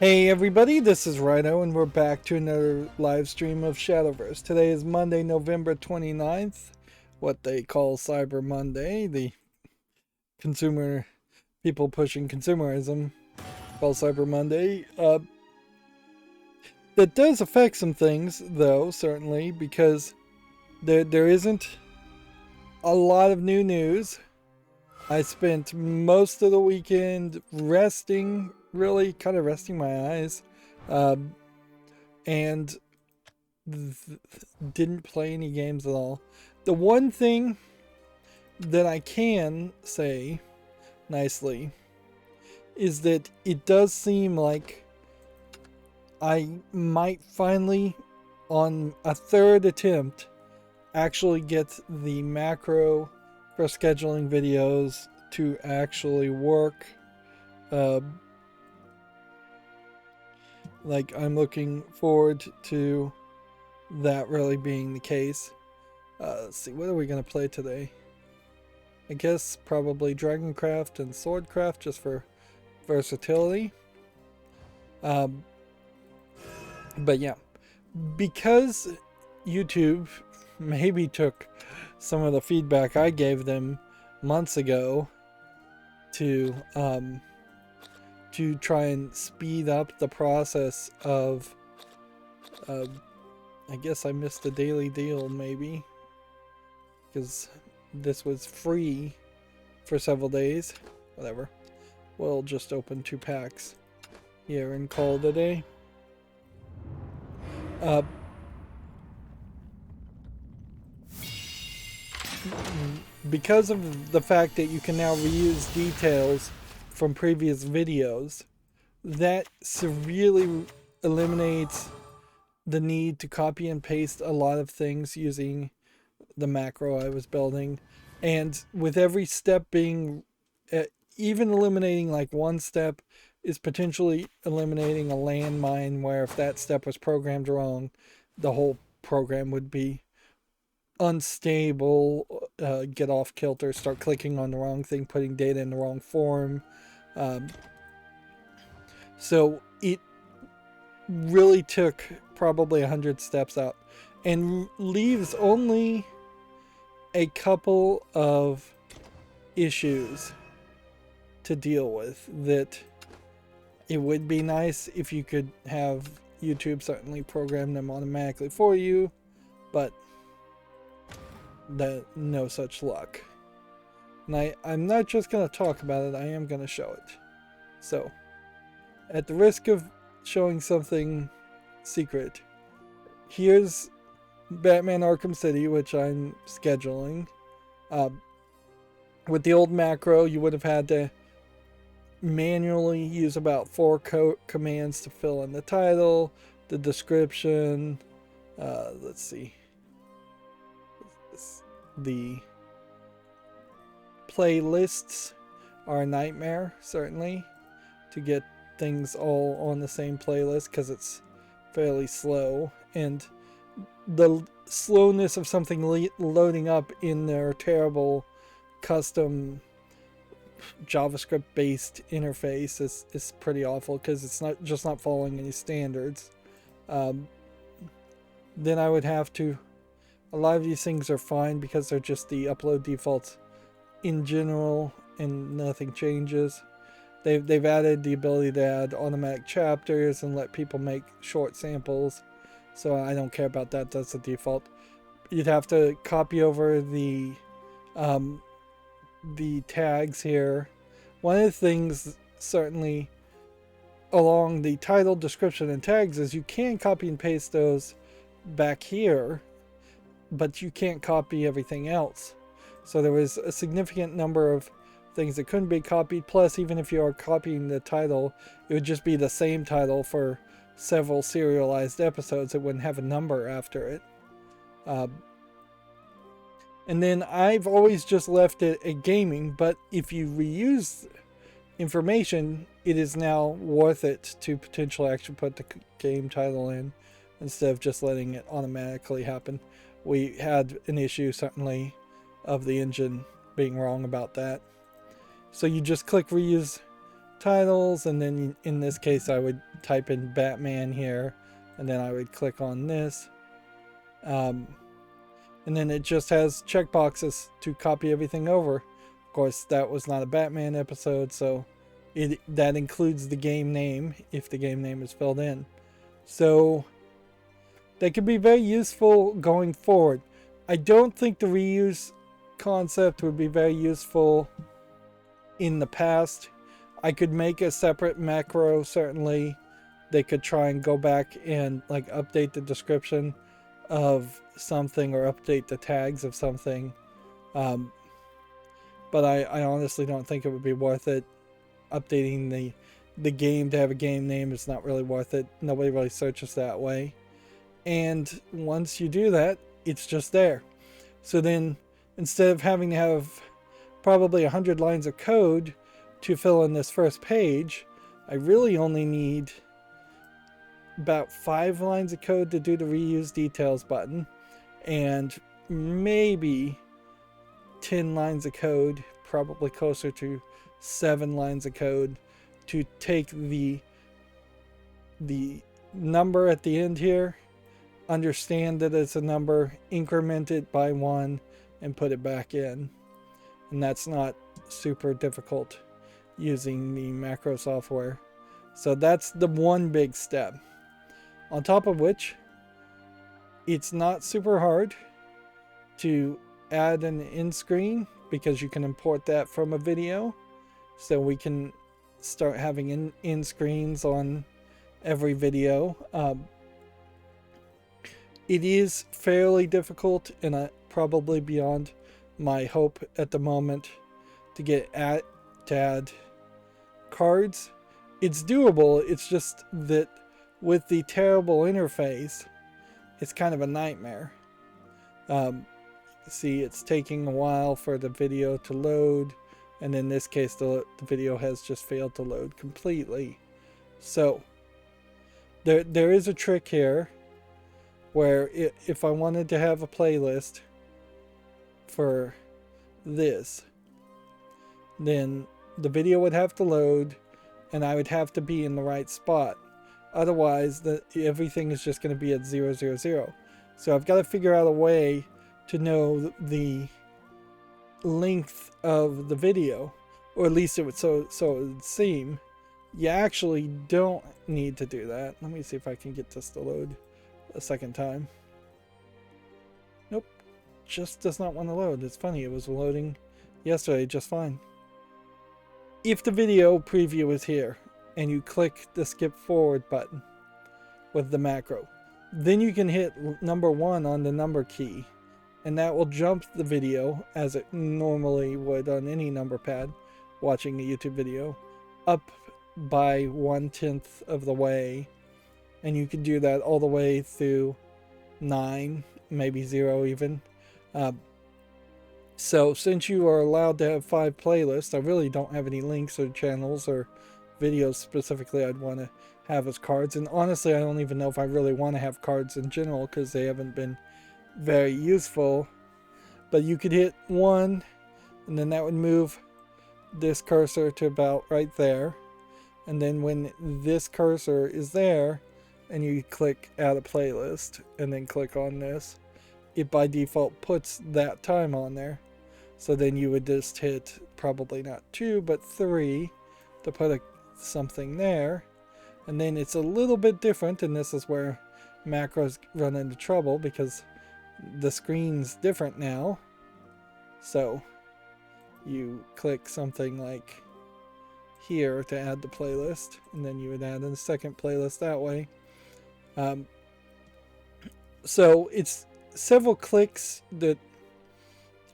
Hey everybody, this is Rydo and we're back to another live stream of Shadowverse. Today is Monday, November 29th, what they call Cyber Monday, the consumer people pushing consumerism call Cyber Monday. That does affect some things though, certainly, because there isn't a lot of new news. I spent most of the weekend resting, really kind of resting my eyes. And didn't play any games at all. The one thing that I can say nicely is that it does seem like I might finally, on a third attempt, actually get the macro for scheduling videos to actually work. Like, I'm looking forward to that really being the case. Let's see, what are we going to play today? I guess probably Dragoncraft and Swordcraft just for versatility. But yeah, because YouTube maybe took some of the feedback I gave them months ago to try and speed up the process of I guess I missed the daily deal, maybe, because this was free for several days. Whatever. We'll just open 2 packs here and call it a day. Because of the fact that you can now reuse details from previous videos, that severely eliminates the need to copy and paste a lot of things using the macro I was building. And with every step being, even eliminating like one step is potentially eliminating a landmine where if that step was programmed wrong, the whole program would be unstable, get off kilter, start clicking on the wrong thing, putting data in the wrong form. So it really took probably 100 steps out and leaves only a couple of issues to deal with that it would be nice if you could have YouTube certainly program them automatically for you, but no such luck. And I'm not just going to talk about it, I am going to show it. So, at the risk of showing something secret, here's Batman Arkham City, which I'm scheduling. With the old macro, you would have had to manually use about 4 commands to fill in the title, the description, let's see, the playlists are a nightmare, certainly, to get things all on the same playlist because it's fairly slow, and the slowness of something loading up in their terrible custom JavaScript based interface is pretty awful because it's not following any standards. Then I would have to, a lot of these things are fine because they're just the upload defaults in general and nothing changes. They've added the ability to add automatic chapters and let people make short samples, so I don't care about that. That's the default. You'd have to copy over the tags here. One of the things certainly along the title, description, and tags is you can copy and paste those back here, but you can't copy everything else. So there was a significant number of things that couldn't be copied. Plus, even if you are copying the title, it would just be the same title for several serialized episodes. It wouldn't have a number after it. And then I've always just left it at gaming, but if you reuse information, it is now worth it to potentially actually put the game title in instead of just letting it automatically happen. We had an issue, certainly, of the engine being wrong about that. So you just click reuse titles, and then in this case I would type in Batman here, and then I would click on this. And then it just has checkboxes to copy everything over. Of course, that was not a Batman episode, so that includes the game name if the game name is filled in. So they could be very useful going forward. I don't think the reuse concept would be very useful in the past. I could make a separate macro, certainly. They could try and go back and like update the description of something or update the tags of something. But I honestly don't think it would be worth it. Updating the game to have a game name is not really worth it. Nobody really searches that way. And once you do that, it's just there. So then instead of having to have probably 100 lines of code to fill in this first page, I really only need about 5 lines of code to do the reuse details button, and maybe 10 lines of code, probably closer to 7 lines of code, to take the number at the end here, understand that it's a number, increment it by 1, and put it back in. And that's not super difficult using the macro software. So that's the one big step. On top of which, it's not super hard to add an end screen, because you can import that from a video. So we can start having end screens on every video. It is fairly difficult, and probably beyond my hope at the moment, to add cards. It's doable, it's just that with the terrible interface, it's kind of a nightmare. See, it's taking a while for the video to load, and in this case the video has just failed to load completely. So there is a trick here where if I wanted to have a playlist for this, then the video would have to load and I would have to be in the right spot. Otherwise, everything is just going to be at 000. So I've got to figure out a way to know the length of the video, or at least it would so it would seem. You actually don't need to do that. Let me see if I can get this to load a second time. Nope, just does not want to load. It's funny, it was loading yesterday just fine. If the video preview is here and you click the skip forward button with the macro, then you can hit number 1 on the number key, and that will jump the video as it normally would on any number pad watching a YouTube video up by 1/10 of the way, and you can do that all the way through 9, maybe 0 even. So since you are allowed to have 5 playlists, I really don't have any links or channels or videos specifically I'd want to have as cards. And honestly, I don't even know if I really want to have cards in general, because they haven't been very useful. But you could hit 1, and then that would move this cursor to about right there. And then when this cursor is there, and you click add a playlist, and then click on this, it by default puts that time on there. So then you would just hit probably not 2 but 3 to put something there. And then it's a little bit different, and this is where macros run into trouble, because the screen's different now. So you click something like here to add the playlist, and then you would add in a second playlist that way. So it's several clicks that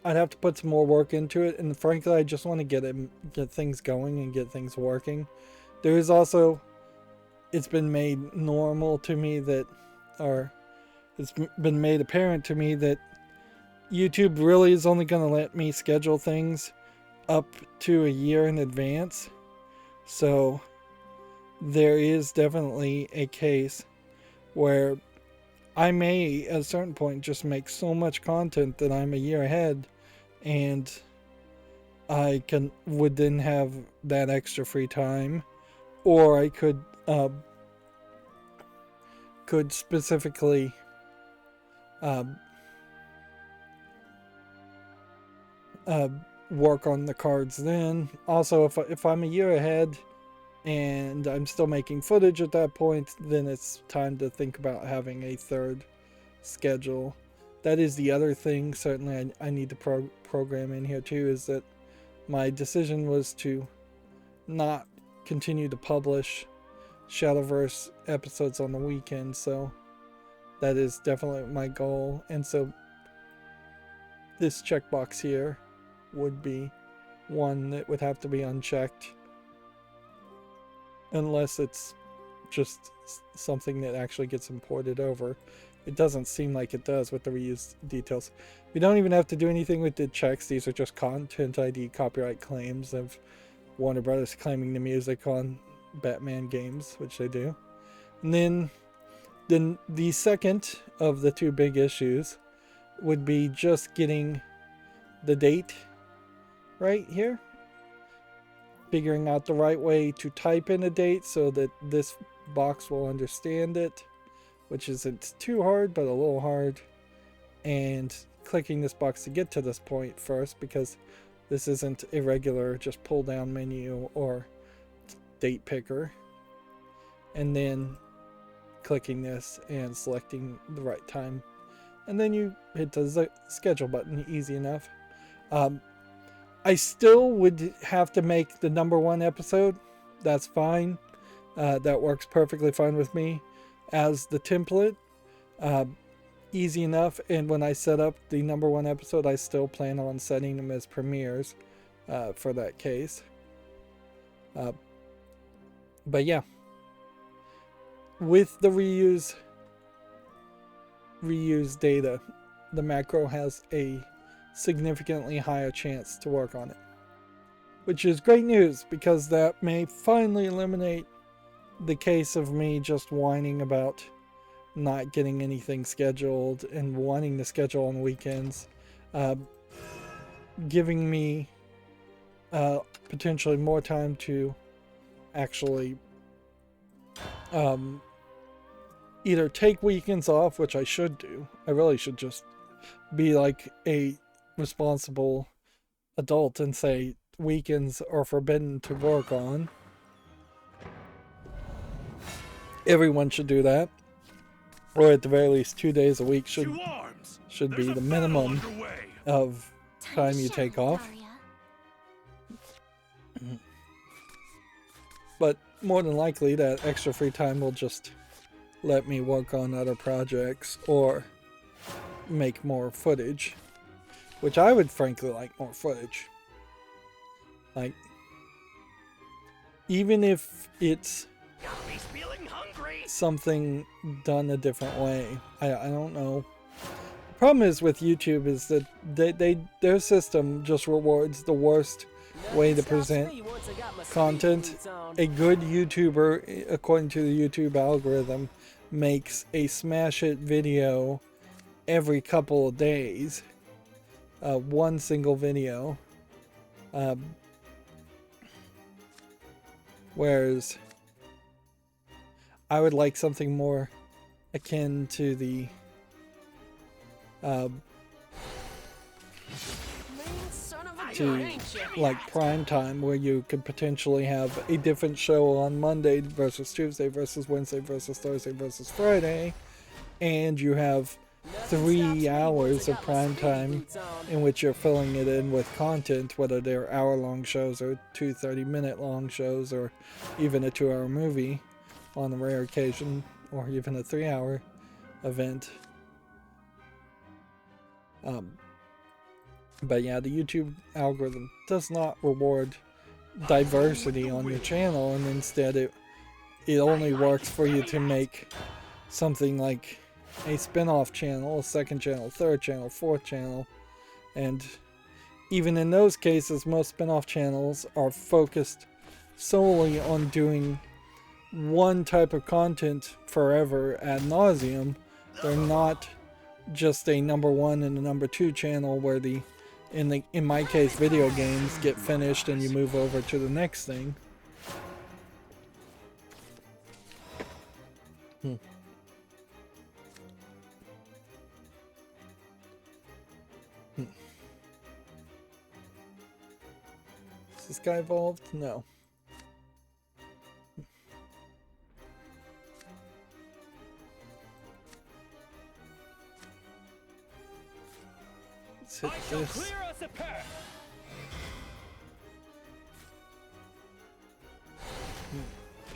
I'd have to put some more work into it, and frankly I just want to get things going and get things working. There is also, it's been made normal to me that, or it's been made apparent to me that YouTube really is only going to let me schedule things up to a year in advance. So there is definitely a case where I may at a certain point just make so much content that I'm a year ahead, and I would then have that extra free time, or I could specifically work on the cards then. Also, if I'm a year ahead and I'm still making footage at that point, then it's time to think about having a third schedule. That is the other thing, certainly I need to program in here too, is that my decision was to not continue to publish Shadowverse episodes on the weekend, so that is definitely my goal. And so this checkbox here would be one that would have to be unchecked, unless it's just something that actually gets imported over. It doesn't seem like it does with the reused details. We don't even have to do anything with the checks. These are just content ID copyright claims of Warner Brothers claiming the music on Batman games, which they do. And then the second of the two big issues would be just getting the date right here. Figuring out the right way to type in a date so that this box will understand it, which isn't too hard, but a little hard. And clicking this box to get to this point first, because this isn't a regular just pull down menu or date picker. And then clicking this and selecting the right time. And then you hit the schedule button, easy enough. I still would have to make the #1 episode. That's fine. That works perfectly fine with me as the template. Easy enough. And when I set up the #1 episode, I still plan on setting them as premieres for that case. But yeah, with the reuse data, the macro has a significantly higher chance to work on it, which is great news, because that may finally eliminate the case of me just whining about not getting anything scheduled and wanting to schedule on weekends, giving me potentially more time to actually either take weekends off, which I should do. I really should just be like a responsible adult and say weekends are forbidden to work on. Everyone should do that, or at the very least 2 days a week should be the minimum of time you take off. But more than likely that extra free time will just let me work on other projects or make more footage, which I would frankly like more footage. Like, even if it's something done a different way, I don't know. The problem is with YouTube is that their system just rewards the worst way to present content. A good YouTuber, according to the YouTube algorithm, makes a smash hit video every couple of days, one single video, whereas I would like something more akin to the like prime time, where you could potentially have a different show on Monday versus Tuesday versus Wednesday versus Thursday versus Friday, and you have 3 hours of prime time in which you're filling it in with content, whether they're hour-long shows or 2 30-minute long shows, or even a 2-hour movie on a rare occasion, or even a 3-hour event. But yeah, the YouTube algorithm does not reward diversity on your channel, and instead it only works for you to make something like a spin-off channel, a second channel, third channel, fourth channel. And even in those cases, most spin-off channels are focused solely on doing one type of content forever ad nauseum. They're not just a #1 and a #2 channel where the in my case, video games get finished and you move over to the next thing. Is this guy evolved? No. Let's hit this.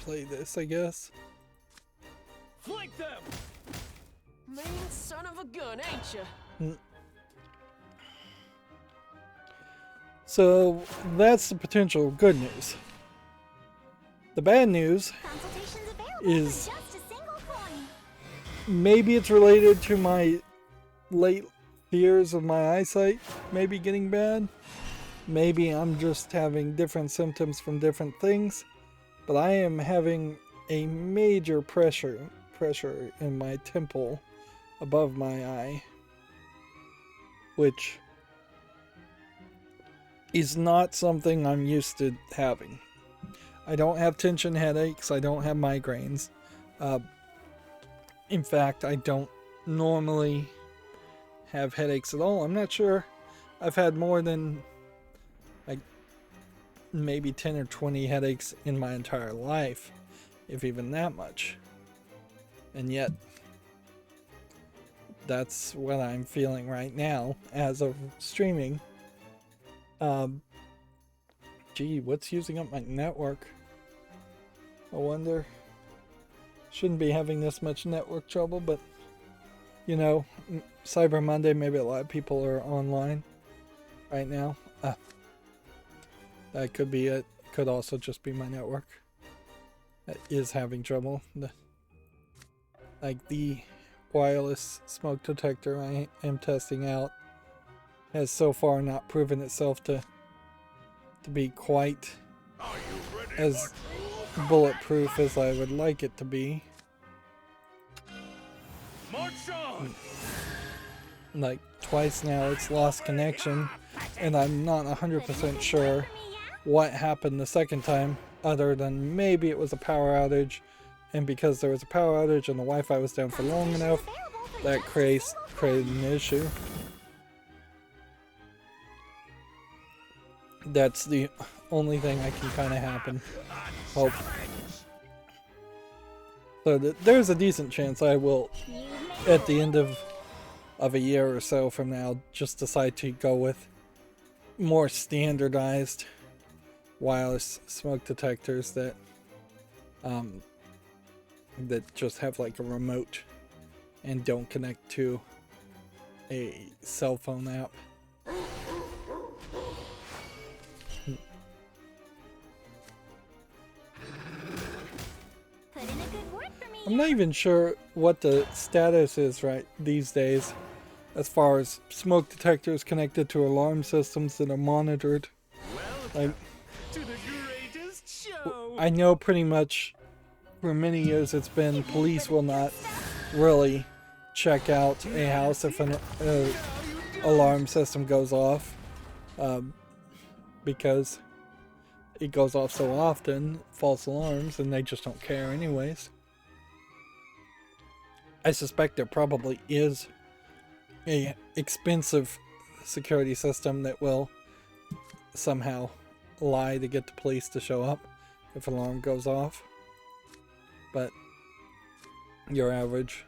Play this, I guess. Flank them! Mean son of a gun, ain't you? So that's the potential good news. The bad news is maybe it's related to my late fears of my eyesight maybe getting bad. Maybe I'm just having different symptoms from different things. But I am having a major pressure in my temple above my eye, which is not something I'm used to having. I don't have tension headaches, I don't have migraines. In fact, I don't normally have headaches at all. I'm not sure I've had more than like maybe 10 or 20 headaches in my entire life, if even that much. And yet, that's what I'm feeling right now as of streaming. Gee, what's using up my network? I wonder. Shouldn't be having this much network trouble, but you know, Cyber Monday, maybe a lot of people are online right now. That could be it. Could also just be my network that is having trouble. Like the wireless smoke detector I am testing out has so far not proven itself to be quite as bulletproof as I would like it to be. Like twice now it's lost connection, and I'm not 100% sure what happened the second time, other than maybe it was a power outage, and because there was a power outage and the Wi-Fi was down for long enough, that created an issue. That's the only thing I can kind of happen. Hope. So there's a decent chance I will, at the end of a year or so from now, just decide to go with more standardized wireless smoke detectors that just have like a remote and don't connect to a cell phone app. I'm not even sure what the status is right these days as far as smoke detectors connected to alarm systems that are monitored. Like, To the greatest show. I know pretty much for many years it's been police will not really check out a house if an alarm system goes off, because it goes off so often, false alarms, and they just don't care anyways. I suspect there probably is a expensive security system that will somehow lie to get the police to show up if an alarm goes off. But your average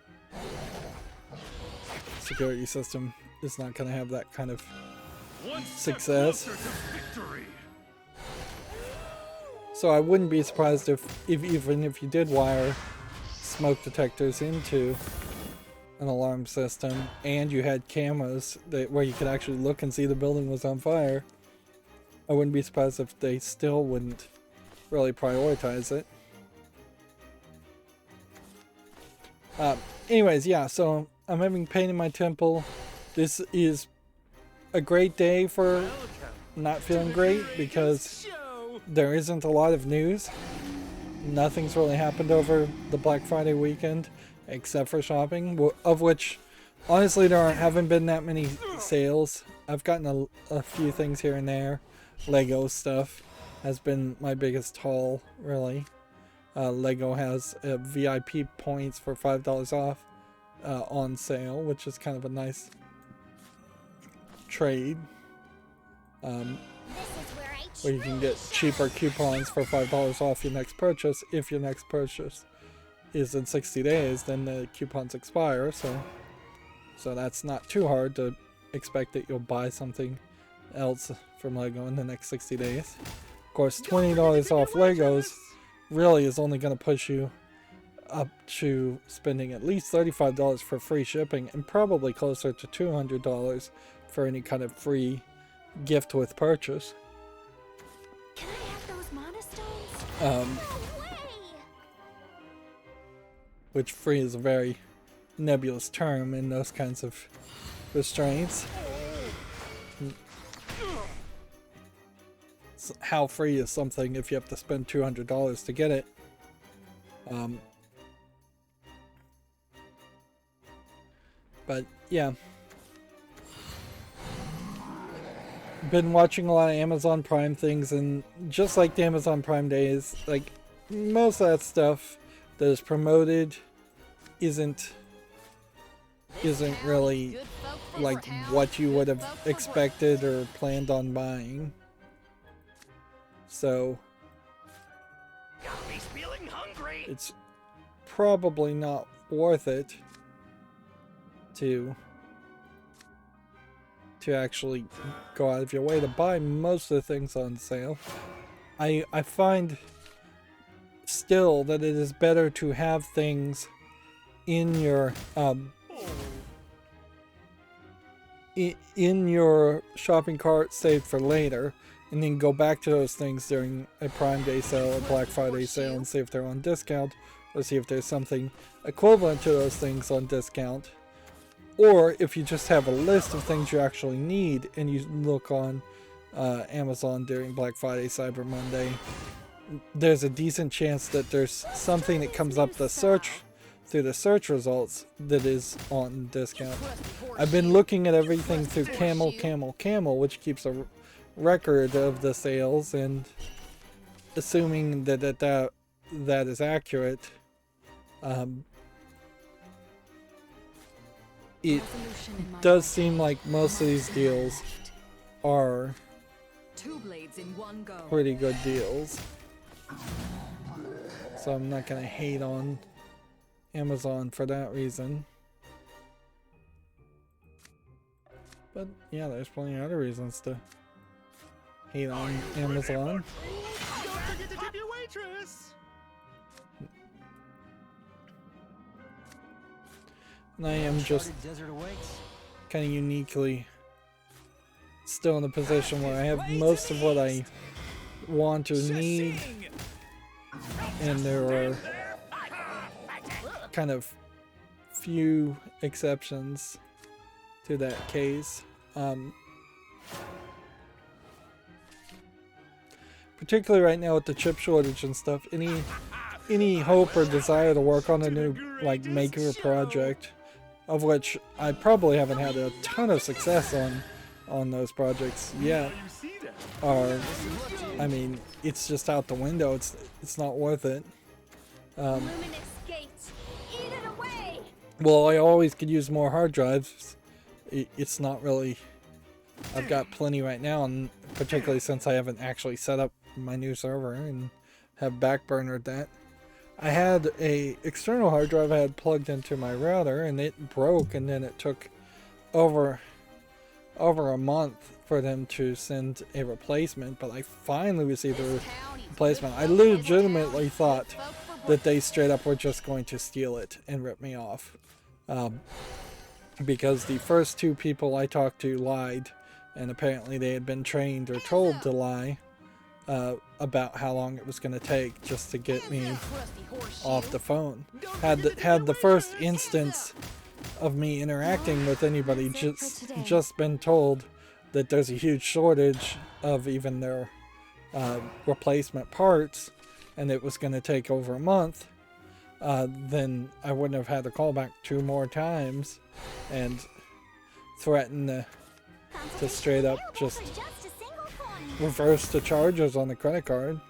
security system is not going to have that kind of success. So I wouldn't be surprised if even if you did wire smoke detectors into an alarm system and you had cameras where you could actually look and see the building was on fire, I wouldn't be surprised if they still wouldn't really prioritize it. Anyways, yeah, so I'm having pain in my temple. This is a great day for not feeling great because there isn't a lot of news. Nothing's really happened over the Black Friday weekend except for shopping, of which honestly there haven't been that many sales. I've gotten a few things here and there. Lego stuff has been my biggest haul, really. Lego has VIP points for $5 off on sale, which is kind of a nice trade. Where you can get cheaper coupons for $5 off your next purchase. If your next purchase is in 60 days, then the coupons expire, so that's not too hard to expect that you'll buy something else from Lego in the next 60 days. Of course, $20 off Legos really is only going to push you up to spending at least $35 for free shipping and probably closer to $200 for any kind of free gift with purchase. Can I have those monostones? No way! Which free is a very nebulous term in those kinds of restraints. How free is something if you have to spend $200 to get it? But yeah, been watching a lot of Amazon Prime things, and just like the Amazon Prime days, like most of that stuff that is promoted isn't really like what you would have expected or planned on buying. So Got me feeling hungry. it's probably not worth it to actually go out of your way to buy most of the things on sale. I find still that it is better to have things in your in your shopping cart saved for later, and then go back to those things during a Prime Day sale or Black Friday sale and see if they're on discount, or see if there's something equivalent to those things on discount. Or if you just have a list of things you actually need and you look on Amazon during Black Friday, Cyber Monday, there's a decent chance that there's something that comes up through the search results that is on discount. I've been looking at everything through Camel, which keeps a record of the sales, and assuming that is accurate, it does seem like most of these deals are pretty good deals. So I'm not gonna hate on Amazon for that reason. But yeah, there's plenty of other reasons to hate on Amazon. Don't forget to tip your waitress. And I am just kind of uniquely still in a position where I have most of what I want or need, and there are kind of few exceptions to that case. Particularly right now with the chip shortage and stuff, any hope or desire to work on a new like maker project, of which I probably haven't had a ton of success on those projects yet, are, I mean, it's just out the window. It's not worth it. Well, I always could use more hard drives. It's not really. I've got plenty right now, and particularly since I haven't actually set up my new server and have backburnered that. I had a external hard drive I had plugged into my router, and it broke, and then it took over a month for them to send a replacement, but I finally received a replacement. I legitimately thought that they straight up were just going to steal it and rip me off. Because the first two people I talked to lied, and apparently they had been trained or told to lie about how long it was going to take just to get me off the phone. Had the first instance of me interacting with anybody just been told that there's a huge shortage of even their replacement parts, and it was going to take over a month, then I wouldn't have had to call back 2 more times and threaten to to straight up just reverse the charges on the credit card.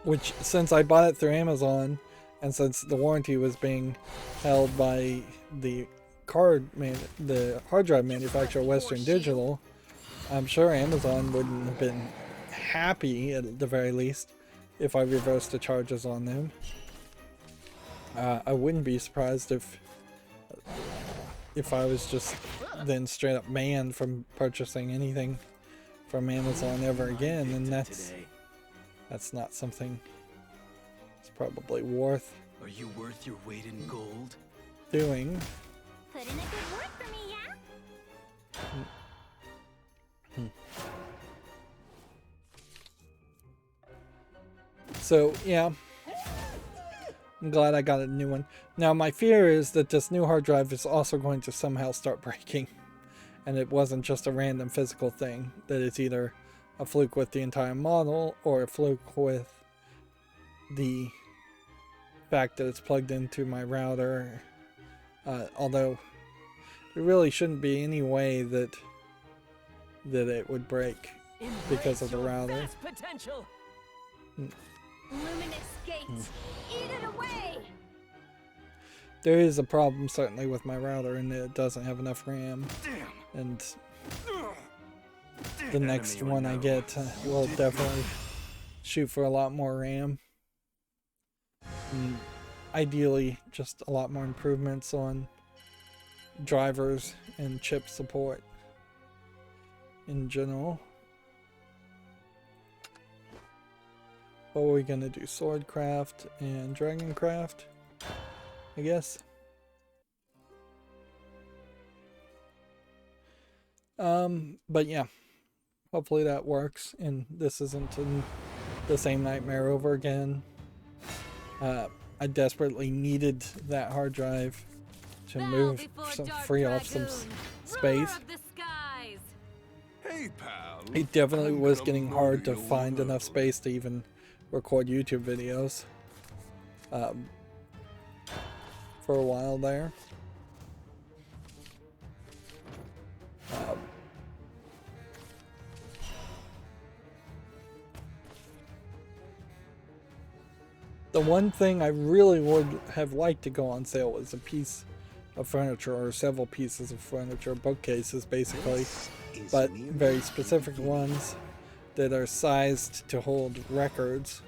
Which, since I bought it through Amazon, and since the warranty was being held by the the hard drive manufacturer Western Digital, I'm sure Amazon wouldn't have been happy, at the very least, if I reversed the charges on them. I wouldn't be surprised if I was just then straight up banned from purchasing anything from Amazon ever again, and that's not something it's probably worth. Are you worth your weight in gold? Doing. Put in a good word for me, yeah? So yeah, I'm glad I got a new one. Now my fear is that this new hard drive is also going to somehow start breaking, and it wasn't just a random physical thing, that it's either a fluke with the entire model or a fluke with the fact that it's plugged into my router, although there really shouldn't be any way that it would break because of the router. Luminous gates, eat it away! There is a problem certainly with my router, and it doesn't have enough RAM. And the next one I get will definitely shoot for a lot more RAM. And ideally, just a lot more improvements on drivers and chip support in general. What are we gonna do? Swordcraft and Dragoncraft, I guess. But yeah, hopefully that works and this isn't the same nightmare over again. I desperately needed that hard drive to move, free up some space. Hey, pal. It definitely was getting hard to find enough space to even record YouTube videos for a while there. The one thing I really would have liked to go on sale was a piece of furniture, or several pieces of furniture, bookcases basically, but very specific ones that are sized to hold records.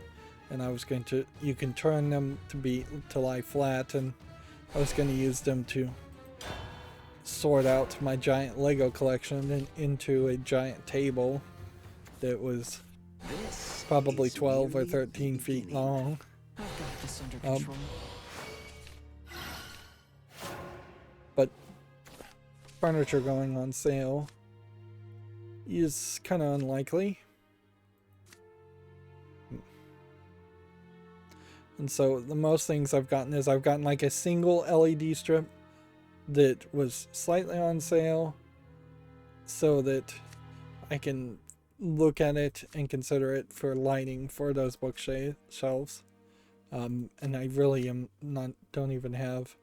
And I was going to, you can turn them to lie flat, and I was going to use them to sort out my giant Lego collection into a giant table that was probably 12 or 13 feet long. I've got this under control. But furniture going on sale is kind of unlikely. And so the most things I've gotten is I've gotten like a single LED strip that was slightly on sale so that I can look at it and consider it for lighting for those bookshelves. And I really don't even have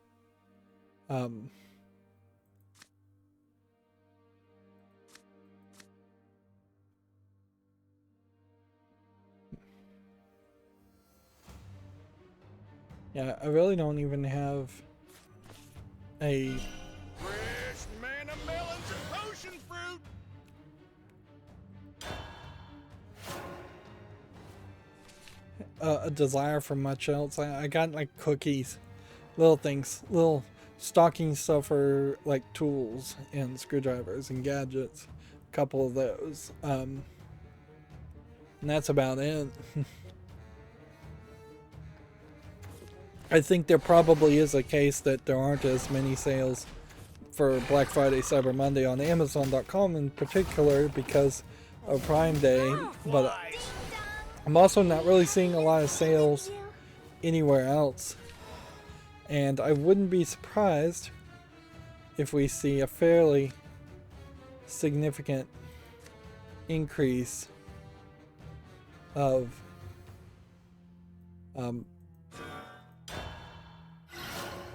yeah, I really don't even have a Fresh manna melons and potion fruit. a desire for much else. I got like cookies, little things, little stocking stuffer like tools and screwdrivers and gadgets, a couple of those, and that's about it. I think there probably is a case that there aren't as many sales for Black Friday, Cyber Monday on Amazon.com in particular because of Prime Day, but I'm also not really seeing a lot of sales anywhere else. And I wouldn't be surprised if we see a fairly significant increase of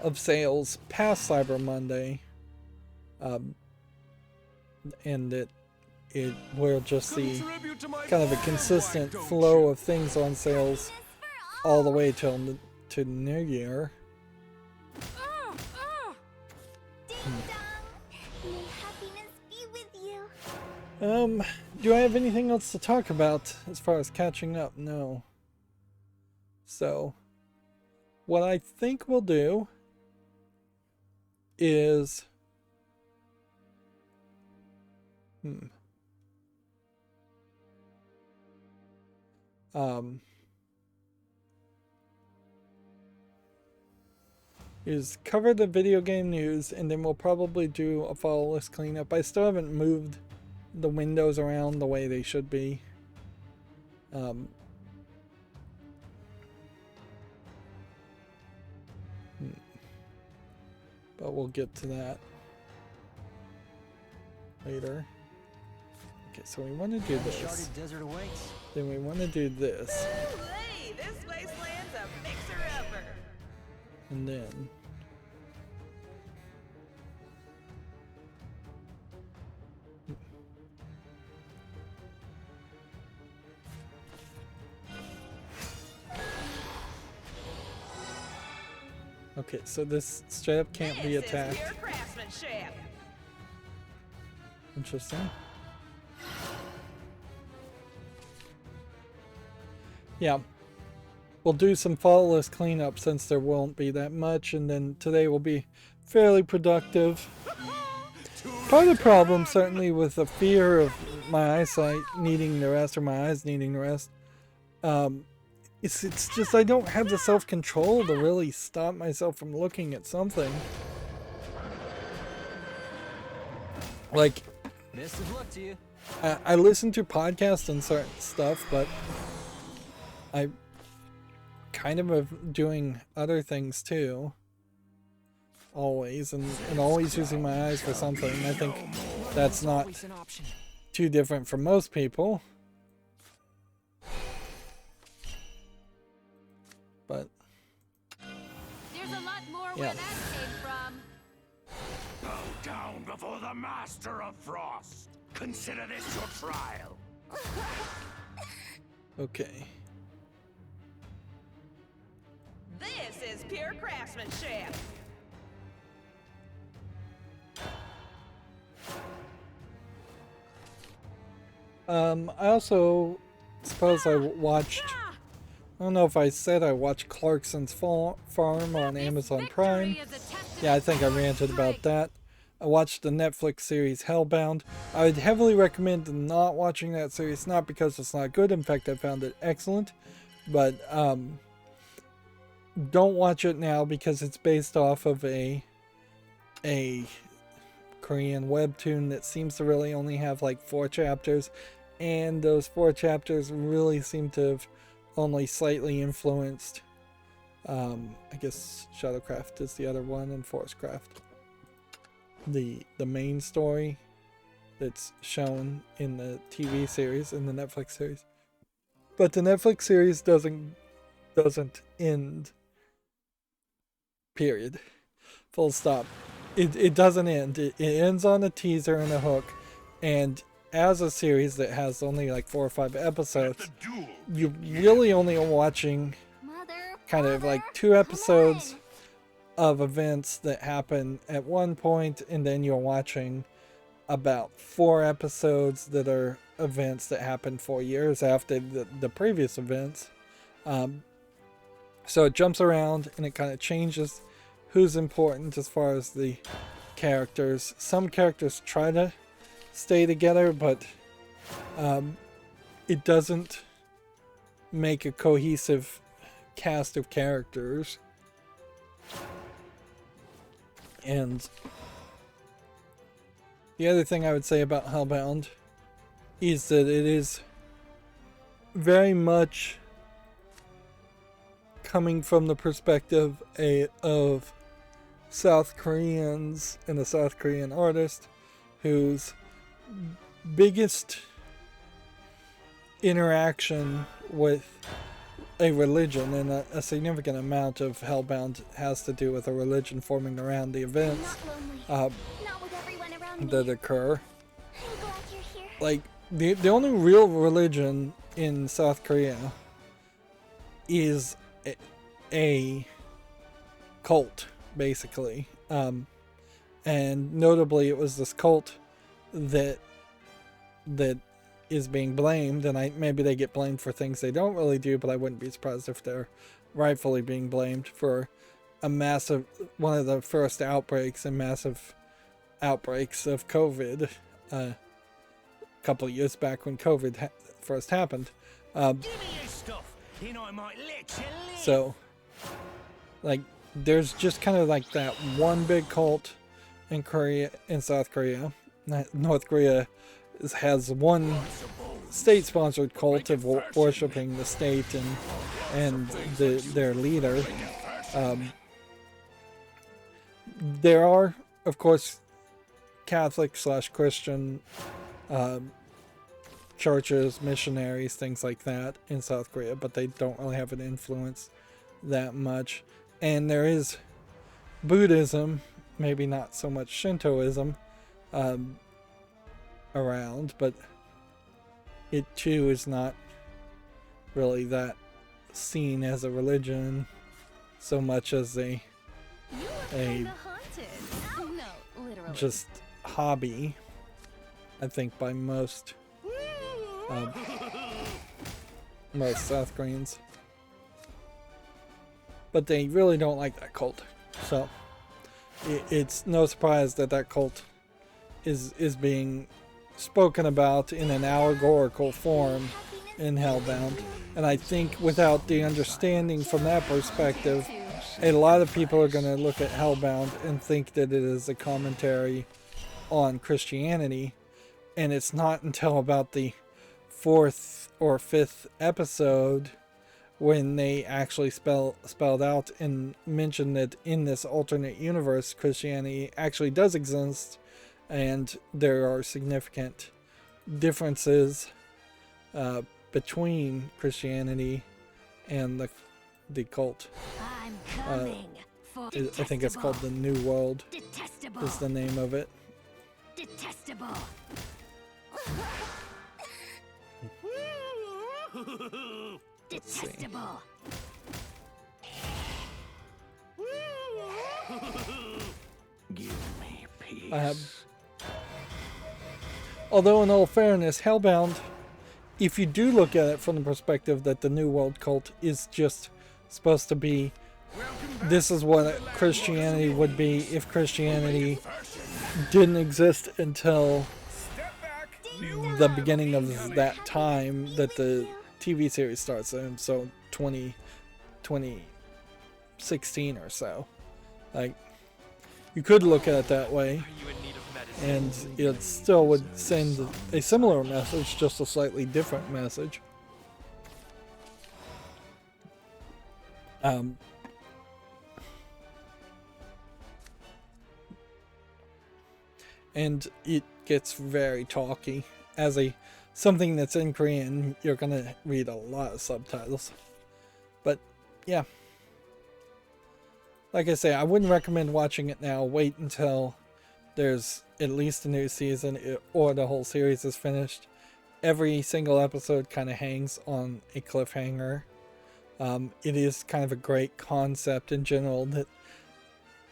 of sales past Cyber Monday, and that it will just see kind of a consistent flow of things on sales all the way to New Year. Ding dong! May happiness be with you. Do I have anything else to talk about as far as catching up? No. So, what I think we'll do is is cover the video game news, and then we'll probably do a follow list cleanup. I still haven't moved the windows around the way they should be. But we'll get to that later. Okay, so we want to do this. Then we want to do this. Hey, this wasteland's a fixer-upper. And then okay, so this straight up can't be attacked. This is pure craftsmanship. Interesting. Yeah. We'll do some follow list cleanup since there won't be that much, and then today will be fairly productive. Part of the problem, certainly, with the fear of my eyesight needing the rest, or my eyes needing the rest, it's just I don't have the self-control to really stop myself from looking at something. Like, best of luck to you. I listen to podcasts and certain stuff, but I kind of am doing other things too. Always, and always using my eyes for something. I think that's not too different from most people. But There's a lot more yeah. where that came from. Bow down before the Master of Frost. Consider this your trial. Okay. This is pure craftsmanship. I also suppose I watched, I don't know if I said I watched Clarkson's Farm on Amazon Prime. Yeah, I think I ranted about that. I watched the Netflix series Hellbound. I would heavily recommend not watching that series, not because it's not good. In fact, I found it excellent. But don't watch it now because it's based off of a Korean webtoon that seems to really only have like 4 chapters, and those 4 chapters really seem to have only slightly influenced I guess Shadowcraft is the other one, and Forestcraft, the main story that's shown in the TV series, in the Netflix series. But the Netflix series doesn't end, period, full stop. It doesn't end. It ends on a teaser and a hook, and as a series that has only like 4 or 5 episodes, you really only are watching kind of like 2 episodes of events that happen at one point, and then you're watching about 4 episodes that are events that happened 4 years after the previous events. So it jumps around and it kind of changes who's important as far as the characters. Some characters try to stay together, but it doesn't make a cohesive cast of characters. And the other thing I would say about Hellbound is that it is very much coming from the perspective of South Koreans and a South Korean artist whose biggest interaction with a religion, and a significant amount of Hellbound has to do with a religion forming around the events Not lonely. Not with everyone around me. that occur. I'm glad you're here. Like, the only real religion in South Korea is a cult, basically. And notably, it was this cult that is being blamed, and maybe they get blamed for things they don't really do, but I wouldn't be surprised if they're rightfully being blamed for one of the first outbreaks and massive outbreaks of COVID a couple of years back when COVID first happened. Give me your stuff, and I might let you live. So, like, there's just kind of like that one big cult in South Korea. North Korea has one state-sponsored cult of worshiping the state and their leader. There are, of course, Catholic/Christian churches, missionaries, things like that in South Korea, but they don't really have an influence that much. And there is Buddhism, maybe not so much Shintoism, around, but it too is not really that seen as a religion so much as a Kinda haunted. No, literally. just hobby, I think, by most South Koreans. But they really don't like that cult, so it's no surprise that that cult is being spoken about in an allegorical form in Hellbound. And I think without the understanding from that perspective, a lot of people are going to look at Hellbound and think that it is a commentary on Christianity. And it's not until about the 4th or 5th episode when they actually spelled out and mentioned that in this alternate universe, Christianity actually does exist, and there are significant differences between Christianity and the cult. I'm coming for I think it's called the New World, detestable. is the name of it. Detestable. Detestable. Give me peace. Although in all fairness, Hellbound, if you do look at it from the perspective that the New World cult is just supposed to be, this is what Christianity would be if Christianity didn't exist until the beginning of that time that the TV series starts, and so 2016 or so. Like, you could look at it that way, and it still would send a similar message, just a slightly different message. And it gets very talky. As something that's in Korean, you're gonna read a lot of subtitles. But yeah, like I say, I wouldn't recommend watching it now. Wait until there's at least a new season or the whole series is finished. Every single episode kind of hangs on a cliffhanger. It is kind of a great concept in general that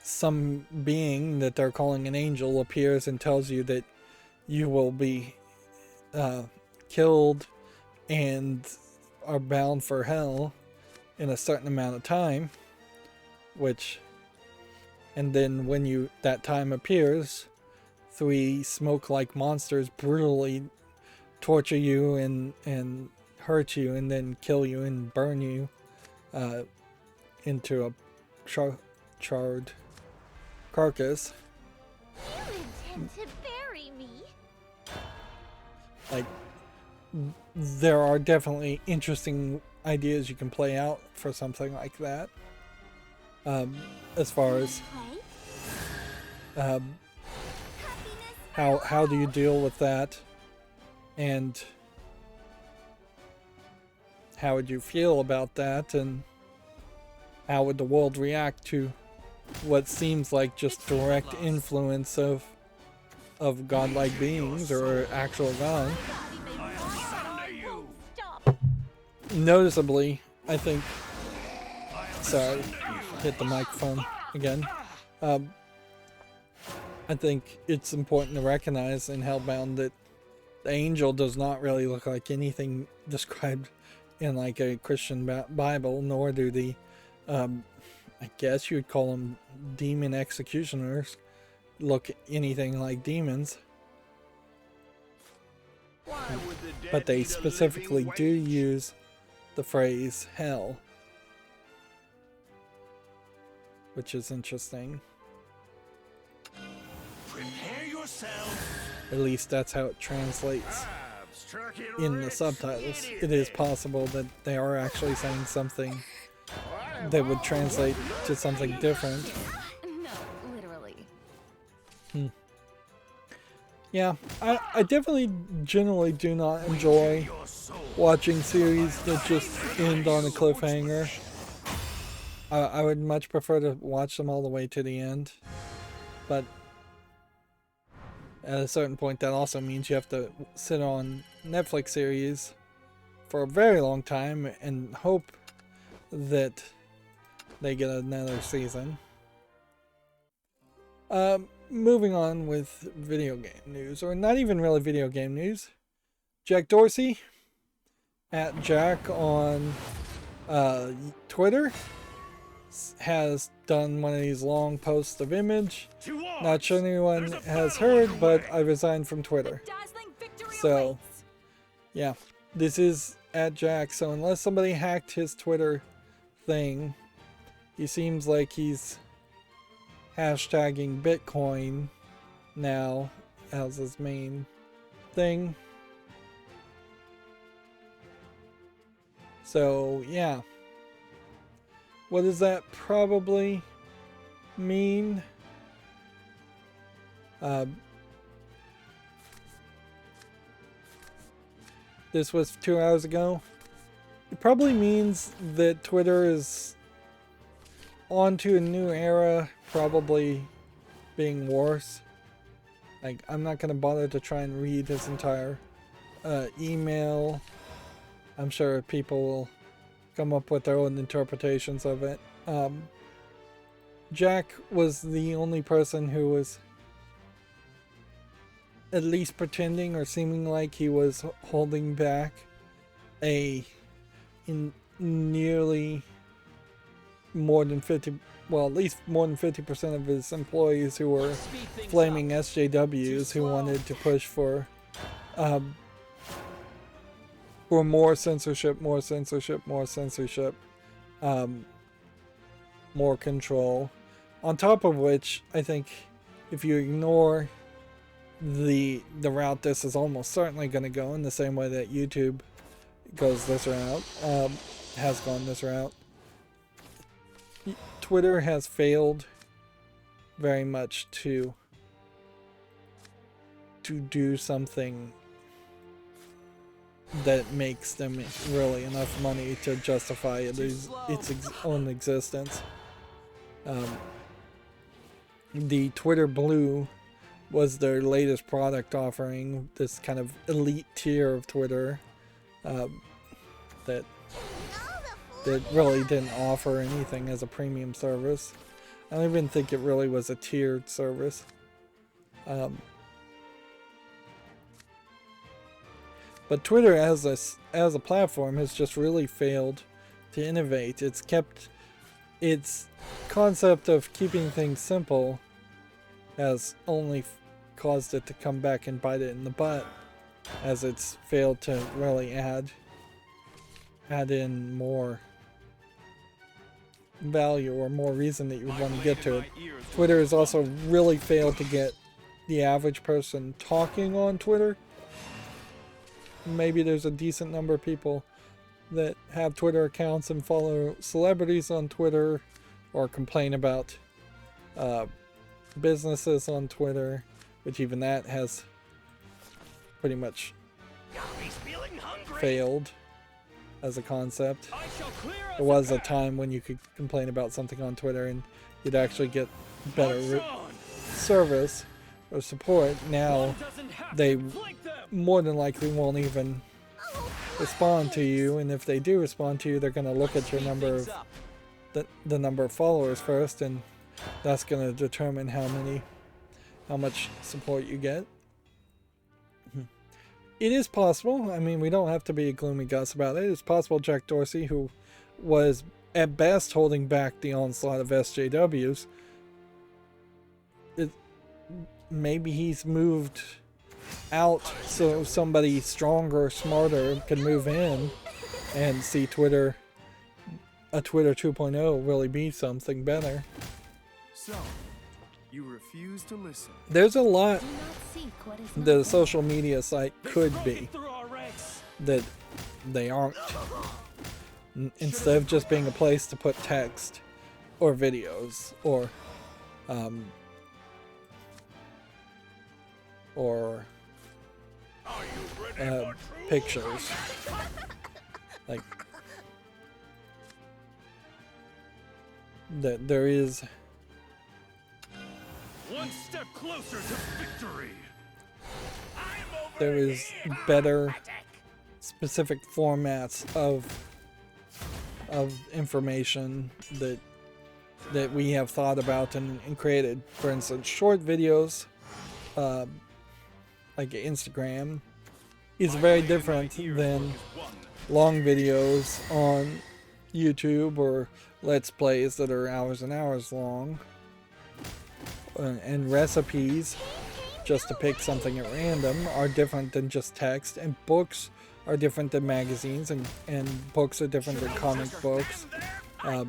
some being that they're calling an angel appears and tells you that you will be killed and are bound for hell in a certain amount of time, and then when that time appears, 3 smoke-like monsters brutally torture you and hurt you and then kill you and burn you into a charred carcass. You intend to bury me? Like, there are definitely interesting ideas you can play out for something like that. As far as how do you deal with that, and how would you feel about that, and how would the world react to what seems like just direct influence of godlike beings or actual God? Noticeably, I think. Sorry, hit the microphone again. I think it's important to recognize in Hellbound that the angel does not really look like anything described in like a Christian Bible, nor do the, I guess you would call them demon executioners, look anything like demons. But they specifically do use the phrase hell, which is interesting. Prepare yourself. At least that's how it translates in the subtitles. It is possible that they are actually saying something that would translate to something different. No, literally. Yeah, I definitely generally do not enjoy watching series that just end on a cliffhanger. I would much prefer to watch them all the way to the end. But at a certain point, that also means you have to sit on Netflix series for a very long time and hope that they get another season. Moving on with video game news, or not even really video game news. Jack Dorsey, at Jack on Twitter, has done one of these long posts of image. Not sure anyone has heard, but I resigned from Twitter. So, yeah, this is at Jack. So unless somebody hacked his Twitter thing, he seems like he's hashtagging Bitcoin now as his main thing. So, yeah. What does that probably mean? This was 2 hours ago. It probably means that Twitter is on to a new era, probably being worse. Like, I'm not gonna bother to try and read his entire email. I'm sure people will come up with their own interpretations of it. Jack was the only person who was at least pretending or seeming like he was holding back nearly more than 50, well, at least more than 50% of his employees who were flaming SJWs who wanted to push for more censorship, more control. On top of which, I think if you ignore the route this is almost certainly going to go, in the same way that YouTube goes this route, has gone this route, Twitter has failed very much to do something that makes them really enough money to justify its own existence. The Twitter Blue was their latest product offering, this kind of elite tier of Twitter that really didn't offer anything as a premium service. I don't even think it really was a tiered service. But Twitter as a platform has just really failed to innovate. It's kept its concept of keeping things simple has only caused it to come back and bite it in the butt, as it's failed to really add in more value or more reason that you would want to get to it. Twitter has also really failed to get the average person talking on Twitter. Maybe there's a decent number of people that have Twitter accounts and follow celebrities on Twitter or complain about businesses on Twitter, which even that has pretty much failed. as a concept. I shall clear us There was a path. time when you could complain about something on Twitter and you'd actually get better March on. service or support. Now One doesn't have they to flank them. more than likely won't even respond to you, and if they do respond to you, they're going to look at your number of the number of followers first, and that's going to determine how much support you get. It is possible. I mean, we don't have to be a gloomy Gus about it. It's possible Jack Dorsey, who was at best holding back the onslaught of SJWs, maybe he's moved out so somebody stronger, smarter can move in and see Twitter 2.0 really be something better. So, you refuse to listen. There's a lot Do not seek what is not that a there. social media site could be Through our ranks. that they aren't. Instead of just being a place to put text or videos or Are you ready for true pictures. Like that there is one step closer to victory? I'm over there is here. better specific formats of information that we have thought about and created. For instance, short videos, like Instagram, is very different than long videos on YouTube or Let's Plays that are hours and hours long. And recipes, just to pick something at random, are different than just text, and books are different than magazines, and books are different than comic books. A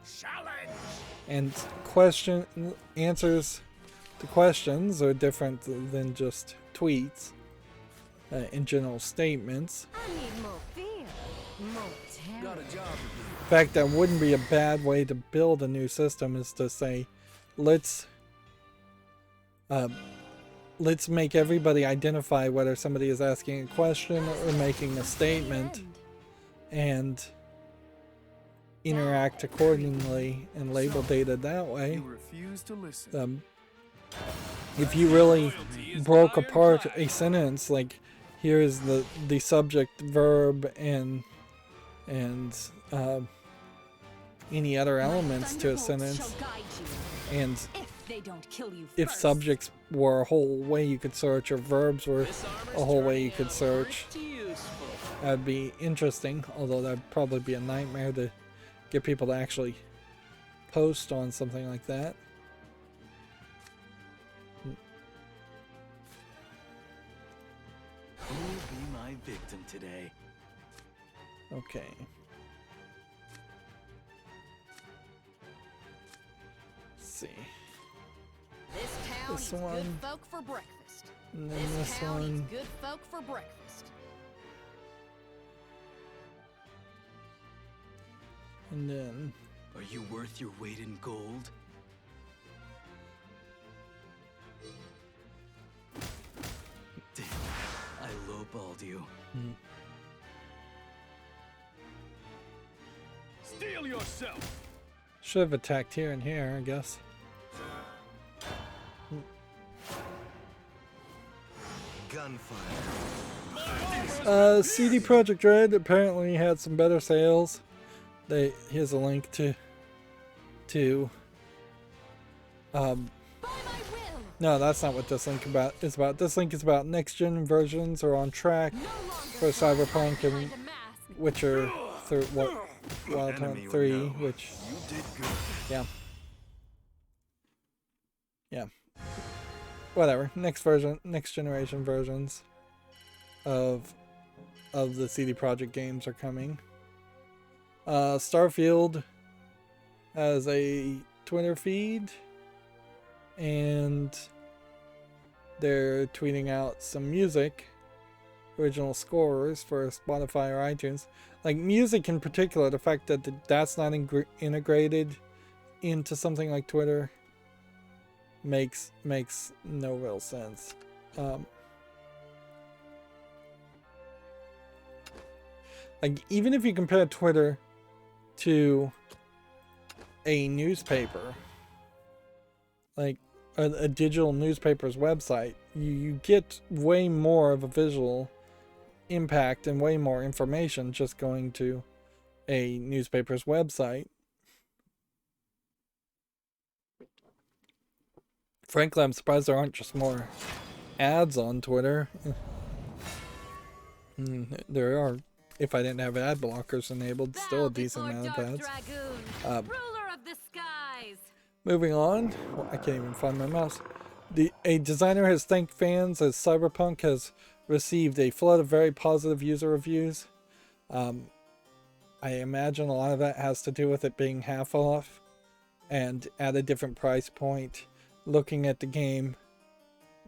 challenge. And answers to questions are different than just tweets and general statements. I need more fear, more terror. Got a job to do. In fact, that wouldn't be a bad way to build a new system, is to say, let's make everybody identify whether somebody is asking a question or making a statement, and interact accordingly and label data that way. You refuse to listen. If you really broke apart a sentence, like here's the subject, verb, and any other elements to a sentence, and They don't kill you if first. subjects were a whole way you could search, or verbs were a whole way you could search, that'd be interesting, although that'd probably be a nightmare to get people to actually post on something like that. Who will be my victim today? Okay. Let's see. This town This eats good one. folk for breakfast. And then This this town one. eats good folk for breakfast. And then Are you worth your weight in gold? Damn, I lowballed you. Steel yourself. should have attacked here and here, I guess. CD Projekt Red apparently had some better sales. Here's a link to By my will. no, that's not what this link is about. This link is about next gen versions are on track No longer for Cyberpunk and behind a mask. Witcher Wild Enemy Hunt would 3, know. which You did good. yeah. Whatever. Next generation versions of the CD Projekt games are coming. Starfield has a Twitter feed, and they're tweeting out some music, original scores for Spotify or iTunes. Like music in particular, the fact that that's not integrated into something like Twitter makes no real sense. Like, even if you compare Twitter to a newspaper, like a digital newspaper's website, you get way more of a visual impact and way more information just going to a newspaper's website. Frankly, I'm surprised there aren't just more ads on Twitter. There are, if I didn't have ad blockers enabled, still a decent amount of ads. Ruler of the skies. Moving on, well, I can't even find my mouse. A designer has thanked fans as Cyberpunk has received a flood of very positive user reviews. I imagine a lot of that has to do with it being half off and at a different price point. Looking at the game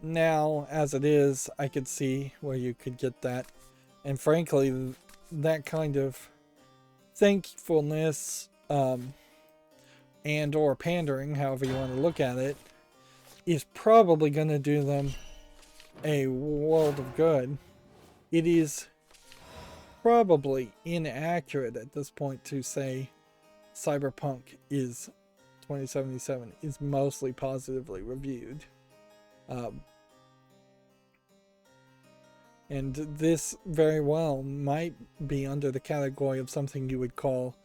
now as it is, I could see where you could get that. And frankly, that kind of thankfulness and or pandering, however you want to look at it, is probably going to do them a world of good. It is probably inaccurate at this point to say Cyberpunk 2077 is mostly positively reviewed. And this very well might be under the category of something you would call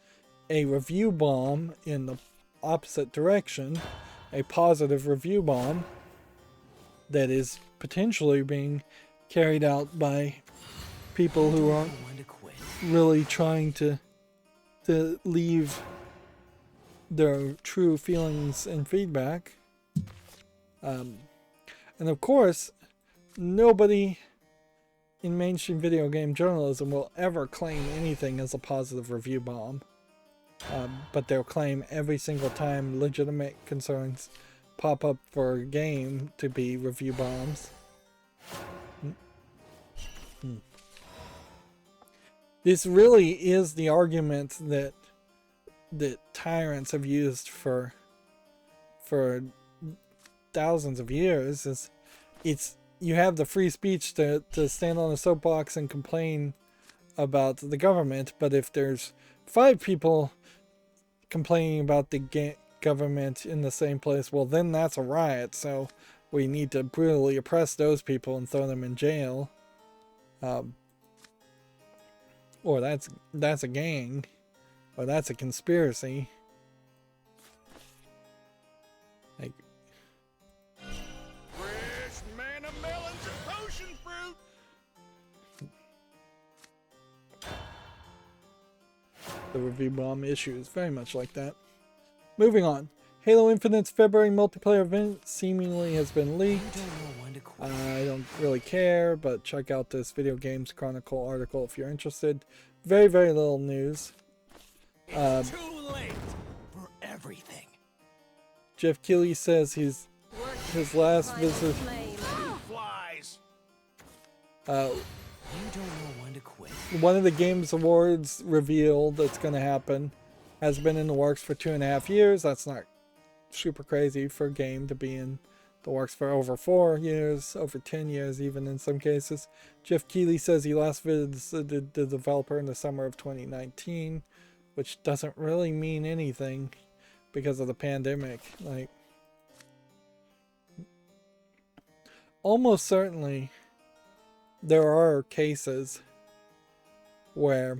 a review bomb in the opposite direction, a positive review bomb that is potentially being carried out by people who aren't really trying to leave their true feelings and feedback. And of course, nobody in mainstream video game journalism will ever claim anything as a positive review bomb. But they'll claim every single time legitimate concerns pop up for a game to be review bombs. This really is the argument that tyrants have used for thousands of years. You have the free speech to stand on a soapbox and complain about the government, but if there's 5 people complaining about the government in the same place, well, then that's a riot, so we need to brutally oppress those people and throw them in jail. Or that's a gang, or that's a conspiracy. Like, Fresh manna melons and potion fruit. the review bomb issue is very much like that. Moving on. Halo Infinite's February multiplayer event seemingly has been leaked. I don't really care, but check out this Video Games Chronicle article if you're interested. Very, very little news. It's too late for everything. Jeff Keighley says his last visit. Flies. You don't know when to quit. One of the Games Awards reveal that's going to happen has been in the works for 2.5 years. That's not super crazy for a game to be in the works for over 4 years, over 10 years even in some cases. Jeff Keighley says he last visited the developer in the summer of 2019, which doesn't really mean anything because of the pandemic. Like, almost certainly there are cases where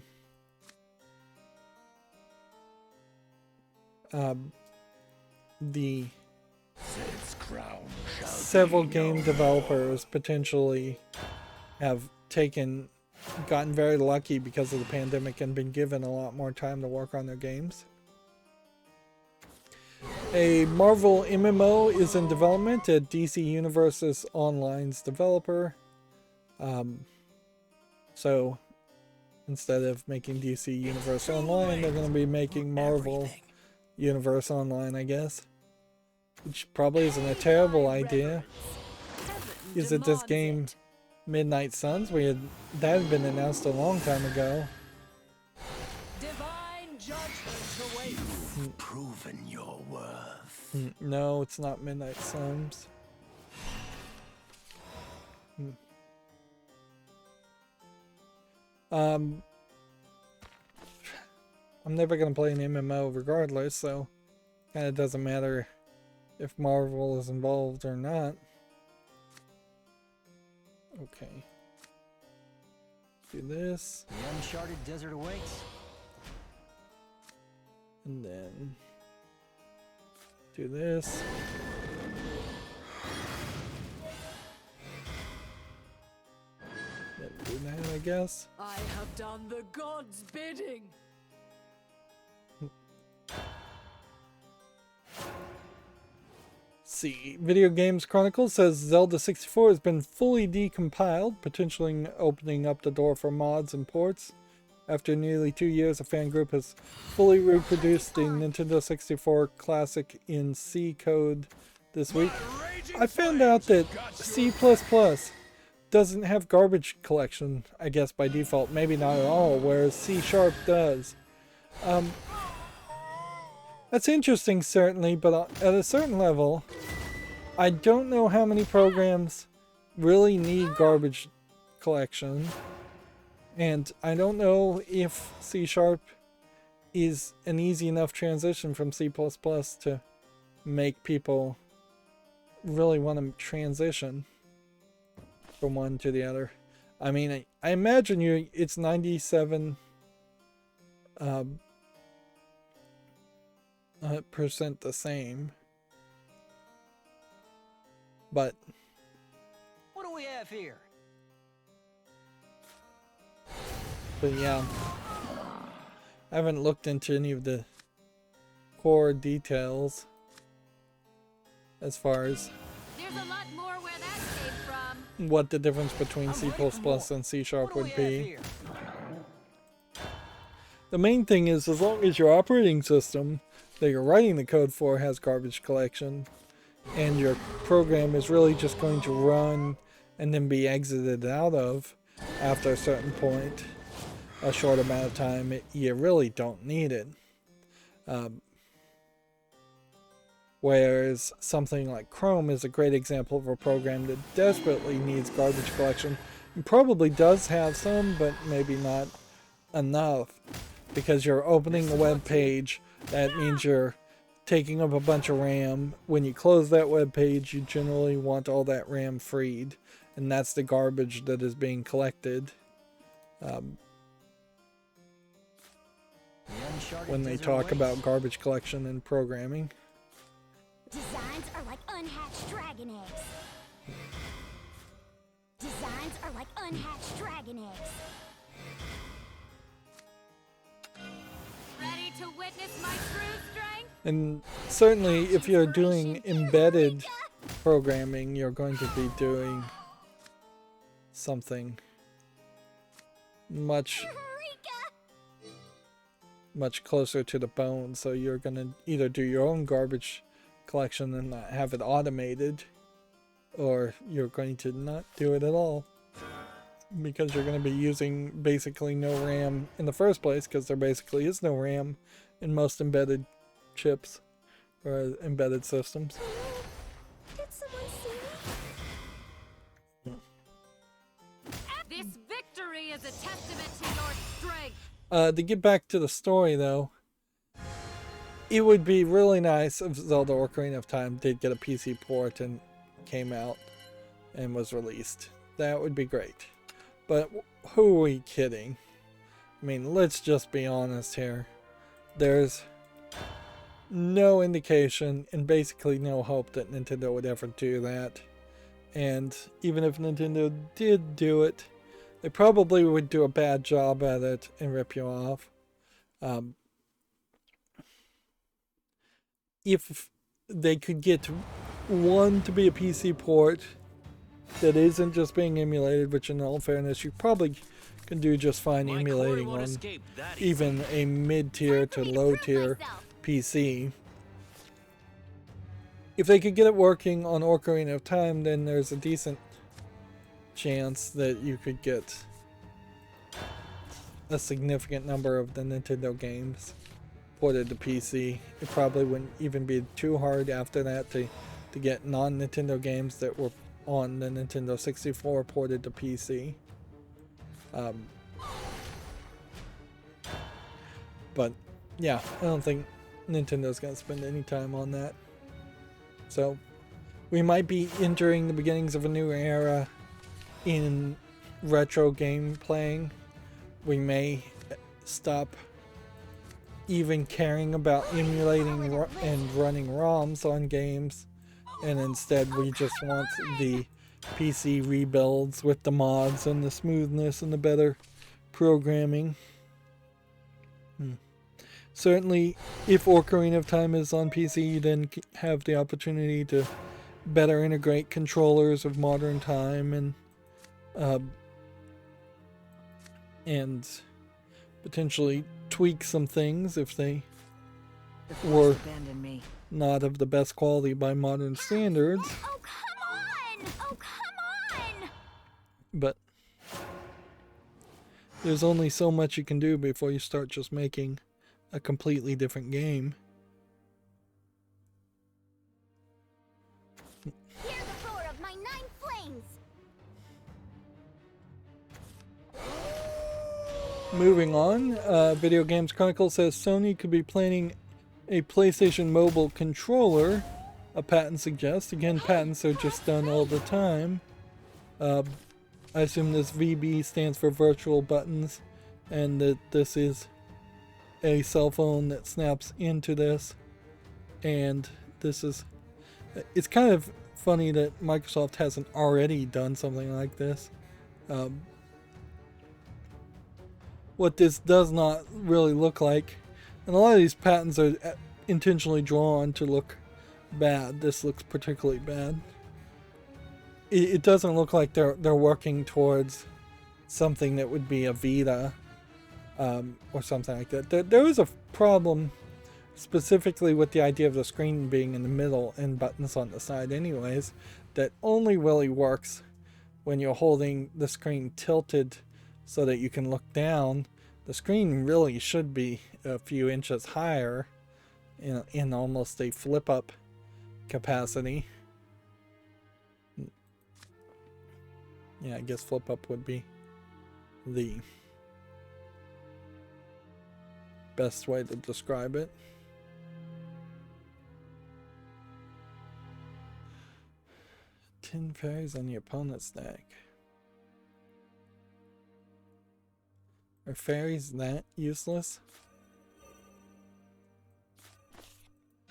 the several game developers potentially have gotten very lucky because of the pandemic and been given a lot more time to work on their games. A Marvel MMO is in development at DC Universe's Online's developer. So instead of making DC Universe Online, they're going to be making Marvel Universe Online, I guess. Which probably isn't a terrible idea. Is it this game Midnight Suns? That had been announced a long time ago. Divine judgment awaits. You've proven your worth. No, it's not Midnight Suns. I'm never gonna play an MMO regardless, so kind of doesn't matter if Marvel is involved or not. Okay. Do this. The uncharted desert awaits. And then do this. Then do that, I guess. I have done the gods' bidding. See, Video Games Chronicle says Zelda 64 has been fully decompiled, potentially opening up the door for mods and ports. After nearly 2 years, a fan group has fully reproduced the Nintendo 64 classic in C code this week. I found out that C++ doesn't have garbage collection, I guess by default, maybe not at all, whereas C# does. That's interesting, certainly, but at a certain level, I don't know how many programs really need garbage collection, and I don't know if C# is an easy enough transition from C++ to make people really want to transition from one to the other. I mean, I imagine it's 97% the same, but What do we have here? yeah, I haven't looked into any of the core details as far as There's a lot more where that came from. what the difference between C++ and C# What do we would have be. here? The main thing is, as long as your operating system that you're writing the code for has garbage collection, and your program is really just going to run and then be exited out of after a certain point, a short amount of time, you really don't need it. Whereas something like Chrome is a great example of a program that desperately needs garbage collection. It probably does have some, but maybe not enough. Because you're opening a web page, that means you're taking up a bunch of RAM. When you close that web page, you generally want all that RAM freed. And that's the garbage that is being collected. When they talk about garbage collection and programming. Designs are like unhatched dragon eggs. Designs are like unhatched dragon eggs. Ready to witness my true strength? And certainly if you're doing embedded programming, you're going to be doing something much closer to the bone. So you're going to either do your own garbage collection and not have it automated, or you're going to not do it at all, because you're going to be using basically no RAM in the first place, because there basically is no RAM in most embedded chips or embedded systems. Did someone see me? This victory is a testament to your strength. To get back to the story though, it would be really nice if Zelda Ocarina of Time did get a PC port and came out and was released. That would be great. But who are we kidding? I mean, let's just be honest here. There's no indication and basically no hope that Nintendo would ever do that. And even if Nintendo did do it, they probably would do a bad job at it and rip you off. If they could get one to be a PC port that isn't just being emulated, which in all fairness you probably can do just fine emulating on even a mid-tier to low-tier PC. If they could get it working on Ocarina of Time, then there's a decent chance that you could get a significant number of the Nintendo games ported to PC. It probably wouldn't even be too hard after that to get non-Nintendo games that were on the Nintendo 64 ported to PC. But yeah, I don't think Nintendo's gonna spend any time on that. So we might be entering the beginnings of a new era in retro game playing. We may stop even caring about emulating and running ROMs on games, and instead we just want the PC rebuilds with the mods and the smoothness and the better programming. Certainly, if Ocarina of Time is on PC, you then have the opportunity to better integrate controllers of modern time and potentially tweak some things if they were Abandon me. not of the best quality by modern standards. Oh, come on! Oh, come on! But there's only so much you can do before you start just making a completely different game. Hear the roar of my 9 flames! Moving on, Video Games Chronicle says Sony could be planning a PlayStation Mobile controller, a patent suggests. Again, patents are just done all the time. I assume this VB stands for virtual buttons, and that this is a cell phone that snaps into this. And this is... It's kind of funny that Microsoft hasn't already done something like this. What this does not really look like, and a lot of these patents are intentionally drawn to look bad. This looks particularly bad. It doesn't look like they're working towards something that would be a Vita or something like that. There is a problem specifically with the idea of the screen being in the middle and buttons on the side anyways, that only really works when you're holding the screen tilted so that you can look down. The screen really should be a few inches higher in almost a flip up capacity. Yeah, I guess flip up would be the best way to describe it. Tin fairies on the opponent's deck. Are fairies that useless?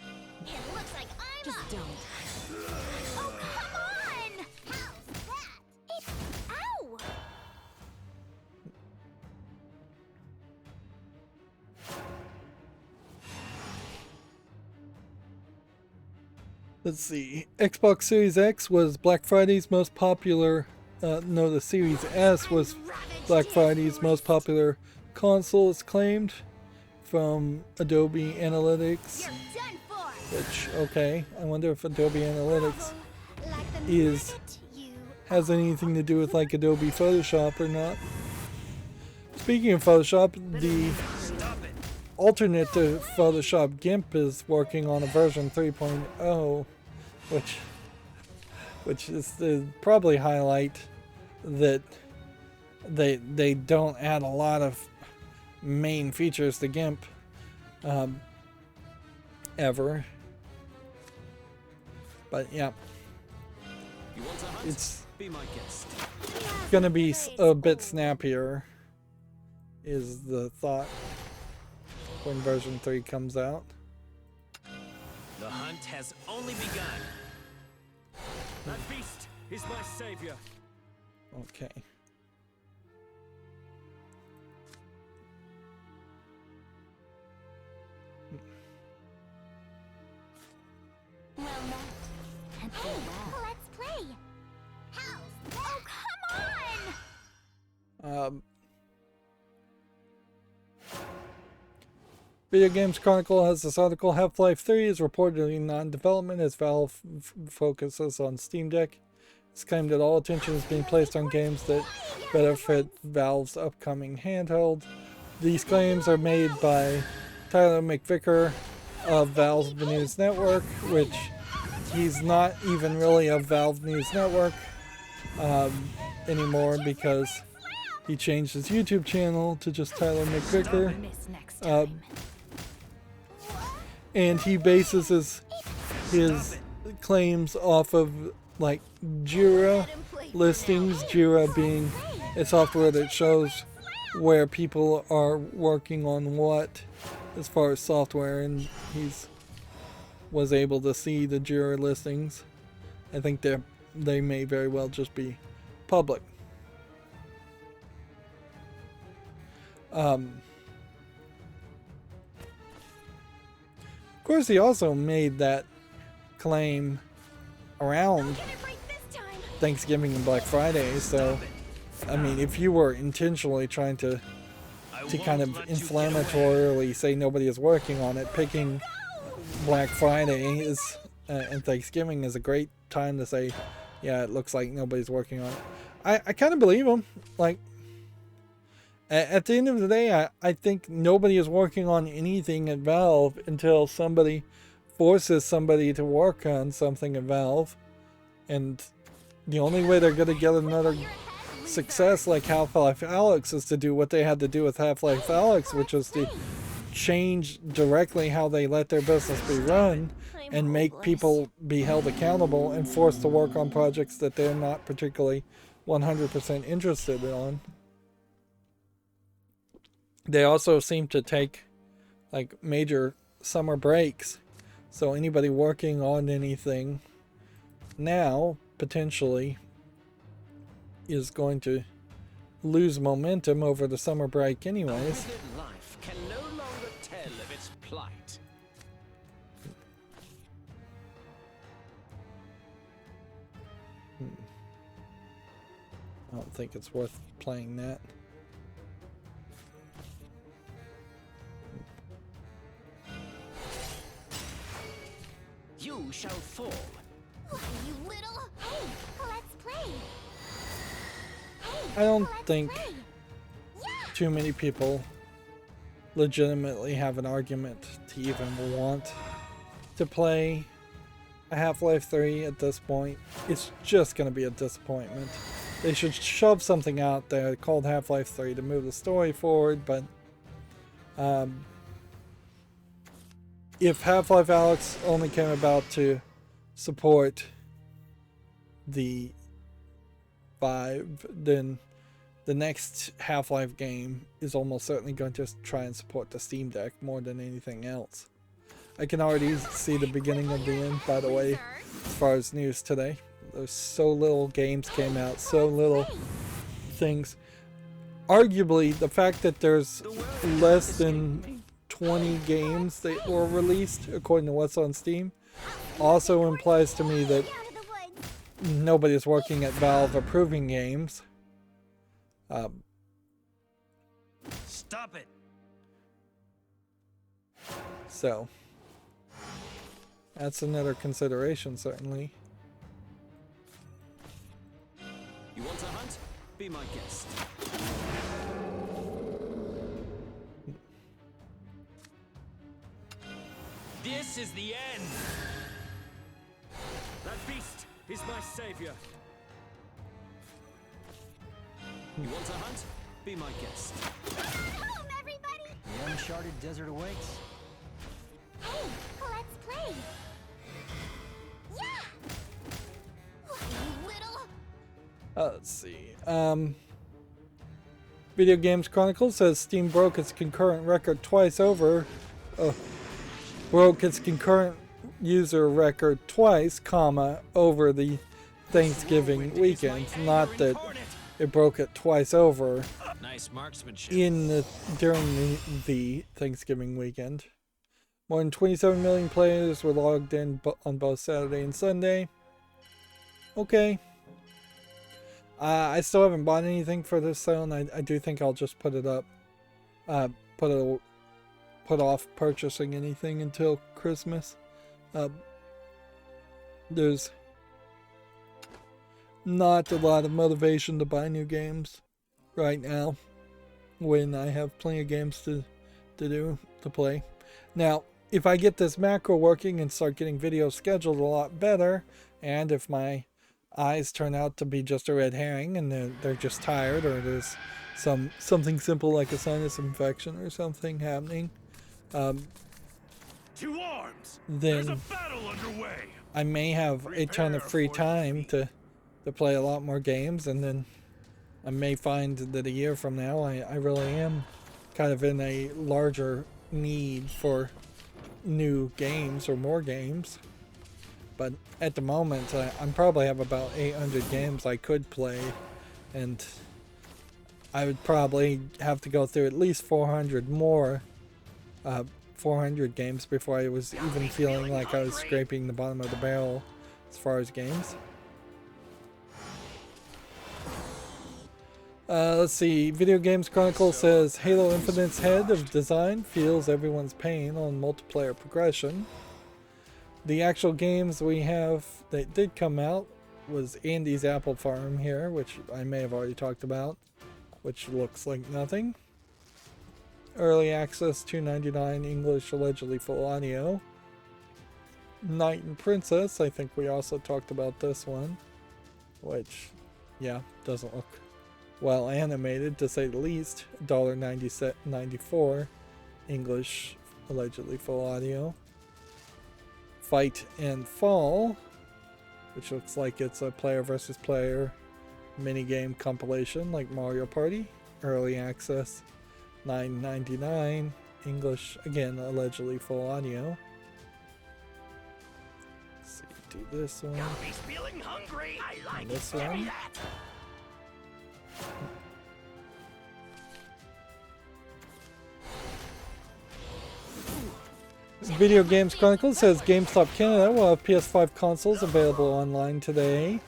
It looks like I'm Just up! don't. Oh, come on! How's that? It's... Ow! Let's see. Xbox Series X was Black Friday's most popular. No, the Series S was Black Friday's most popular console, it's claimed from Adobe Analytics. You're done for! Which, okay, I wonder if Adobe Analytics Like the is nugget you... has anything to do with like Adobe Photoshop or not. Speaking of Photoshop, the alternate to Photoshop GIMP is working on a version 3.0, which is the probably highlight that they don't add a lot of main features to GIMP ever. But yeah, You want to hunt? it's Be my guest. gonna be a bit snappier is the thought when version 3 comes out. The hunt has only begun. That beast is my savior. Okay. Well met. And farewell. Let's play! How's that? Oh, come on! Video Games Chronicle has this article. Half-Life 3 is reportedly non-development as Valve focuses on Steam Deck. It's claimed that all attention is being placed on games that better fit Valve's upcoming handheld. These claims are made by Tyler McVicker of Valve News Network, which he's not even really of Valve News Network anymore because he changed his YouTube channel to just Tyler McVicker. Miss next time. and he bases his claims off of like Jira listings. Jira being a software that shows where people are working on what as far as software, and he's was able to see the Jira listings. I think they may very well just be public. Of course, he also made that claim around Thanksgiving and Black Friday, so I mean, if you were intentionally trying to kind of inflammatorily say nobody is working on it, picking Black Friday is and Thanksgiving is a great time to say, yeah, it looks like nobody's working on it. I kind of believe him. Like, at the end of the day, I think nobody is working on anything at Valve until somebody forces somebody to work on something at Valve. And the only way they're going to get another success like Half-Life Alyx is to do what they had to do with Half-Life Alyx, which is to change directly how they let their business be run and make people be held accountable and forced to work on projects that they're not particularly 100% interested in. They also seem to take like major summer breaks, so anybody working on anything now potentially is going to lose momentum over the summer break anyways. Life can no longer tell of its plight. I don't think it's worth playing that. You shall fall. Why, you little... Hey, let's play. I don't think too many people legitimately have an argument to even want to play a Half-Life 3 at this point. It's just going to be a disappointment. They should shove something out there called Half-Life 3 to move the story forward, but if Half-Life Alyx only came about to support the 5, then the next Half-Life game is almost certainly going to try and support the Steam Deck more than anything else. I can already see the beginning of the end, by the way, as far as news today. There's so little games came out, so little things. Arguably, the fact that there's less than 20 games that were released, according to what's on Steam, also implies to me that nobody is working at Valve approving games. Stop it. So, that's another consideration, certainly. You want to hunt? Be my guest. This is the end. That beast is my savior. You want to hunt? Be my guest. Home, everybody! The uncharted desert awaits. Hey, let's play. Yeah! Why, you little... Let's see. Video Games Chronicle says Steam broke its concurrent record twice over. Broke its concurrent user record twice, over the Thanksgiving weekend. Not that it broke it twice over Nice marksmanship. during the Thanksgiving weekend. More than 27 million players were logged in on both Saturday and Sunday. Okay. I still haven't bought anything for this sale, and I do think I'll just put it up. Put off purchasing anything until Christmas. There's not a lot of motivation to buy new games right now when I have plenty of games to play. Now, if I get this macro working and start getting videos scheduled a lot better, and if my eyes turn out to be just a red herring and they're just tired, or there's something simple like a sinus infection or something happening, To arms! then There's a battle underway! I may have a ton of free time to play a lot more games, and then I may find that a year from now I really am kind of in a larger need for new games or more games. But at the moment, I probably have about 800 games I could play, and I would probably have to go through at least 400 more 400 games before I was even feeling like I was scraping the bottom of the barrel as far as games. Let's see. Video Games Chronicle says Halo Infinite's head of design feels everyone's pain on multiplayer progression. The actual games we have that did come out was Andy's Apple Farm here, which I may have already talked about, which looks like nothing. Early access, $2.99, English, allegedly full audio. Knight and Princess, I think we also talked about this one, which, yeah, doesn't look well animated to say the least. $1.94, English, allegedly full audio. Fight and Fall, which looks like it's a player versus player minigame compilation like Mario Party. Early access, $9.99, English, again, allegedly full audio. Let's see, do this one. He's feeling hungry. I like And this one. that. Video Games Chronicle says GameStop Canada will have PS5 consoles available online today.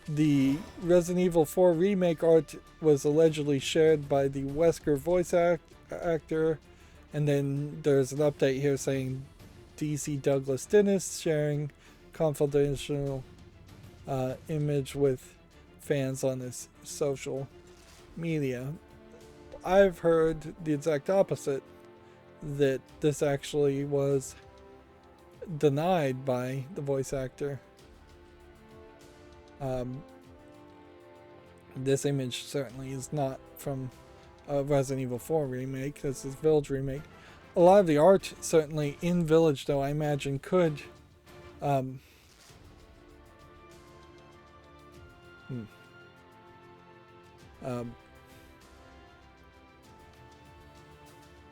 The Resident Evil 4 remake art was allegedly shared by the Wesker voice actor, and then there's an update here saying DC Douglas Dennis sharing confidential image with fans on his social media. I've heard the exact opposite, that this actually was denied by the voice actor. This image certainly is not from a Resident Evil 4 remake. This is Village remake. A lot of the art certainly in Village, though, I imagine could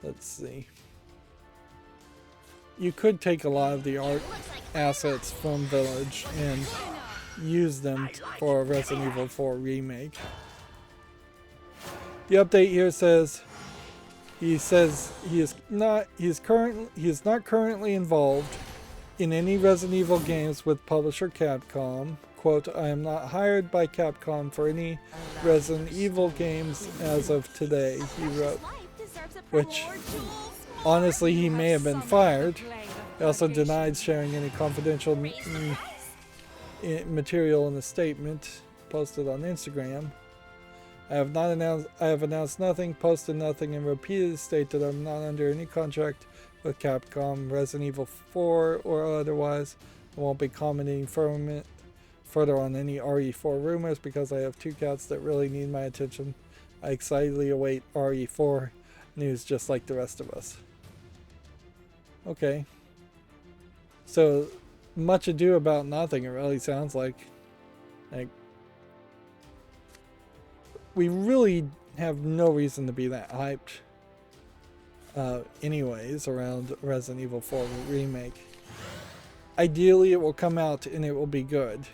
let's see. You could take a lot of the art assets from Village and use them for a Resident Evil 4 remake. The update here says he is not currently involved in any Resident Evil games with publisher Capcom. Quote, I am not hired by Capcom for any Resident Evil games as of today, he wrote. Which, honestly, he may have been fired. He also denied sharing any confidential material in the statement posted on Instagram. I have announced nothing, posted nothing, and repeatedly state that I'm not under any contract with Capcom, Resident Evil 4, or otherwise. I won't be commenting further on any RE4 rumors because I have two cats that really need my attention. I excitedly await RE4 news just like the rest of us. Okay. So, much ado about nothing, it really sounds like. We really have no reason to be that hyped anyways around Resident Evil 4 remake. Ideally it will come out and it will be good.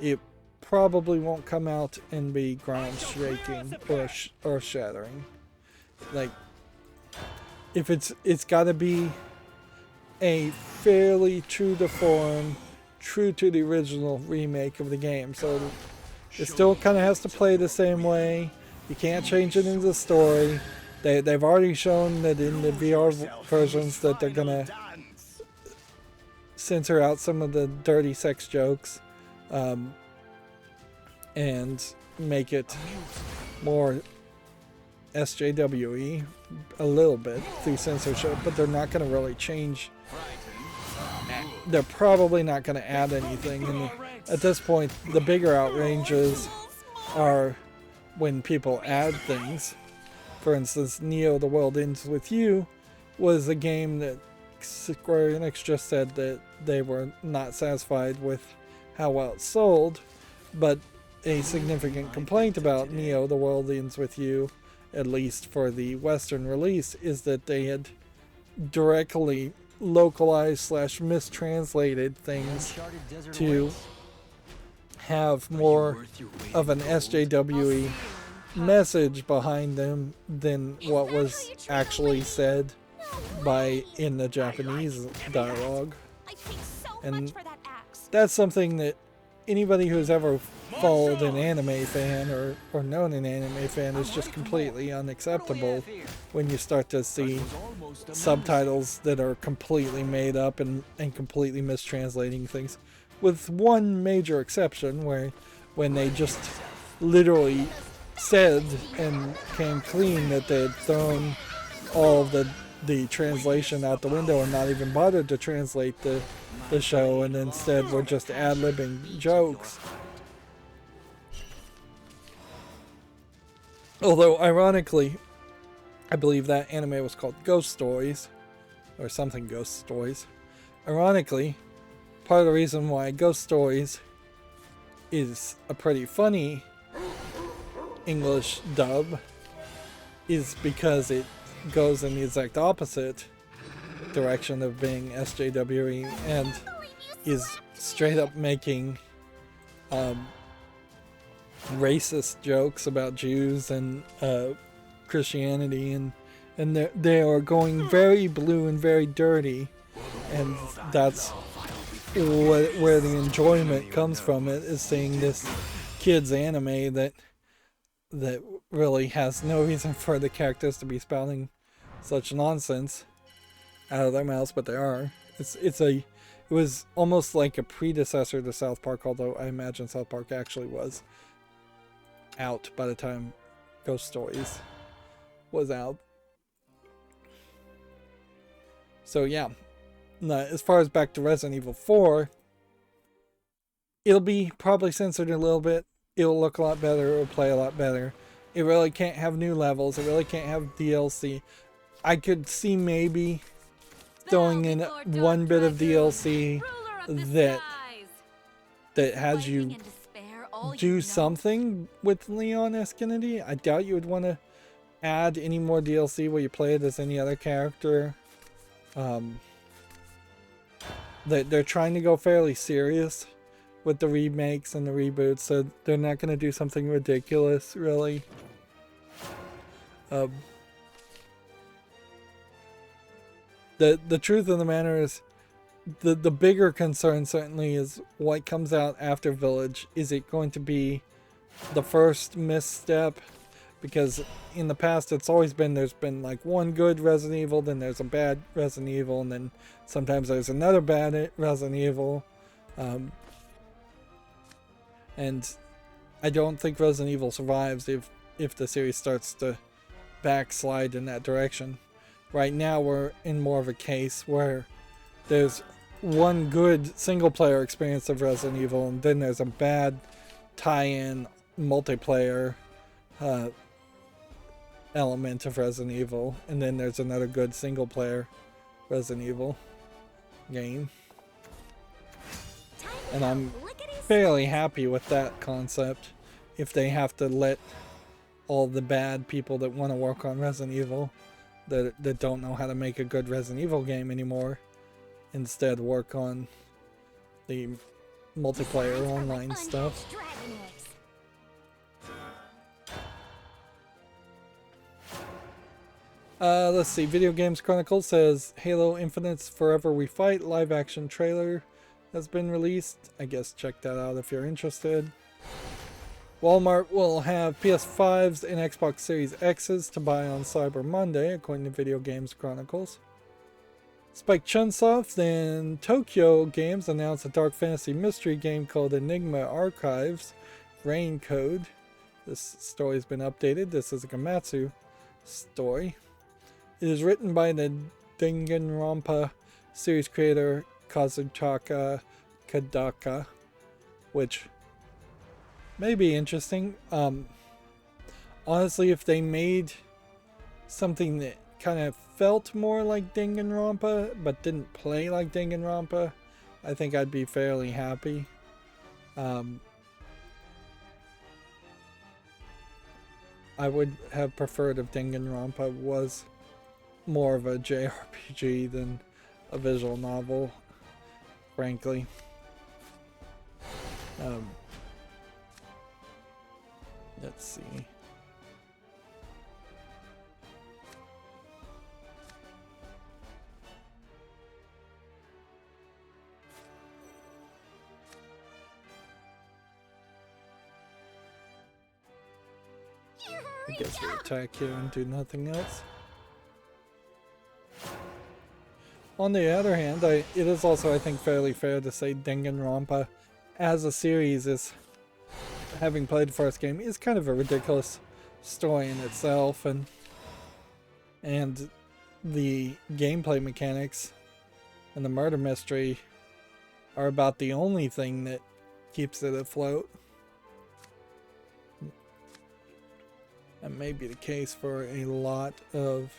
It probably won't come out and be ground shaking or earth shattering. Like, if it's got to be a fairly true to form, true to the original remake of the game. So it still kind of has to play the same way. You can't change it in the story. They've already shown that in the VR versions that they're gonna censor out some of the dirty sex jokes, and make it more SJWE a little bit through censorship, but they're not going to really change. They're probably not going to add anything. And at this point, the bigger outrages are when people add things. For instance, Neo: The World Ends With You was a game that Square Enix just said that they were not satisfied with how well it sold, but a significant complaint about Neo: The World Ends With You, at least for the Western release, is that they had directly localized / mistranslated things Uncharted desert to awaits. have more of an SJWE message behind them than what was actually said in the Japanese dialogue. I paid so And much for that axe. that's something that anybody who's ever followed an anime fan or known an anime fan is just completely unacceptable when you start to see subtitles that are completely made up and completely mistranslating things, with one major exception where when they just literally said and came clean that they had thrown all the translation out the window and not even bothered to translate the show, and instead were just ad-libbing jokes. Although, ironically, I believe that anime was called Ghost Stories, or something Ghost Stories. Ironically, part of the reason why Ghost Stories is a pretty funny English dub is because it goes in the exact opposite direction of being SJWE and is straight up making racist jokes about Jews and Christianity, and they are going very blue and very dirty, and that's where the enjoyment comes from. It is seeing this kids anime that really has no reason for the characters to be spouting such nonsense out of their mouths, but they are. It was almost like a predecessor to South Park, although I imagine South Park actually was out by the time Ghost Stories was out. So yeah, now, as far as back to Resident Evil 4, it'll be probably censored a little bit. It'll look a lot better. It'll play a lot better. It really can't have new levels. It really can't have DLC. I could see maybe throwing in one bit of DLC that has you do something with Leon S. Kennedy. I doubt you would want to add any more DLC where you play it as any other character. They're trying to go fairly serious with the remakes and the reboots, so they're not going to do something ridiculous, really. The truth of the matter is, the bigger concern certainly is what comes out after Village. Is it going to be the first misstep? Because in the past it's always been, there's been like one good Resident Evil, then there's a bad Resident Evil, and then sometimes there's another bad Resident Evil. And I don't think Resident Evil survives if the series starts to backslide in that direction. Right now we're in more of a case where there's one good single player experience of Resident Evil, and then there's a bad tie-in multiplayer element of Resident Evil, and then there's another good single player Resident Evil game. And I'm fairly happy with that concept if they have to let all the bad people that want to work on Resident Evil that don't know how to make a good Resident Evil game anymore instead work on the multiplayer online stuff. Let's see. Video Games Chronicle says Halo Infinite's Forever We Fight live action trailer has been released. I guess check that out if you're interested. Walmart will have PS5s and Xbox Series X's to buy on Cyber Monday, according to Video Games Chronicles. Spike Chunsoft and Tokyo Games announced a dark fantasy mystery game called Enigma Archives Rain Code. This story has been updated. This is a Gamatsu story. It is written by the Danganronpa series creator Kazutaka Kadaka, which may be interesting. Honestly, if they made something that kind of felt more like Danganronpa, but didn't play like Danganronpa, I think I'd be fairly happy. I would have preferred if Danganronpa was more of a JRPG than a visual novel, frankly. Let's see. I guess we attack here and do nothing else. On the other hand, it is also, I think, fairly fair to say Danganronpa as a series is, having played the first game, is kind of a ridiculous story in itself, and the gameplay mechanics and the murder mystery are about the only thing that keeps it afloat. That may be the case for a lot of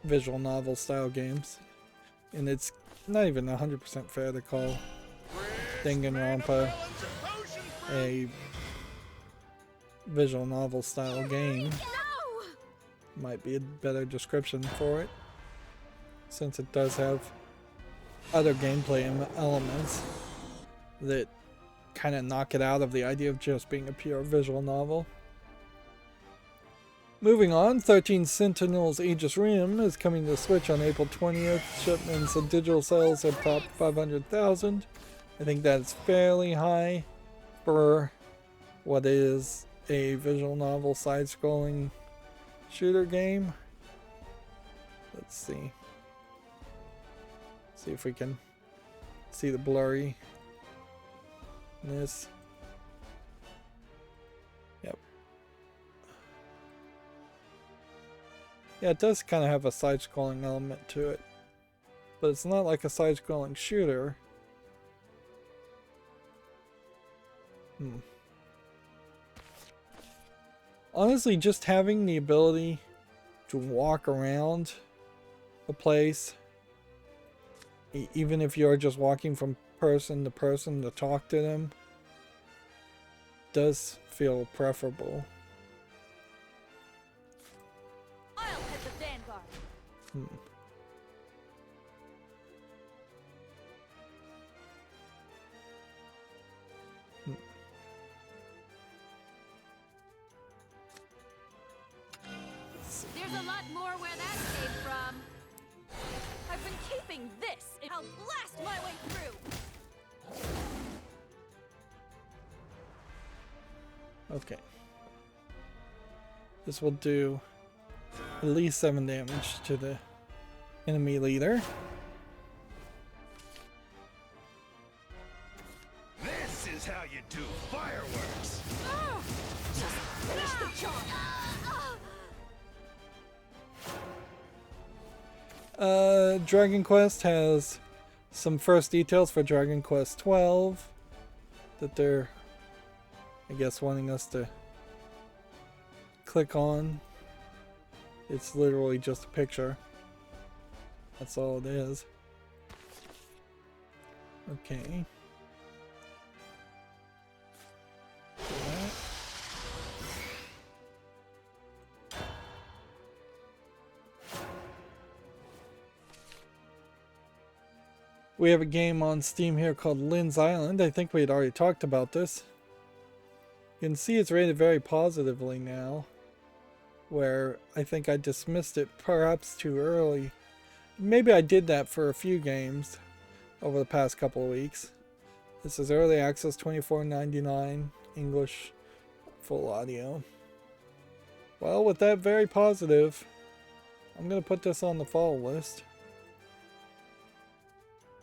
visual novel style games, and it's not even 100% fair to call Danganronpa a visual novel style game. Might be a better description for it, since it does have other gameplay elements that kind of knock it out of the idea of just being a pure visual novel. Moving on, 13 Sentinels Aegis Rim is coming to Switch on April 20th. Shipments of digital sales have topped 500,000. I think that's fairly high for what is a visual novel side-scrolling shooter game. Let's see. See if we can see the blurriness. Yep. Yeah, it does kind of have a side-scrolling element to it, but it's not like a side-scrolling shooter. Honestly, just having the ability to walk around a place, even if you're just walking from person to person to talk to them, does feel preferable. I'll head the vanguard. There's a lot more where that came from. I've been keeping this. I'll blast my way through. Okay. This will do at least 7 damage to the enemy leader. This is how you do fireworks. Just finish the job. Dragon Quest has some first details for Dragon Quest 12 that they're, I guess, wanting us to click on. It's literally just a picture. That's all it is. Okay. We have a game on Steam here called Lynn's Island. I think we had already talked about this. You can see it's rated very positively now, where I think I dismissed it perhaps too early. Maybe I did that for a few games over the past couple of weeks. This is early access, $24.99, English, full audio. Well, with that very positive, I'm going to put this on the fall list.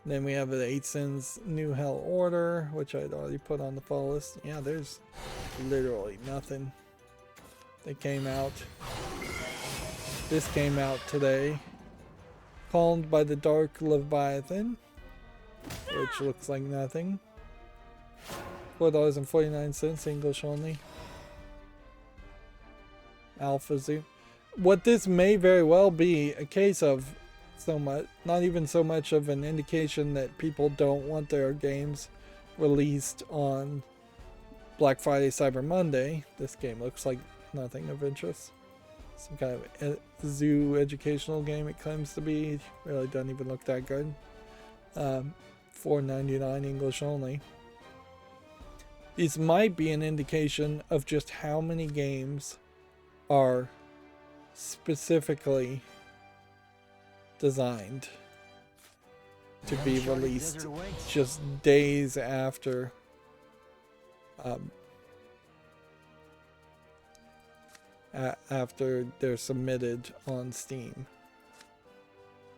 Then we have the 8 Sins New Hell Order, which I'd already put on the fall list. Yeah, there's literally nothing that came out. This came out today. Calmed by the Dark Leviathan, which looks like nothing. $4.49, English only. Alpha Zoo. what this may very well be a case of, so much, not even so much of an indication that people don't want their games released on Black Friday, Cyber Monday. This game looks like nothing of interest. Some kind of zoo educational game it claims to be. Really doesn't even look that good. $4.99 English only. These might be an indication of just how many games are specifically designed to be released just days after after they're submitted on Steam.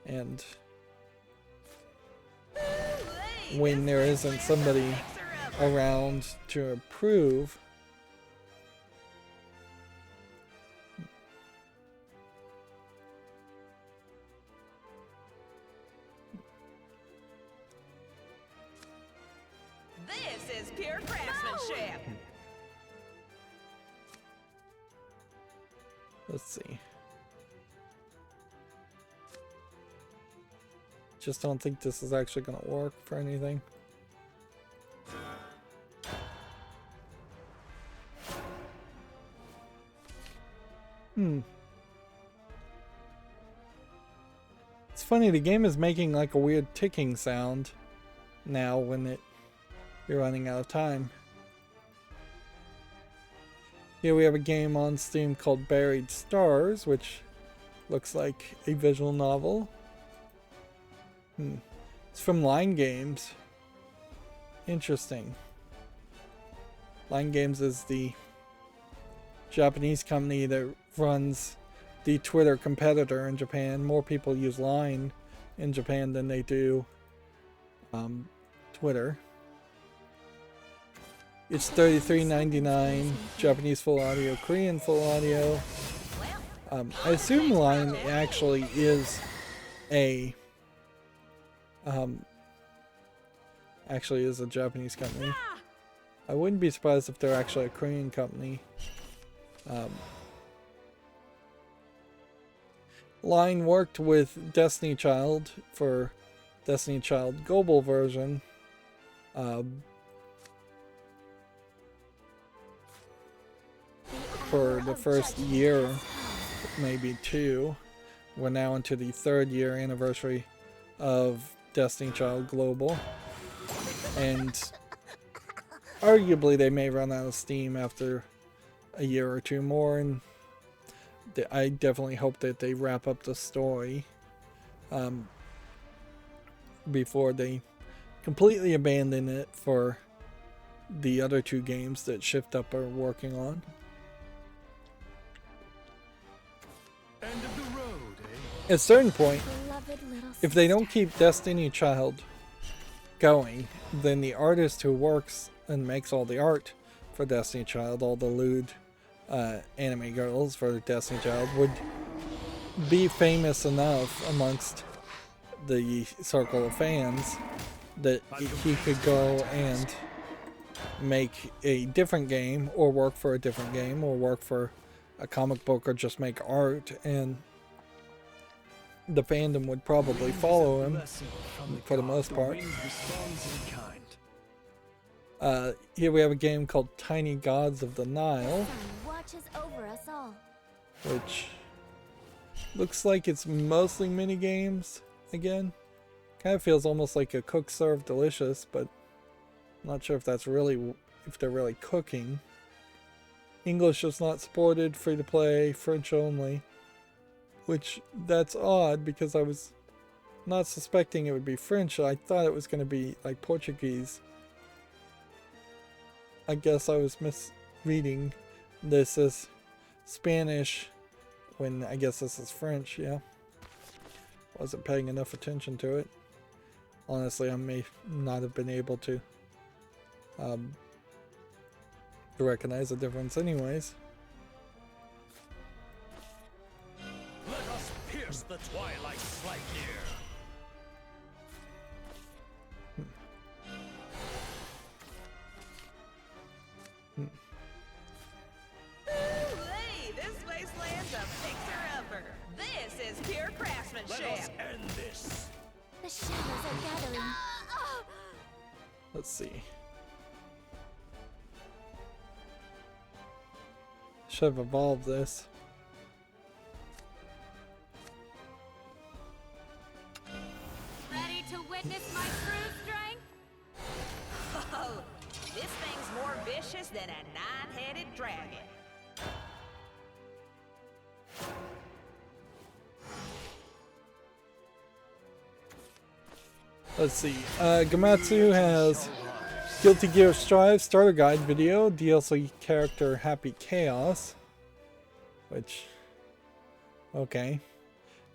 And when there isn't somebody around to approve, This is pure craftsmanship. let's see. Just don't think this is actually going to work for anything. It's funny, the game is making like a weird ticking sound now when you're running out of time. Here we have a game on Steam called Buried Stars, which looks like a visual novel. It's from Line Games. Interesting. Line Games is the Japanese company that runs the Twitter competitor in Japan. More people use Line in Japan than they do Twitter. It's $33.99 Japanese full audio, Korean full audio. I assume Line actually is a Japanese company. I wouldn't be surprised if they're actually a Korean company. Line worked with Destiny Child for Destiny Child global version. For the first year, maybe two. We're now into the 3rd year anniversary of Destiny Child Global. And arguably they may run out of steam after a year or two more, and I definitely hope that they wrap up the story before they completely abandon it for the other 2 games that Shift Up are working on. End of the road, eh? At a certain point, if they don't keep Destiny Child going, then the artist who works and makes all the art for Destiny Child, all the lewd anime girls for Destiny Child, would be famous enough amongst the circle of fans that he could go and make a different game, or work for a different game, or work for a comic book, or just make art, and the fandom would probably follow him for the most part. Here we have a game called Tiny Gods of the Nile, Watches over us all. which looks like it's mostly mini games again. Kind of feels almost like a cook serve delicious, but I'm not sure if that's really, if they're really cooking. English is not supported, free to play, French only, which that's odd because I was not suspecting it would be French. I thought it was going to be like Portuguese. I guess I was misreading this as Spanish when I guess this is French. Yeah, wasn't paying enough attention to it. Honestly, I may not have been able to recognize the difference anyways. Let us pierce the twilight light here. Ooh-wee, this wasteland's a fixer Let's end this. The shadows are gathering. Let's see. Should have evolved this. Ready to witness my true strength? Oh, this thing's more vicious than a nine-headed dragon. Let's see. Gamatsu has Guilty Gear Strive starter guide video, DLC character Happy Chaos. Which, okay.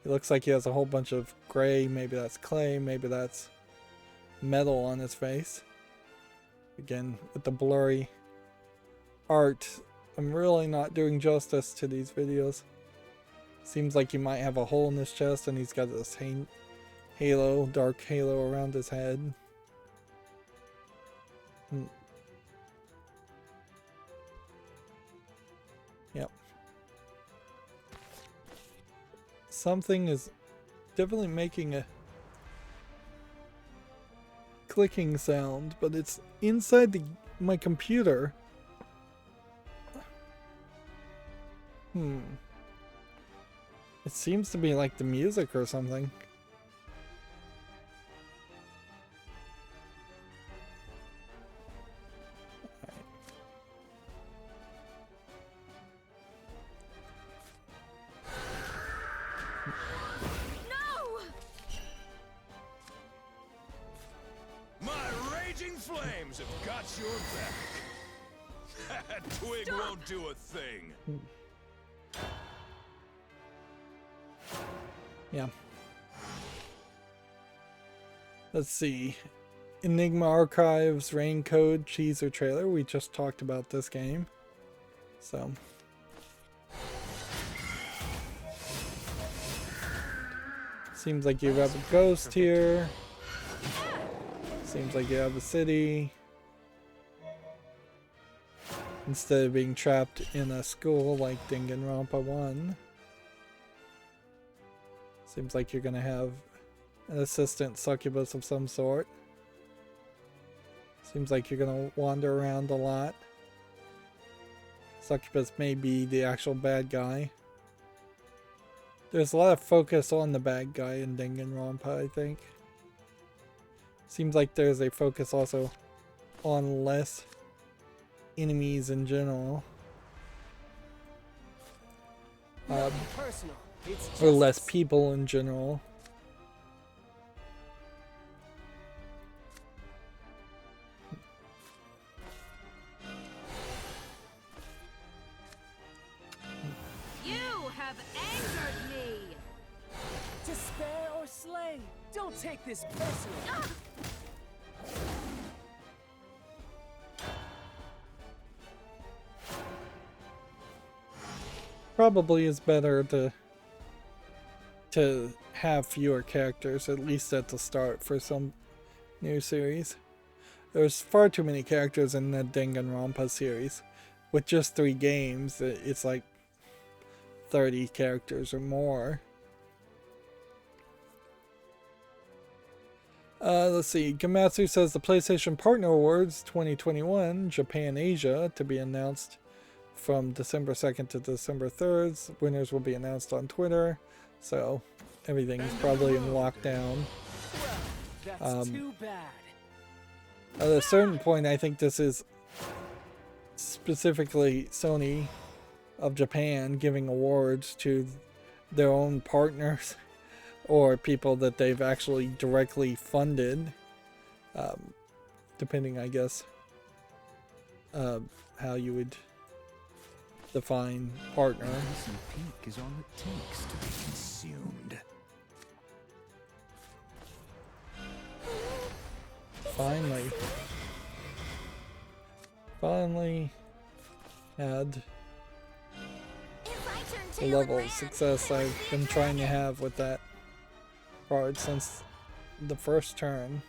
It looks like he has a whole bunch of gray. Maybe that's clay. Maybe that's metal on his face. Again, with the blurry art. I'm really not doing justice to these videos. Seems like he might have a hole in his chest and he's got this halo, dark halo around his head. Yep. Something is definitely making a clicking sound, but it's inside my computer. It seems to be like the music or something. My raging flames have got your back. That twig won't do a thing. Yeah. Let's see. Enigma Archives, Rain Code, teaser trailer. We just talked about this game. So. Seems like you have a ghost here. Seems like you have a city. Instead of being trapped in a school like Danganronpa 1. Seems like you're gonna have an assistant succubus of some sort. Seems like you're gonna wander around a lot. Succubus may be the actual bad guy. There's a lot of focus on the bad guy in Danganronpa, I think. Seems like there's a focus also on less enemies in general. Personal. It's Or less people in general. You have angered me. to spare or slay. Don't take this personally. Probably is better to have fewer characters, at least at the start, for some new series. There's far too many characters in the Danganronpa series. With just 3 games, it's like 30 characters or more. Let's see. Gamatsu says the PlayStation Partner Awards 2021, Japan Asia, to be announced from December 2nd to December 3rd. Winners will be announced on Twitter. So everything's probably in lockdown. That's too bad. At a certain point, I think this is specifically Sony of Japan giving awards to their own partners or people that they've actually directly funded, depending, I guess, how you would define partner. Crimson Peak is all it takes to be consumed. Finally had It's my turn the to level of success I've been trying to have with that card since the first turn.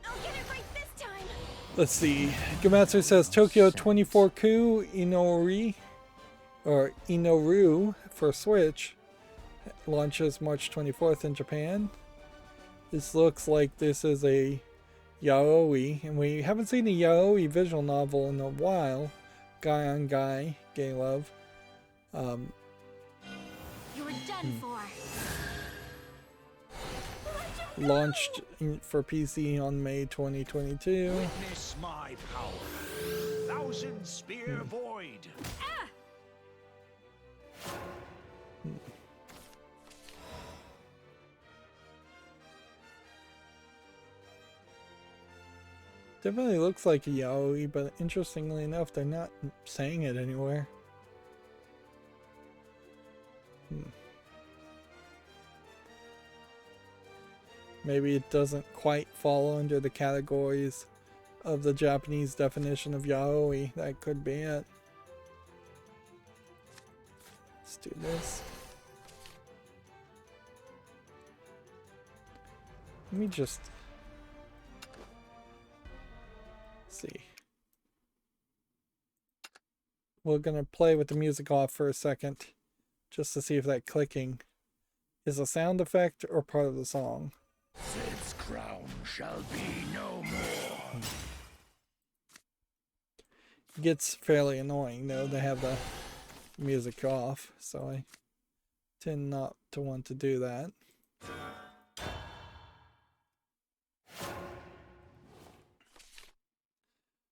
I'll get it right this time. Let's see. Gamatsu says Tokyo 24-ku Inori, or Inoru for Switch, launches March 24th in Japan. This looks like this is a yaoi, and we haven't seen a yaoi visual novel in a while. Guy on guy, gay love. You were done for. Launched for PC on May 2022. Witness my power. Thousand spear void. Definitely looks like a yaoi, but interestingly enough, they're not saying it anywhere. Maybe it doesn't quite fall under the categories of the Japanese definition of yaoi. That could be it. Let's do this. Let me just see. We're gonna play with the music off for a second, just to see if that clicking is a sound effect or part of the song. Zed's crown shall be no more. It gets fairly annoying though to have the music off, so I tend not to want to do that.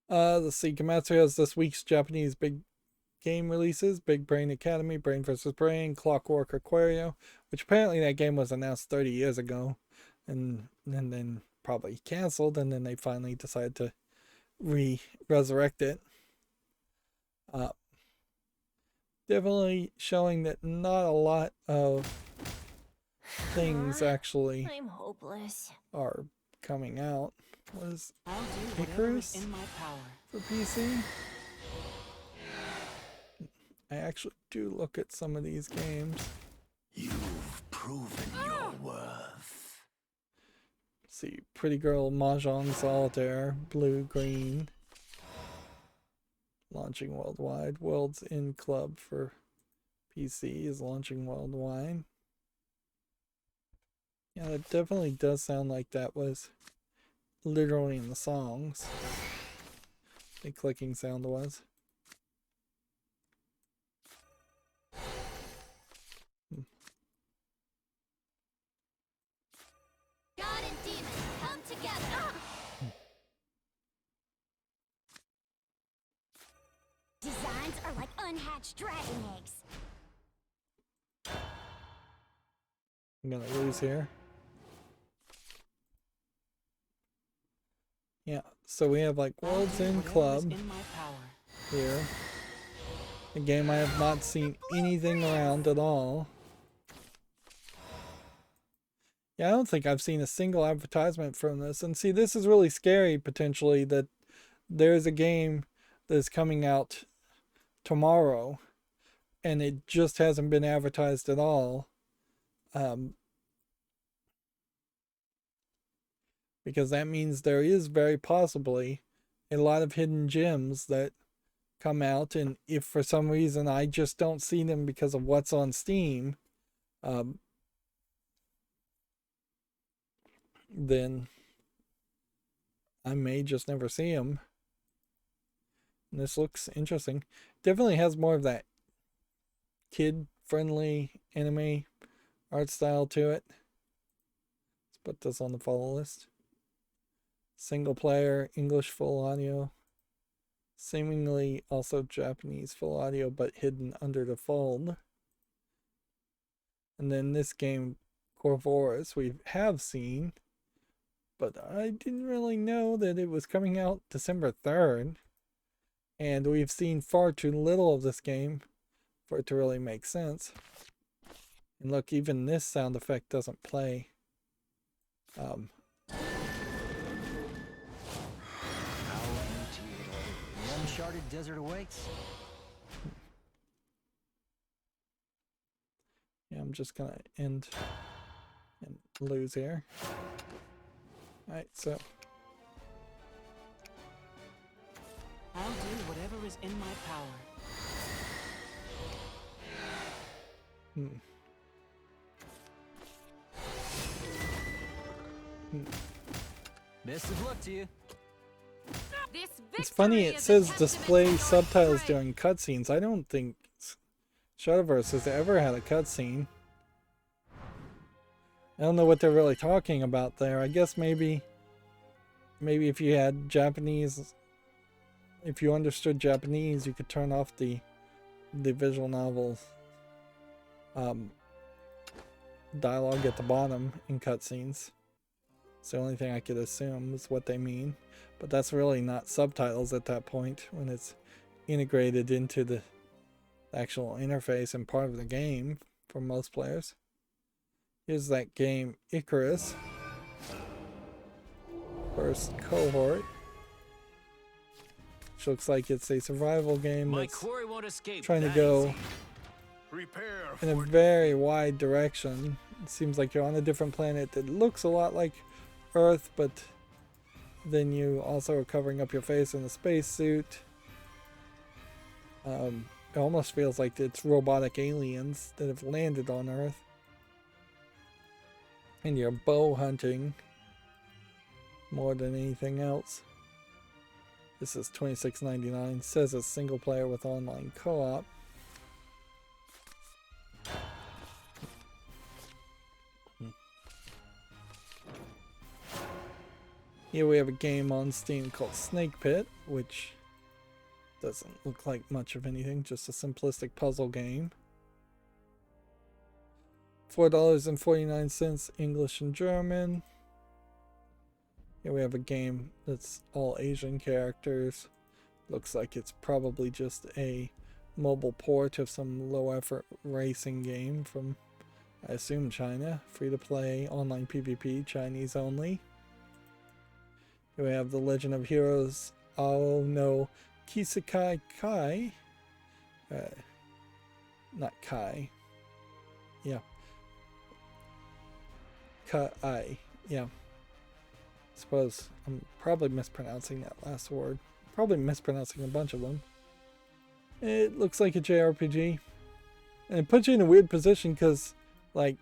Let's see, Gamatsu has this week's Japanese big game releases: Big Brain Academy, Brain vs. Brain, Clockwork Aquario, which apparently that game was announced 30 years ago and then probably canceled, and then they finally decided to resurrect it. Definitely showing that not a lot of things actually I'm hopeless. are coming out. What is I'll do whatever Icarus is in my power. for PC? I actually do look at some of these games. You've proven your worth. Let's see, Pretty Girl Mahjong Solitaire, Blue Green. Launching worldwide. World's End Club for PC is launching worldwide. Yeah, that definitely does sound like that was literally in the songs. The clicking sound was. God and demon, come together. Designs are like unhatched dragon eggs. I'm gonna lose here. Yeah, so we have like World's End Club In my power. here. A game I have not seen anything around at all. Yeah, I don't think I've seen a single advertisement from this. And see, this is really scary potentially, that there's a game that's coming out tomorrow and it just hasn't been advertised at all. Because that means there is very possibly a lot of hidden gems that come out, and if for some reason I just don't see them because of what's on Steam, then I may just never see them. And this looks interesting. Definitely has more of that kid-friendly anime art style to it. Let's put this on the follow list. Single player, English full audio. Seemingly also Japanese full audio, but hidden under the fold. And then this game, Corvoris, we have seen, but I didn't really know that it was coming out December 3rd. And we've seen far too little of this game for it to really make sense. And look, even this sound effect doesn't play. The uncharted desert awaits. Yeah, I'm just gonna end and lose here. Alright, so I'll do whatever is in my power. Best of luck to you. This It's funny, victory it is a says testament display to your subtitles strength. during cutscenes. I don't think Shadowverse has ever had a cutscene. I don't know what they're really talking about there. I guess maybe if you had Japanese, if you understood Japanese, you could turn off the visual novels dialogue at the bottom in cutscenes. It's the only thing I could assume is what they mean. But that's really not subtitles at that point when it's integrated into the actual interface and part of the game for most players. Here's that game, Icarus. First cohort. Which looks like it's a survival game My that's quarry won't escape trying to that go easy. Prepare in a for very wide direction. It seems like you're on a different planet that looks a lot like Earth, but then you also are covering up your face in a spacesuit. It almost feels like it's robotic aliens that have landed on Earth. And you're bow hunting more than anything else. This is $26.99. Says it's single player with online co-op. Here we have a game on Steam called Snake Pit, which doesn't look like much of anything, just a simplistic puzzle game. $4.49, English and German. Here we have a game that's all Asian characters. Looks like it's probably just a mobile port of some low-effort racing game from, I assume, China. Free-to-play, online PvP, Chinese only. Here we have The Legend of Heroes Ao no Kisekai Kai. Not Kai. Yeah. Kai. Yeah. Suppose I'm probably mispronouncing that last word. Probably mispronouncing a bunch of them. It looks like a JRPG. And it puts you in a weird position because, like,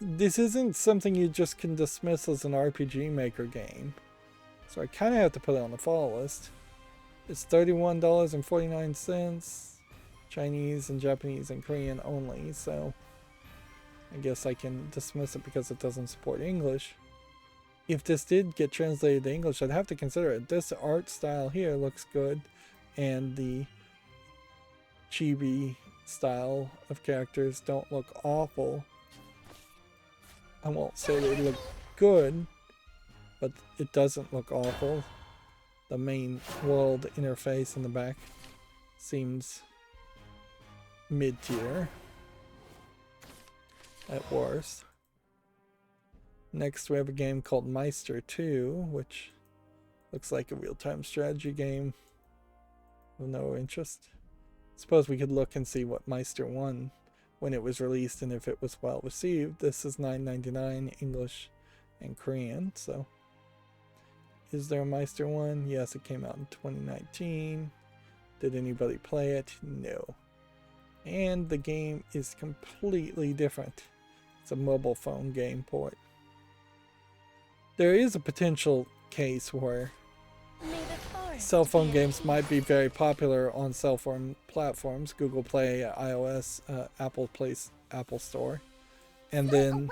this isn't something you just can dismiss as an RPG Maker game. So I kind of have to put it on the follow list. It's $31.49. Chinese and Japanese and Korean only. So I guess I can dismiss it because it doesn't support English. If this did get translated to English, I'd have to consider it. This art style here looks good, and the chibi style of characters don't look awful. I won't say they look good, but it doesn't look awful. The main world interface in the back seems mid-tier at worst. Next we have a game called Meister 2, which looks like a real-time strategy game of no interest. Suppose we could look and see what Meister 1, when it was released and if it was well received. This is $9.99 English and Korean, so is there a Meister 1? Yes, it came out in 2019. Did anybody play it? No. And the game is completely different. It's a mobile phone game port. There is a potential case where cell phone games might be very popular on cell phone platforms, Google Play, iOS, Apple Store, and then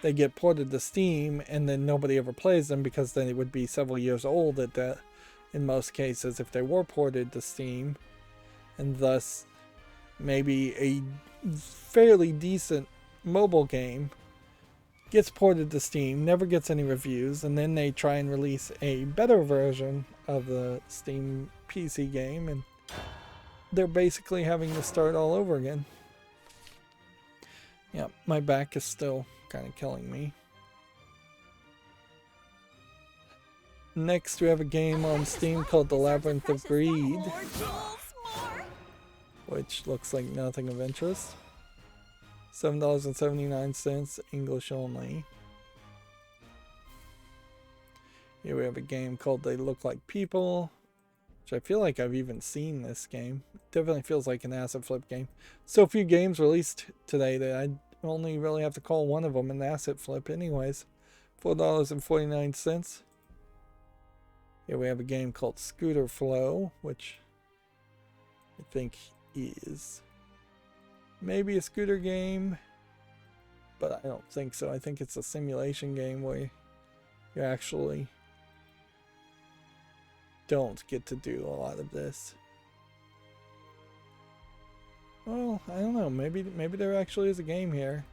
they get ported to Steam, and then nobody ever plays them because then it would be several years old at that, in most cases, if they were ported to Steam, and thus maybe a fairly decent mobile game gets ported to Steam, never gets any reviews, and then they try and release a better version of the Steam PC game, and they're basically having to start all over again. Yeah, my back is still kind of killing me. Next, we have a game on Steam called The Labyrinth of Greed, which looks like nothing of interest. $7.79, English only. Here we have a game called They Look Like People, which I feel like I've even seen this game. Definitely feels like an asset flip game. So few games released today that I only really have to call one of them an asset flip anyways. $4.49. Here we have a game called Scooter Flow, which I think is maybe a scooter game, but I don't think so. I think it's a simulation game where you actually don't get to do a lot of this. Well, I don't know. Maybe there actually is a game here,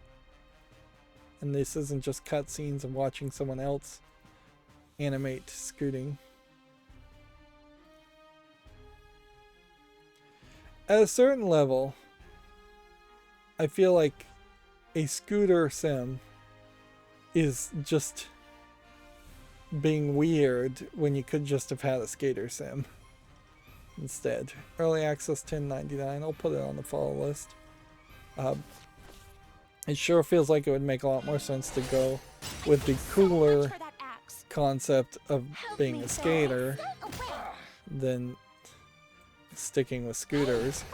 and this isn't just cutscenes of watching someone else animate scooting. At a certain level, I feel like a scooter sim is just being weird when you could just have had a skater sim instead. Early access $10.99. I'll put it on the follow list. It sure feels like it would make a lot more sense to go with the cooler concept of being a skater than sticking with scooters.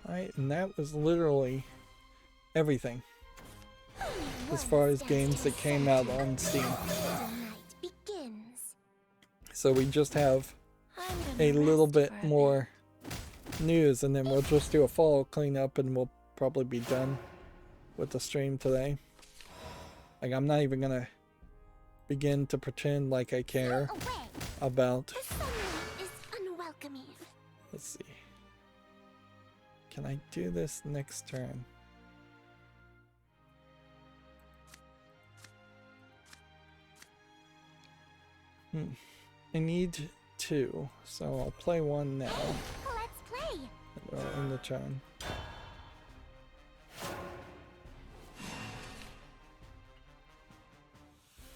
Alright, and that was literally everything as far as games that came out on Steam. So we just have a little bit more news, and then we'll just do a fall cleanup and we'll probably be done with the stream today. Like, I'm not even gonna begin to pretend like I care about... Let's see. Can I do this next turn? I need 2, so I'll play 1 now. Let's play. In the turn.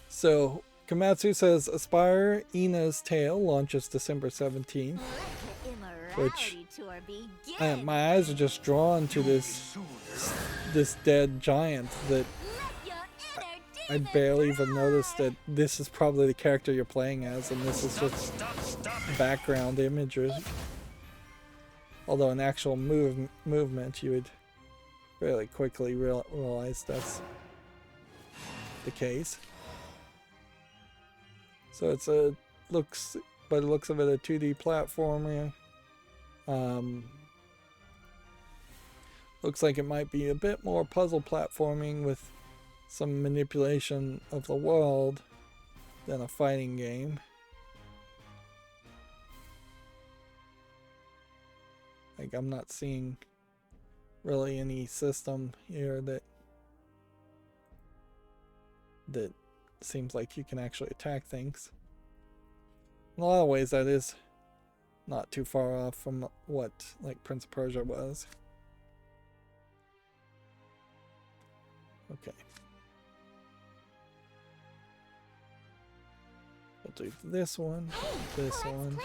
So, Komatsu says Aspire Ina's Tale launches December 17th. Which, my eyes are just drawn to this dead giant that I barely even noticed that this is probably the character you're playing as, and this is just background imagery. Although in actual movement, you would fairly quickly realize that's the case. So it's by the looks of it, a 2D platformer. Looks like it might be a bit more puzzle platforming with some manipulation of the world than a fighting game. Like, I'm not seeing really any system here that seems like you can actually attack things. In a lot of ways, that is not too far off from what, like, Prince of Persia was. Okay. We'll do this one, this one.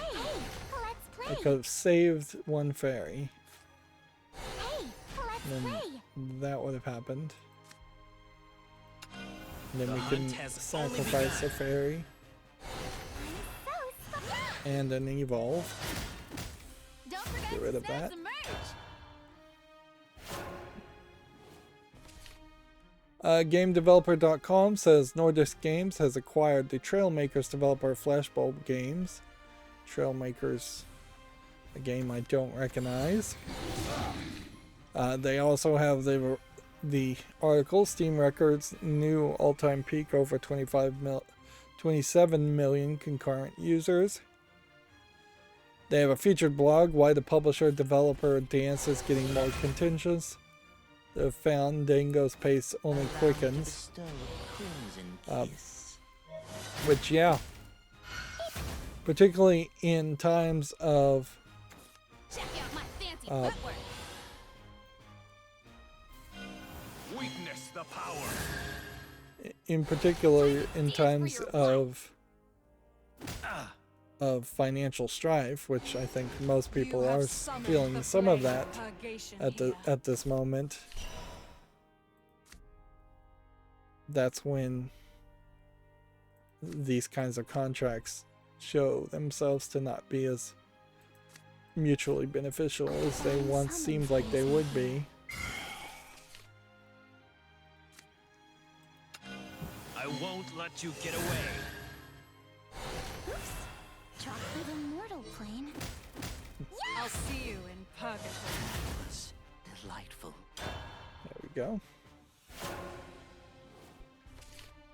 I could have saved one fairy. And then that would have happened. And then we can sacrifice a fairy. And an evolve. Get rid of that. GameDeveloper.com says Nordisk Games has acquired the Trailmakers developer Flashbulb Games. Trailmakers, a game I don't recognize. They also have the article, Steam Records new all-time peak over 27 million concurrent users. They have a featured blog, Why the Publisher Developer Dance is Getting More Contentious. The Fandango's pace only quickens. Which, yeah. Particularly in times of Witness the power. In particular in times of financial strife, which I think most people are feeling some of that at this moment. that's when these kinds of contracts show themselves to not be as mutually beneficial as they once seemed like they would be. I won't let you get away. Oops. Dropped by the mortal plane. I'll see you in purgatory. Delightful. There we go.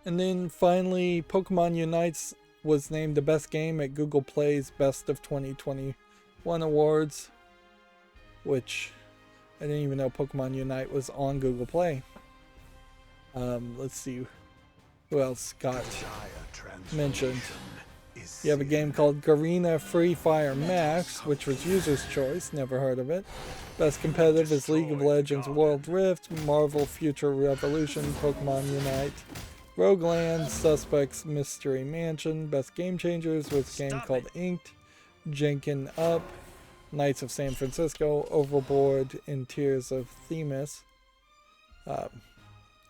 And then finally, Pokemon Unites was named the best game at Google Play's Best of 2021 Awards, which I didn't even know Pokemon Unite was on Google Play. Let's see who else got mentioned. You have a game called Garena Free Fire Max, which was user's choice, never heard of it. Best competitive is League of Legends World Rift, Marvel Future Revolution, Pokemon Unite, Rogueland, Suspects Mystery Mansion. Best Game Changers was a game called Inked, Jenkin Up, Knights of San Francisco, Overboard, and Tears of Themis. Or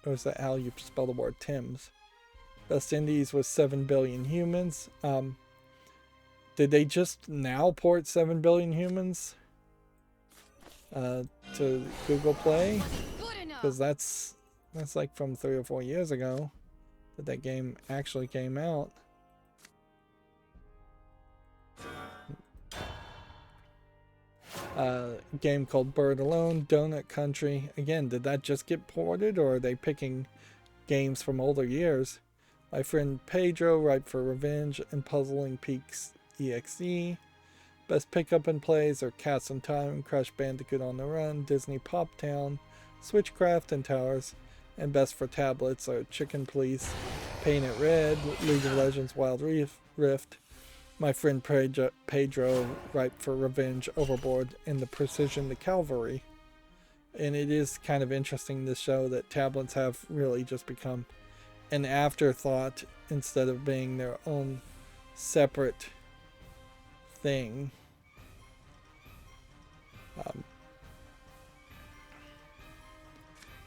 is that how you spell the word Tim's? Best Indies was 7 Billion Humans. Did they just now port 7 Billion Humans to Google Play? Because that's like from 3 or 4 years ago that that game actually came out. Game called Bird Alone, Donut Country. Again, did that just get ported, or are they picking games from older years? My Friend Pedro, Ripe for Revenge, and Puzzling Peaks EXE. Best Pickup and Plays are Cats in Time, Crash Bandicoot on the Run, Disney Pop Town, Switchcraft, and Towers. And best for tablets are Chicken Police, Paint It Red, League of Legends Wild Rift, My Friend Pedro, Ripe for Revenge, Overboard, and The Precision to Calvary. And it is kind of interesting to show that tablets have really just become an afterthought instead of being their own separate thing.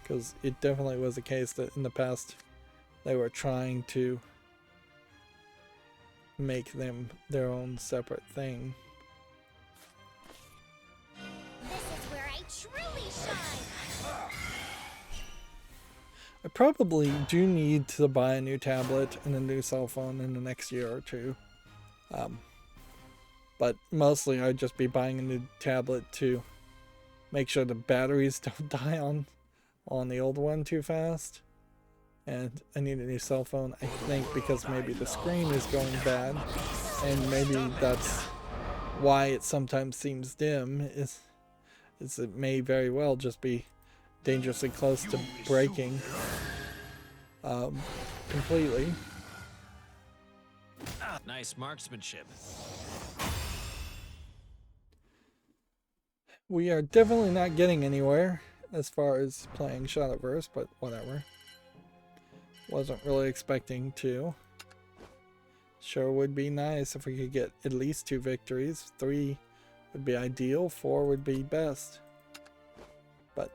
Because it definitely was a case that in the past they were trying to make them their own separate thing. This is where I truly shine. I probably do need to buy a new tablet and a new cell phone in the next year or two. But mostly I'd just be buying a new tablet to make sure the batteries don't die on the old one too fast. And I need a new cell phone, I think, because maybe the screen is going bad, and maybe that's why it sometimes seems dim, is it may very well just be dangerously close to breaking completely. Nice marksmanship. We are definitely not getting anywhere as far as playing Shadowverse, but whatever. Wasn't really expecting to. Sure would be nice if we could get at least 2 victories. 3 would be ideal, 4 would be best. But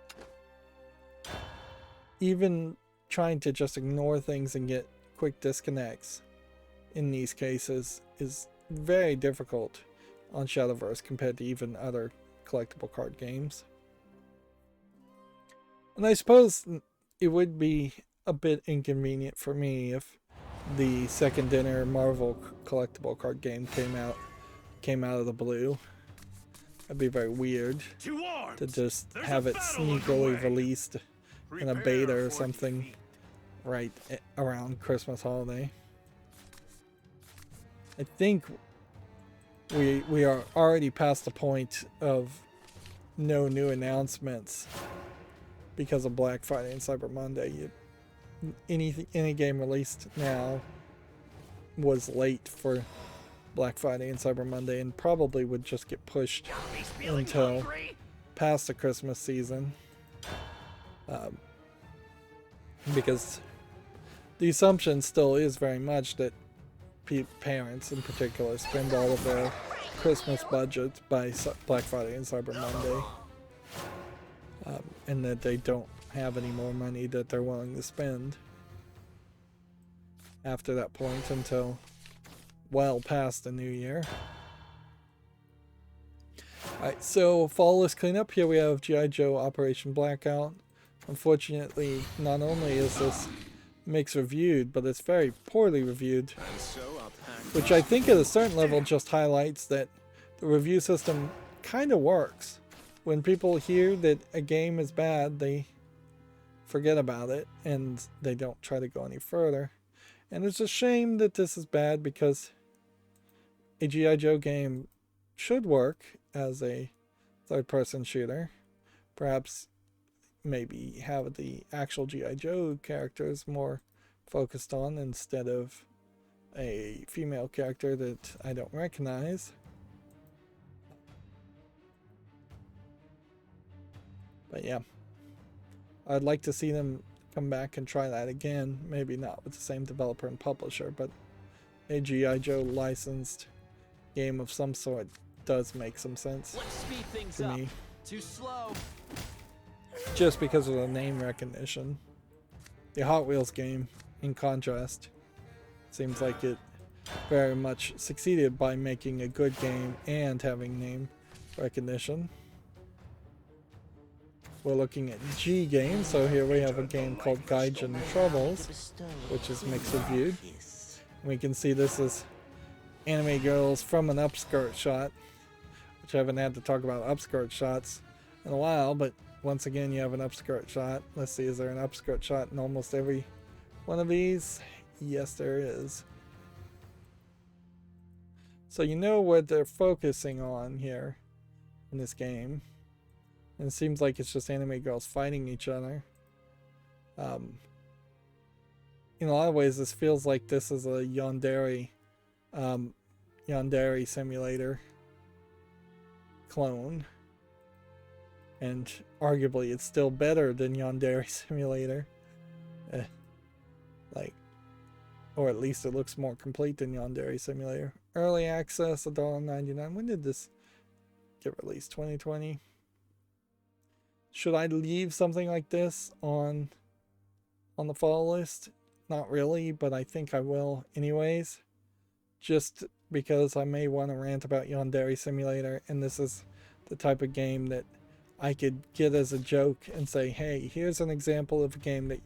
even trying to just ignore things and get quick disconnects in these cases is very difficult on Shadowverse compared to even other collectible card games. And I suppose it would be a bit inconvenient for me if the second dinner Marvel collectible card game came out of the blue. That'd be very weird to just have it sneakily released in a beta or something right around Christmas holiday. I think we are already past the point of no new announcements because of Black Friday and Cyber Monday. Any game released now was late for Black Friday and Cyber Monday, and probably would just get pushed until past the Christmas season, because the assumption still is very much that parents in particular spend all of their Christmas budgets by Black Friday and Cyber Monday, and that they don't have any more money that they're willing to spend. after that point until well past the new year. Alright, so fall list cleanup. Here we have G.I. Joe Operation Blackout. Unfortunately, not only is this mixed reviewed, but it's very poorly reviewed, which I think at a certain level just highlights that the review system kind of works. When people hear that a game is bad, they forget about it and they don't try to go any further. And it's a shame that this is bad, because a G.I. Joe game should work as a third-person shooter. Perhaps maybe have the actual G.I. Joe characters more focused on instead of a female character that I don't recognize. But yeah, I'd like to see them come back and try that again. Maybe not with the same developer and publisher, but a G.I. Joe licensed game of some sort does make some sense to me. Too slow. Just because of the name recognition. The Hot Wheels game, in contrast, seems like it very much succeeded by making a good game and having name recognition. We're looking at G games, so here we have a game called Gaijin Troubles, which is mixed reviewed. We can see this is anime girls from an upskirt shot, which I haven't had to talk about upskirt shots in a while, but once again you have an upskirt shot. Let's see, is there an upskirt shot in almost every one of these? Yes, there is. So you know what they're focusing on here in this game. And it seems like it's just anime girls fighting each other. In a lot of ways, this feels like this is a yandere simulator clone. And arguably, it's still better than Yandere Simulator. Or at least it looks more complete than Yandere Simulator. Early access, $1.99. When did this get released? 2020? Should I leave something like this on the fall list? Not really, but I think I will anyways. Just because I may want to rant about Yandere Simulator, and this is the type of game that I could get as a joke and say, hey, here's an example of a game that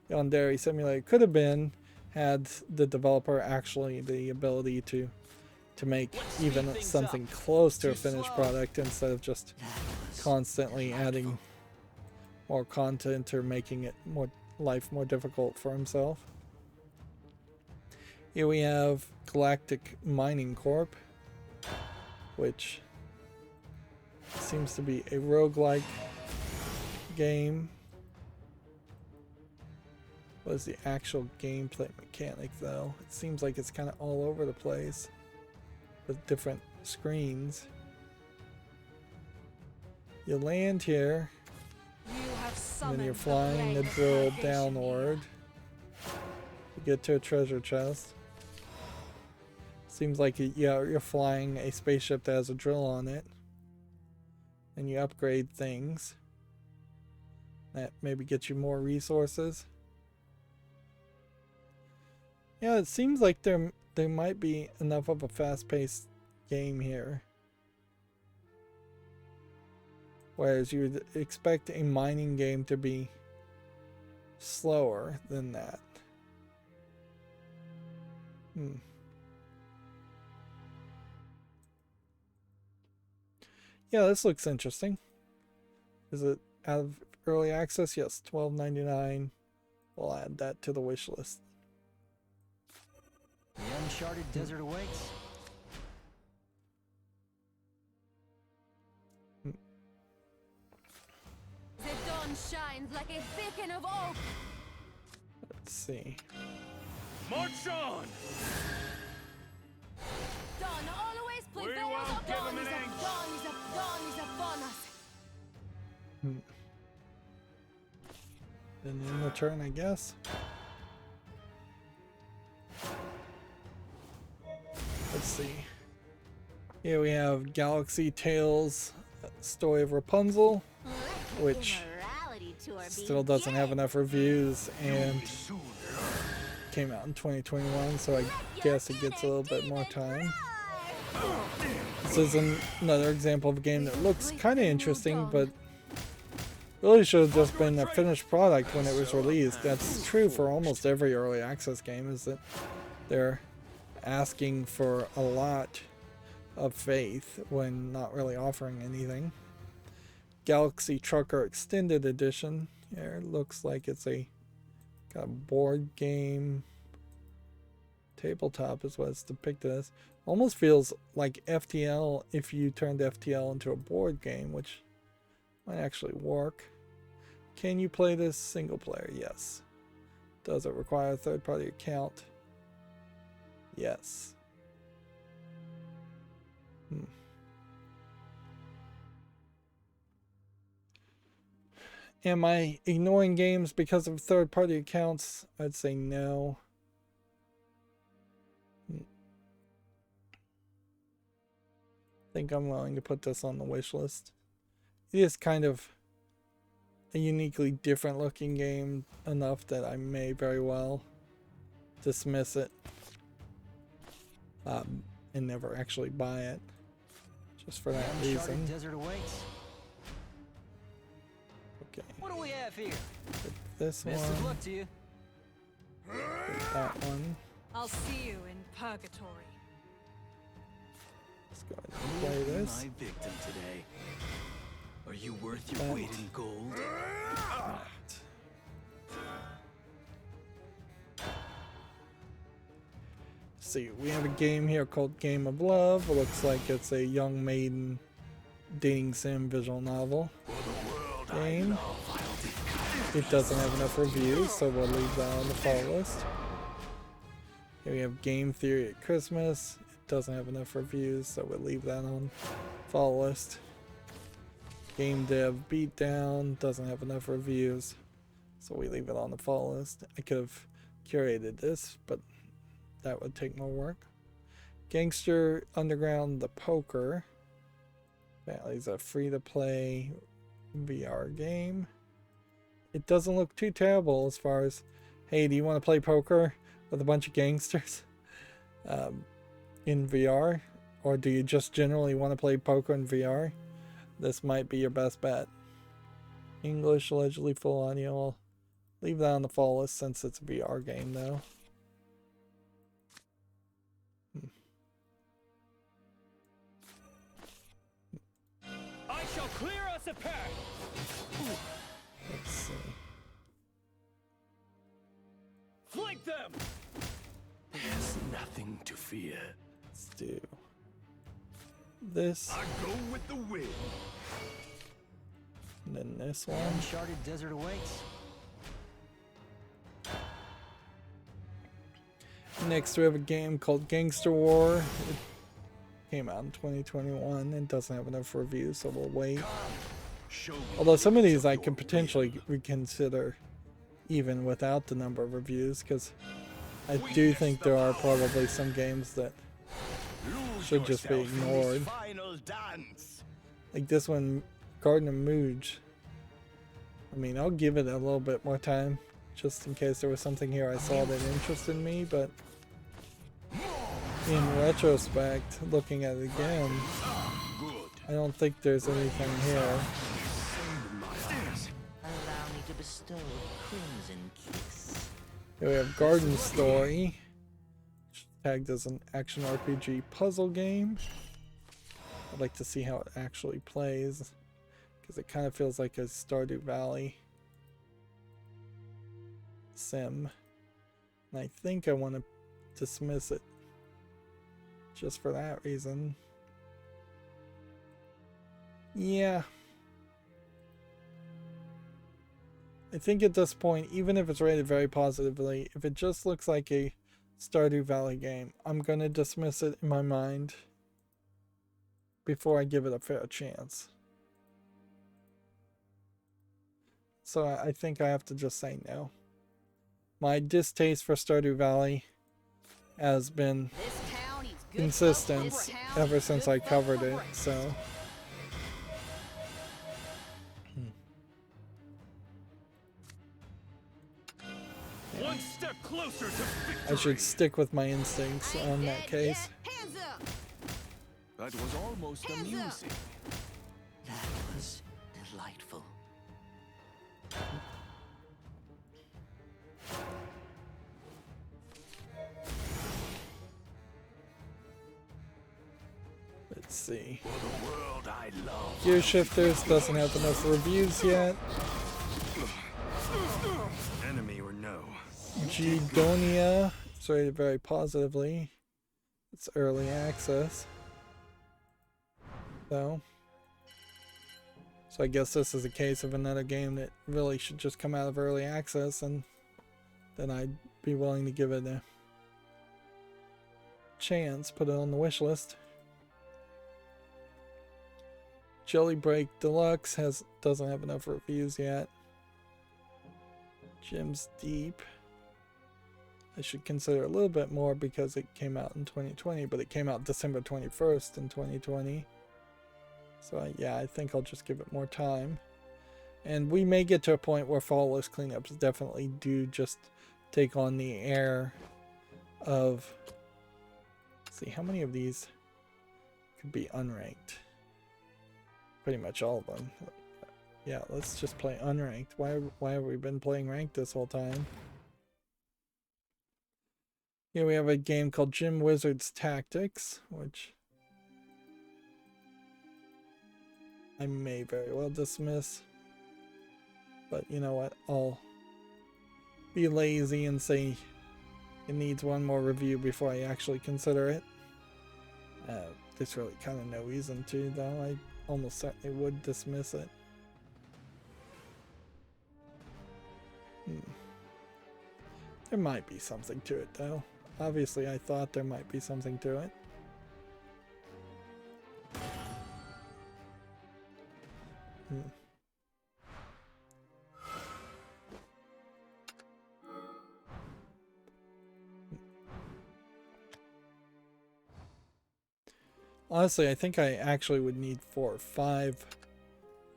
Yandere Simulator could have been had the developer actually the ability to make even something close to a finished product instead of just constantly adding more content or making it life more difficult for himself. Here we have Galactic Mining Corp, which seems to be a roguelike game. What is the actual gameplay mechanic though? It seems like it's kind of all over the place with different screens. You land here, and then you're flying the drill downward. You get to a treasure chest. Seems like you're flying a spaceship that has a drill on it. And you upgrade things. That maybe gets you more resources. Yeah, it seems like there might be enough of a fast-paced game here. Whereas you would expect a mining game to be slower than that. Yeah, this looks interesting. Is it out of early access? Yes, $12.99. We'll add that to the wish list. The uncharted desert awaits. The dawn shines like a beacon of hope. Let's see. March on! Dawn always We prevails. won't give Dawn him is an inch. dawn is upon us. Then in the turn, I guess. Let's see. Here we have Galaxy Tales Story of Rapunzel, which still doesn't have enough reviews, and came out in 2021, so I guess it gets a little bit more time. This is another example of a game that looks kind of interesting, but really should have just been a finished product when it was released. That's true for almost every early access game, is that they're asking for a lot of faith when not really offering anything. Galaxy Trucker Extended Edition. Here, it looks like it's a kind of board game. Tabletop is what it's depicted as. Almost feels like FTL if you turned FTL into a board game, which might actually work. Can you play this single player? Yes. Does it require a third-party account? Yes. Am I ignoring games because of third-party accounts? I'd say no. I think I'm willing to put this on the wish list. It is kind of a uniquely different looking game enough that I may very well dismiss it and never actually buy it, just for that reason. Desert awaits. Okay. What do we have here? Get this Best of one. luck to you. Get that one. I'll see you in purgatory. Let's go ahead and play this. My victim today. Are you worth your weight in gold? Right. See, we have a game here called Game of Love. It looks like it's a young maiden dating sim visual novel game. It doesn't have enough reviews, so we'll leave that on the follow list. Here we have Game Theory at Christmas. It doesn't have enough reviews, so we'll leave that on follow list. Game Dev Beatdown doesn't have enough reviews, so we leave it on the follow list. I could have curated this, but that would take more work. Gangster Underground The Poker. Apparently it's a free-to-play VR game. It doesn't look too terrible as far as, hey, do you want to play poker with a bunch of gangsters in VR? Or do you just generally want to play poker in VR? This might be your best bet. English, allegedly full audio. I'll leave that on the follow list since it's a VR game though. I shall clear us a path. Let's see. Flank them. There's nothing to fear. Let's do this. I go with the wind. And then this one. Uncharted desert awaits. Next we have a game called Gangster War. It came out in 2021 and doesn't have enough reviews, so we'll wait. Although some of these I can potentially reconsider even without the number of reviews, because I do think there are probably some games that should just be ignored. Like this one, Garden of Mooj. I mean, I'll give it a little bit more time, just in case there was something here I saw that interested me, but in retrospect, looking at it again, I don't think there's anything here. Allow me to bestow a crimson kiss. Here we have Garden Story, tagged as an action RPG puzzle game. I'd like to see how it actually plays, because it kind of feels like a Stardew Valley sim. And I think I want to dismiss it just for that reason. Yeah. I think at this point, even if it's rated very positively, if it just looks like a Stardew Valley game, I'm going to dismiss it in my mind before I give it a fair chance. So I think I have to just say no. My distaste for Stardew Valley has been consistent ever since I covered it, so... One step closer. closer to victory. I should stick with my instincts on that case. Hands up! That was almost Hands up. amusing. That was delightful. Let's see. For the world I love. Gear Shifters doesn't have enough reviews yet. Enemy or no. Gidonia is rated very positively. It's early access. So I guess this is a case of another game that really should just come out of early access, and then I'd be willing to give it a chance, put it on the wish list. Jelly Break Deluxe doesn't have enough reviews yet. Jim's Deep, I should consider a little bit more because it came out in 2020, but it came out December 21st in 2020. So yeah, I think I'll just give it more time. And we may get to a point where fall list cleanups definitely do just take on the air of... Let's see, how many of these could be unranked? Pretty much all of them. Yeah, let's just play unranked. Why have we been playing ranked this whole time? Here we have a game called Gym Wizard's Tactics, which I may very well dismiss. But you know what? I'll be lazy and say it needs one more review before I actually consider it. There's really kind of no reason to, though. I almost certainly would dismiss it. There might be something to it, though. Obviously, I thought there might be something to it. Honestly, I think I actually would need 4 or 5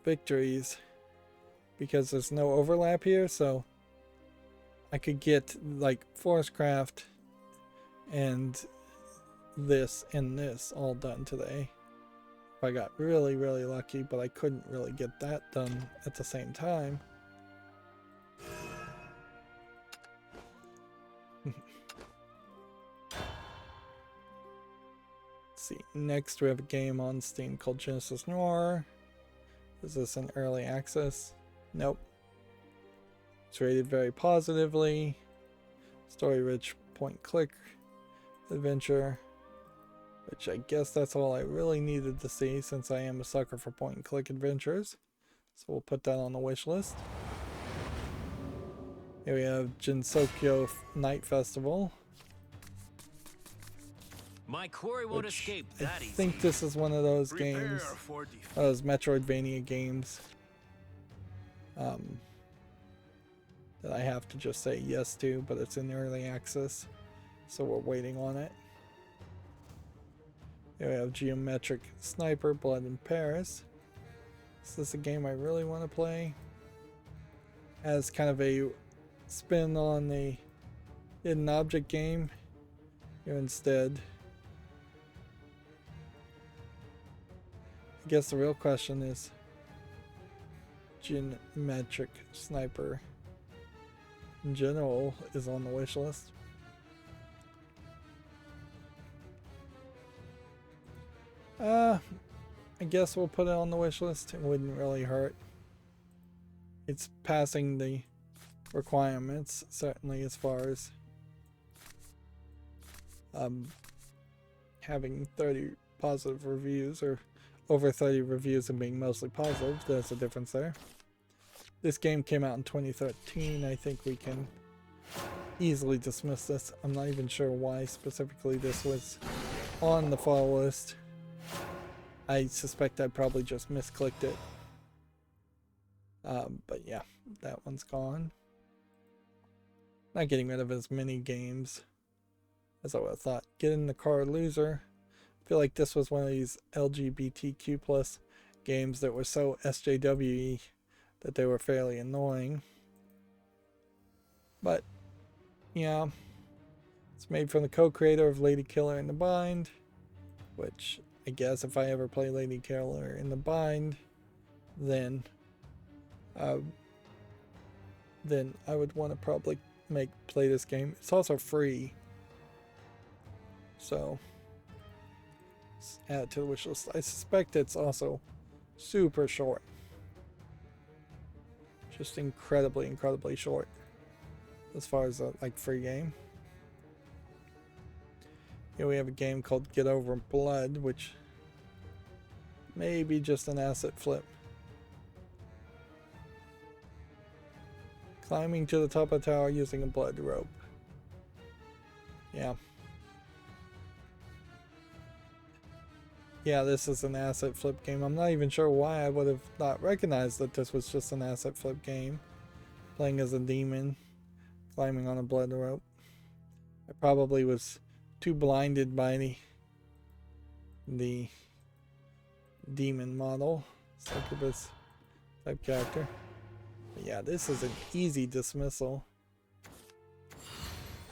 victories because there's no overlap here, so I could get like Forestcraft and this and this all done today. If I got really, really lucky, but I couldn't really get that done at the same time. See, next we have a game on Steam called Genesis Noir. Is this an early access? Nope. It's rated very positively. Story rich point click adventure, which I guess that's all I really needed to see since I am a sucker for point and click adventures. So we'll put that on the wish list. Here we have Jinsokyo Night Festival. My quarry won't escape I that easy. think this is one of those Prepare games, for defeat. those Metroidvania games, that I have to just say yes to, but it's in early access, so we're waiting on it. Here we have Geometric Sniper Blood in Paris. Is this a game I really want to play? As kind of a spin on the hidden object game. Here instead, I guess the real question is Geometric Sniper in general is on the wish list. I guess we'll put it on the wish list. It wouldn't really hurt. It's passing the requirements, certainly, as far as having 30 positive reviews, or over 30 reviews and being mostly positive. There's a difference there. This game came out in 2013. I think we can easily dismiss this. I'm not even sure why specifically this was on the fall list. I suspect I probably just misclicked it. But yeah, that one's gone. Not getting rid of as many games as I would have thought. Get in the Car Loser. I feel like this was one of these LGBTQ plus games that were so SJW-y that they were fairly annoying. But Yeah. It's made from the co-creator of Lady Killer in the Bind, which I guess if I ever play Lady Killer in the Bind, then I would want to probably play this game. It's also free, so let's add it to the wish list. I suspect it's also super short, just incredibly short as far as a free game. Here we have a game called Get Over Blood, which may be just an asset flip. Climbing to the top of the tower using a blood rope. Yeah. Yeah, this is an asset flip game. I'm not even sure why I would have not recognized that this was just an asset flip game. Playing as a demon, climbing on a blood rope. I probably was too blinded by the demon model, succubus type character. But yeah, this is an easy dismissal.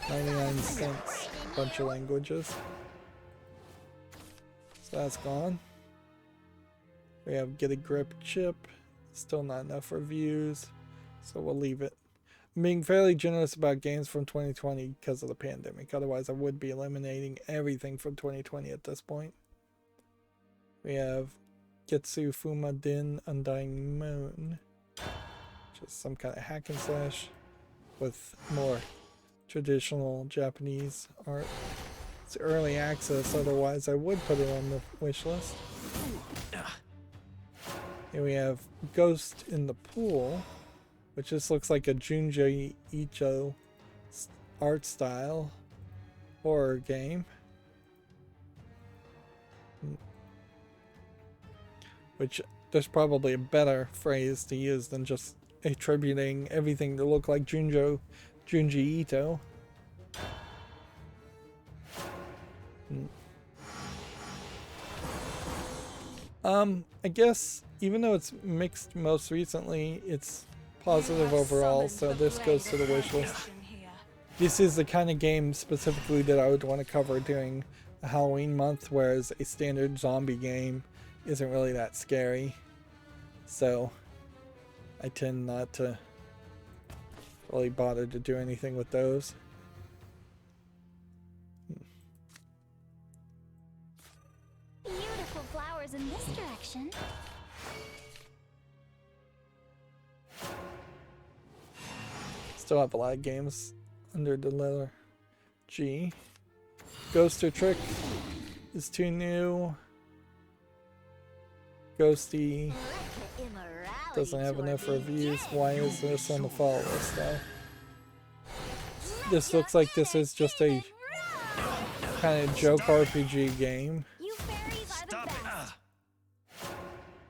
99 cents, bunch of languages. So that's gone. We have Get a Grip chip. Still not enough reviews, so we'll leave it. I'm being fairly generous about games from 2020 because of the pandemic. Otherwise, I would be eliminating everything from 2020 at this point. We have Getsu Fuma Din Undying Moon, which is some kind of hack and slash with more traditional Japanese art. It's early access, otherwise I would put it on the wish list. Here we have Ghost in the Pool, which just looks like a Junji Ito art style horror game. Which there's probably a better phrase to use than just attributing everything to look like Junji Ito. I guess even though it's mixed most recently, it's positive overall, so this goes to the wish list. This is the kind of game specifically that I would want to cover during a Halloween month, whereas a standard zombie game isn't really that scary. So I tend not to really bother to do anything with those. Beautiful flowers in this direction. Still have a lot of games under the letter G. Ghoster Trick is too new. Ghosty doesn't have enough reviews. Why is this on the follow list though? This looks like this is just a kind of joke RPG game.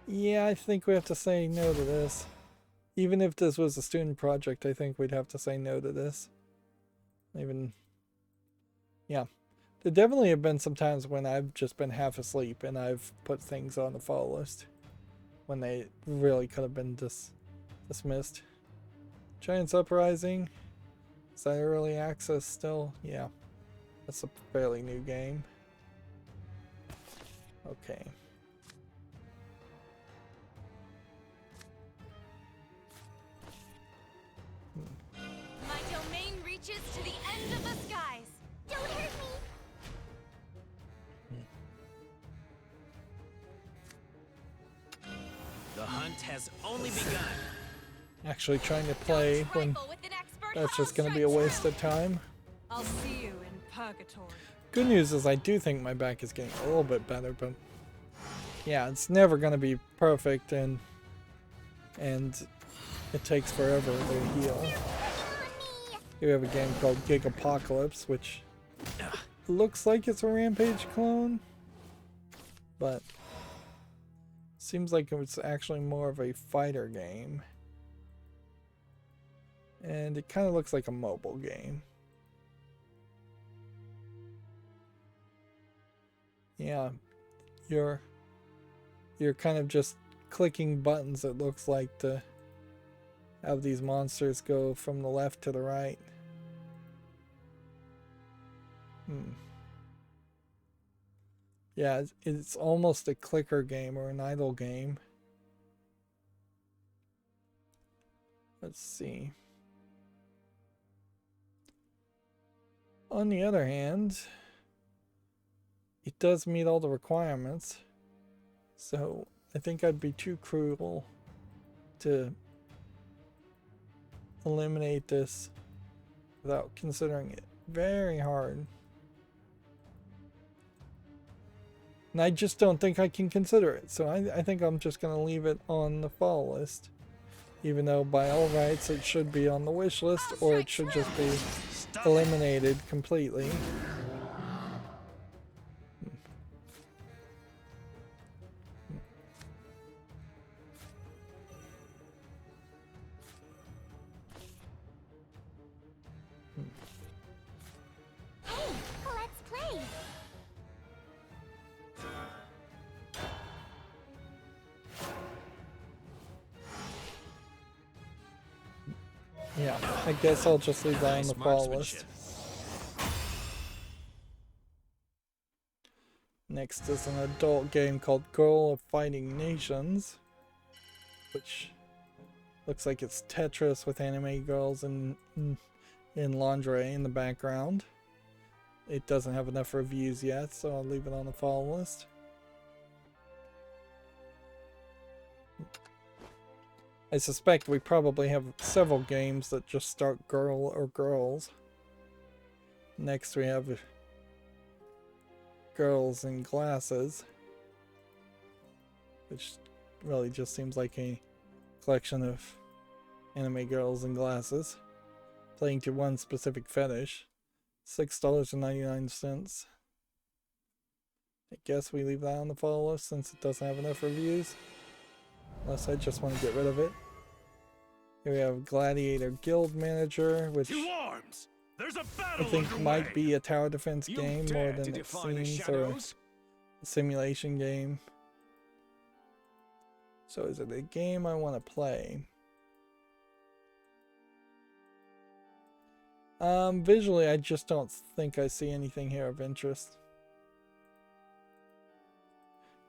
Yeah, I think we have to say no to this. Even if this was a student project, I think we'd have to say no to this. Yeah. There definitely have been some times when I've just been half asleep and I've put things on the follow list when they really could have been dismissed. Giants Uprising. Is that early access still? Yeah. That's a fairly new game. Okay. My domain reaches to the end of the skies. Don't hurt me. The hunt has only begun. Actually trying to play when that's just going to be a waste of time. I'll see you in purgatory. Good news is I do think my back is getting a little bit better, but yeah, it's never going to be perfect, and it takes forever to heal. Here we have a game called Gig Apocalypse, which looks like it's a Rampage clone, but seems like it's actually more of a fighter game. And it kind of looks like a mobile game. Yeah, you're kind of just clicking buttons, it looks like, to have these monsters go from the left to the right. Yeah, it's almost a clicker game or an idle game. Let's see. On the other hand, it does meet all the requirements. So I think I'd be too cruel to eliminate this without considering it very hard. And I just don't think I can consider it. So I think I'm just going to leave it on the fall list. Even though by all rights it should be on the wish list, or it should just be eliminated completely. Hey, let's play. Yeah, I guess I'll just leave that on the fall list. Next is an adult game called Girl of Fighting Nations, which looks like it's Tetris with anime girls in lingerie in the background. It doesn't have enough reviews yet, so I'll leave it on the fall list. I suspect we probably have several games that just start girl or girls. Next we have Girls in Glasses, which really just seems like a collection of anime girls in glasses playing to one specific fetish. $6.99. I guess we leave that on the follow list since it doesn't have enough reviews. Unless I just want to get rid of it. Here we have Gladiator Guild Manager, which I think might be a tower defense game more than it seems, or a simulation game. So is it a game I want to play? Visually, I just don't think I see anything here of interest.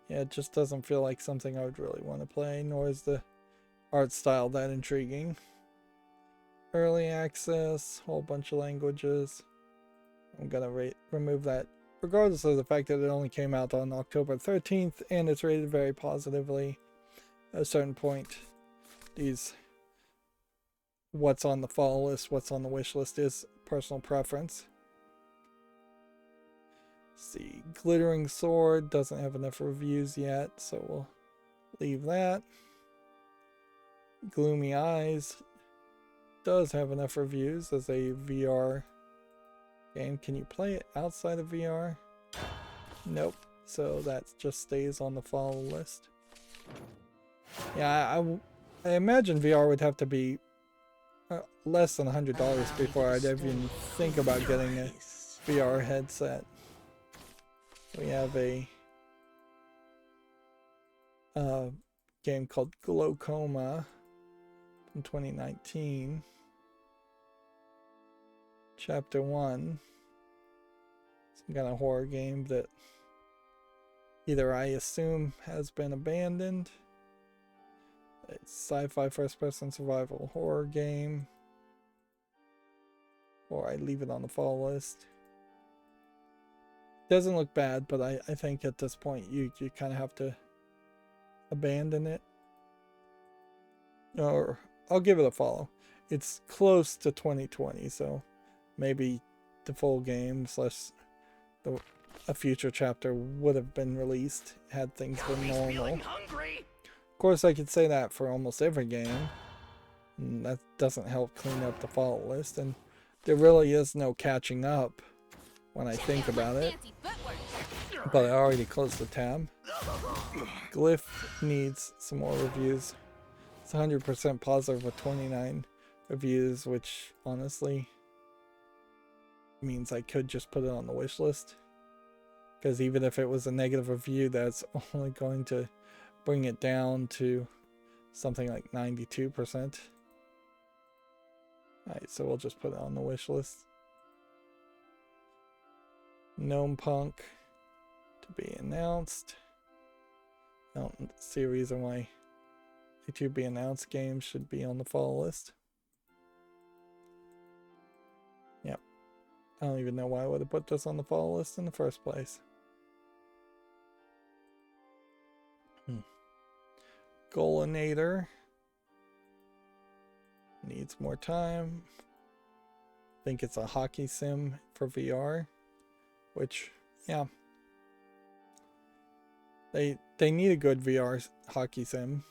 Yeah, it just doesn't feel like something I would really want to play, nor is the art style that intriguing. Early access, whole bunch of languages. I'm gonna remove that, regardless of the fact that it only came out on October 13th, and it's rated very positively. At a certain point, what's on the follow list, what's on the wish list is personal preference. Let's see, Glittering Sword doesn't have enough reviews yet, so we'll leave that. Gloomy Eyes does have enough reviews as a VR game. Can you play it outside of VR? Nope. So that just stays on the follow list. Yeah, I imagine VR would have to be less than $100 before I'd even think about getting a VR headset. We have a game called Glaucoma from 2019. Chapter 1. Some kind of horror game that either I assume has been abandoned. It's sci-fi first-person survival horror game. Or I leave it on the fall list. Doesn't look bad, but I think at this point you kind of have to abandon it. Or I'll give it a follow. It's close to 2020, so maybe the full game / a future chapter would have been released had things been normal. Of course, I could say that for almost every game. And that doesn't help clean up the follow list, and there really is no catching up when I think about it. But I already closed the tab. Glyph needs some more reviews. It's 100% positive with 29 reviews, which honestly means I could just put it on the wish list. Because even if it was a negative review, that's only going to bring it down to something like 92%. Alright, so we'll just put it on the wish list. Gnome Punk to be announced. I don't see a reason why a to be announced games should be on the fall list. Yep. I don't even know why I would have put this on the fall list in the first place. Golinator needs more time. I think it's a hockey sim for VR, which, yeah. They need a good VR hockey sim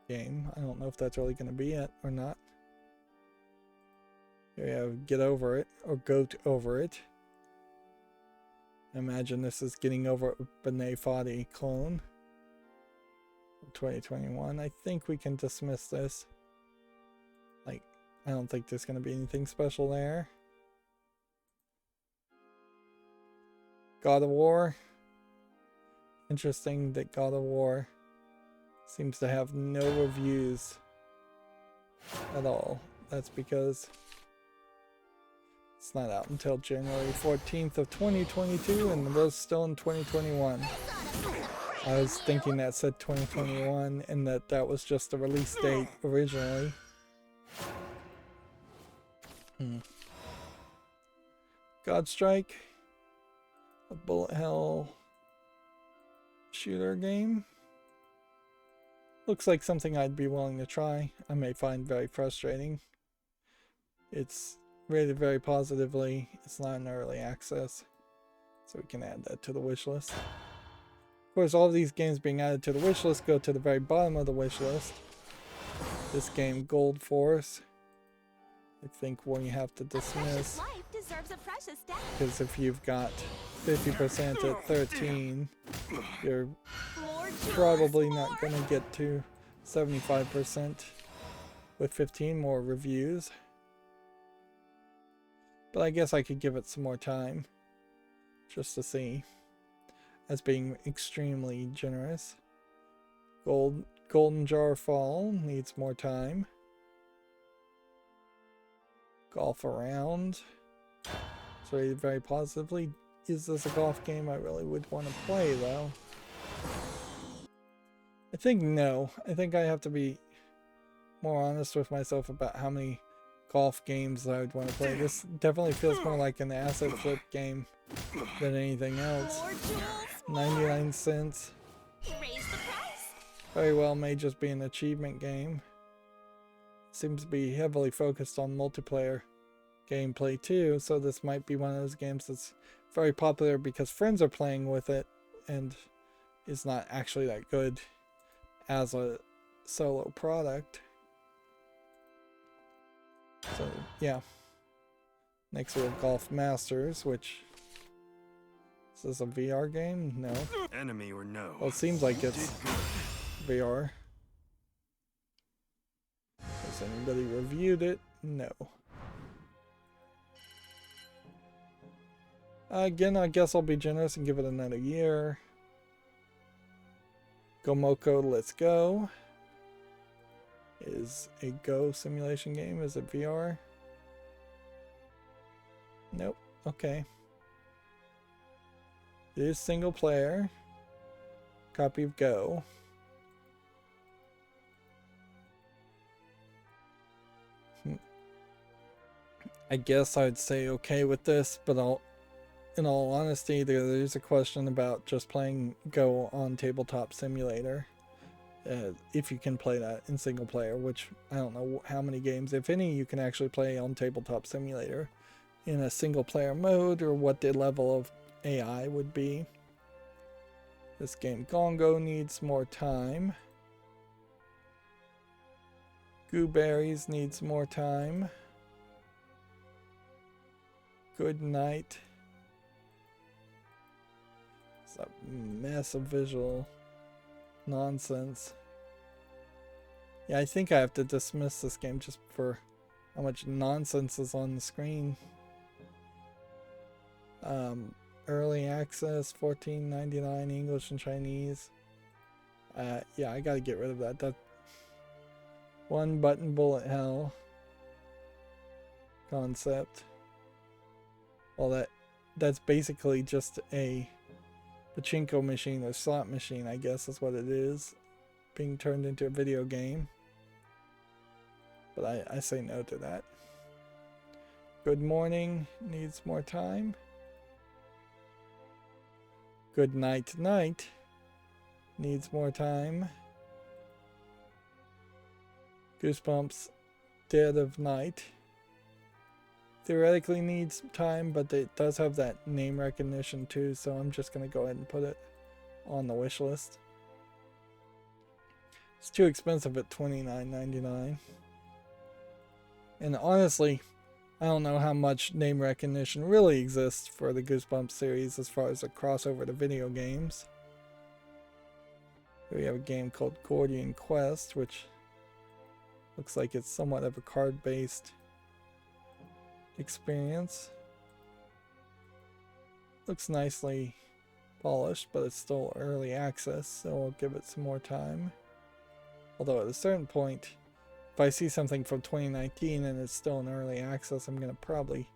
game. I don't know if that's really going to be it or not. Here we have Get Over It, or Goat Over It. I imagine this is Getting Over It with Benet Foddy clone. 2021. I think we can dismiss this. Like, I don't think there's going to be anything special there. God of War. Interesting that God of War seems to have no reviews at all. That's because it's not out until January 14th of 2022 and was still in 2021. I was thinking that said 2021 and that was just the release date originally. Godstrike, a bullet hell shooter game. Looks like something I'd be willing to try. I may find very frustrating. It's rated very positively. It's not in early access, so we can add that to the wish list. Of course, all of these games being added to the wish list go to the very bottom of the wish list. This game, Gold Force, I think we have to dismiss, because if you've got 50% at 13, you're probably not going to get to 75% with 15 more reviews. But I guess I could give it some more time just to see, as being extremely generous. Golden Jar Fall needs more time. Golf Around, it's rated very positively. Is this a golf game I really would want to play though? I think no. I think I have to be more honest with myself about how many golf games I would want to play. This definitely feels more like an asset flip game than anything else. 99 cents. Very well may just be an achievement game. Seems to be heavily focused on multiplayer gameplay too, so this might be one of those games that's very popular because friends are playing with it and is not actually that good as a solo product. So yeah. Next we have Golf Masters, which is this a VR game? No. Enemy or no? Well, it seems like it's VR. Has anybody reviewed it? No. Again, I guess I'll be generous and give it another year. Gomoko Let's Go is a Go simulation game. Is it VR? Nope. Okay. It is single player. Copy of Go. I guess I'd say okay with this, but in all honesty, there's a question about just playing Go on Tabletop Simulator. If you can play that in single player, which I don't know how many games, if any, you can actually play on Tabletop Simulator in a single player mode, or what the level of AI would be. This game Gongo needs more time. Gooberries needs more time. Good Night. It's a mess of visual nonsense. Yeah, I think I have to dismiss this game just for how much nonsense is on the screen. Early access, $14.99 English and Chinese. Yeah, I gotta get rid of that. That one button bullet hell concept. Well, that's basically just a pachinko machine or slot machine, I guess is what it is, being turned into a video game. But I say no to that. Good morning needs more time. Good night night needs more time. Goosebumps Dead of Night theoretically needs time, but it does have that name recognition too, so I'm just going to go ahead and put it on the wish list. It's too expensive at $29.99. And honestly, I don't know how much name recognition really exists for the Goosebumps series as far as a crossover to video games. Here we have a game called Gordian Quest, which looks like it's somewhat of a card-based experience. Looks nicely polished, but it's still early access, so we'll give it some more time. Although at a certain point, if I see something from 2019 and it's still in early access, I'm going to probably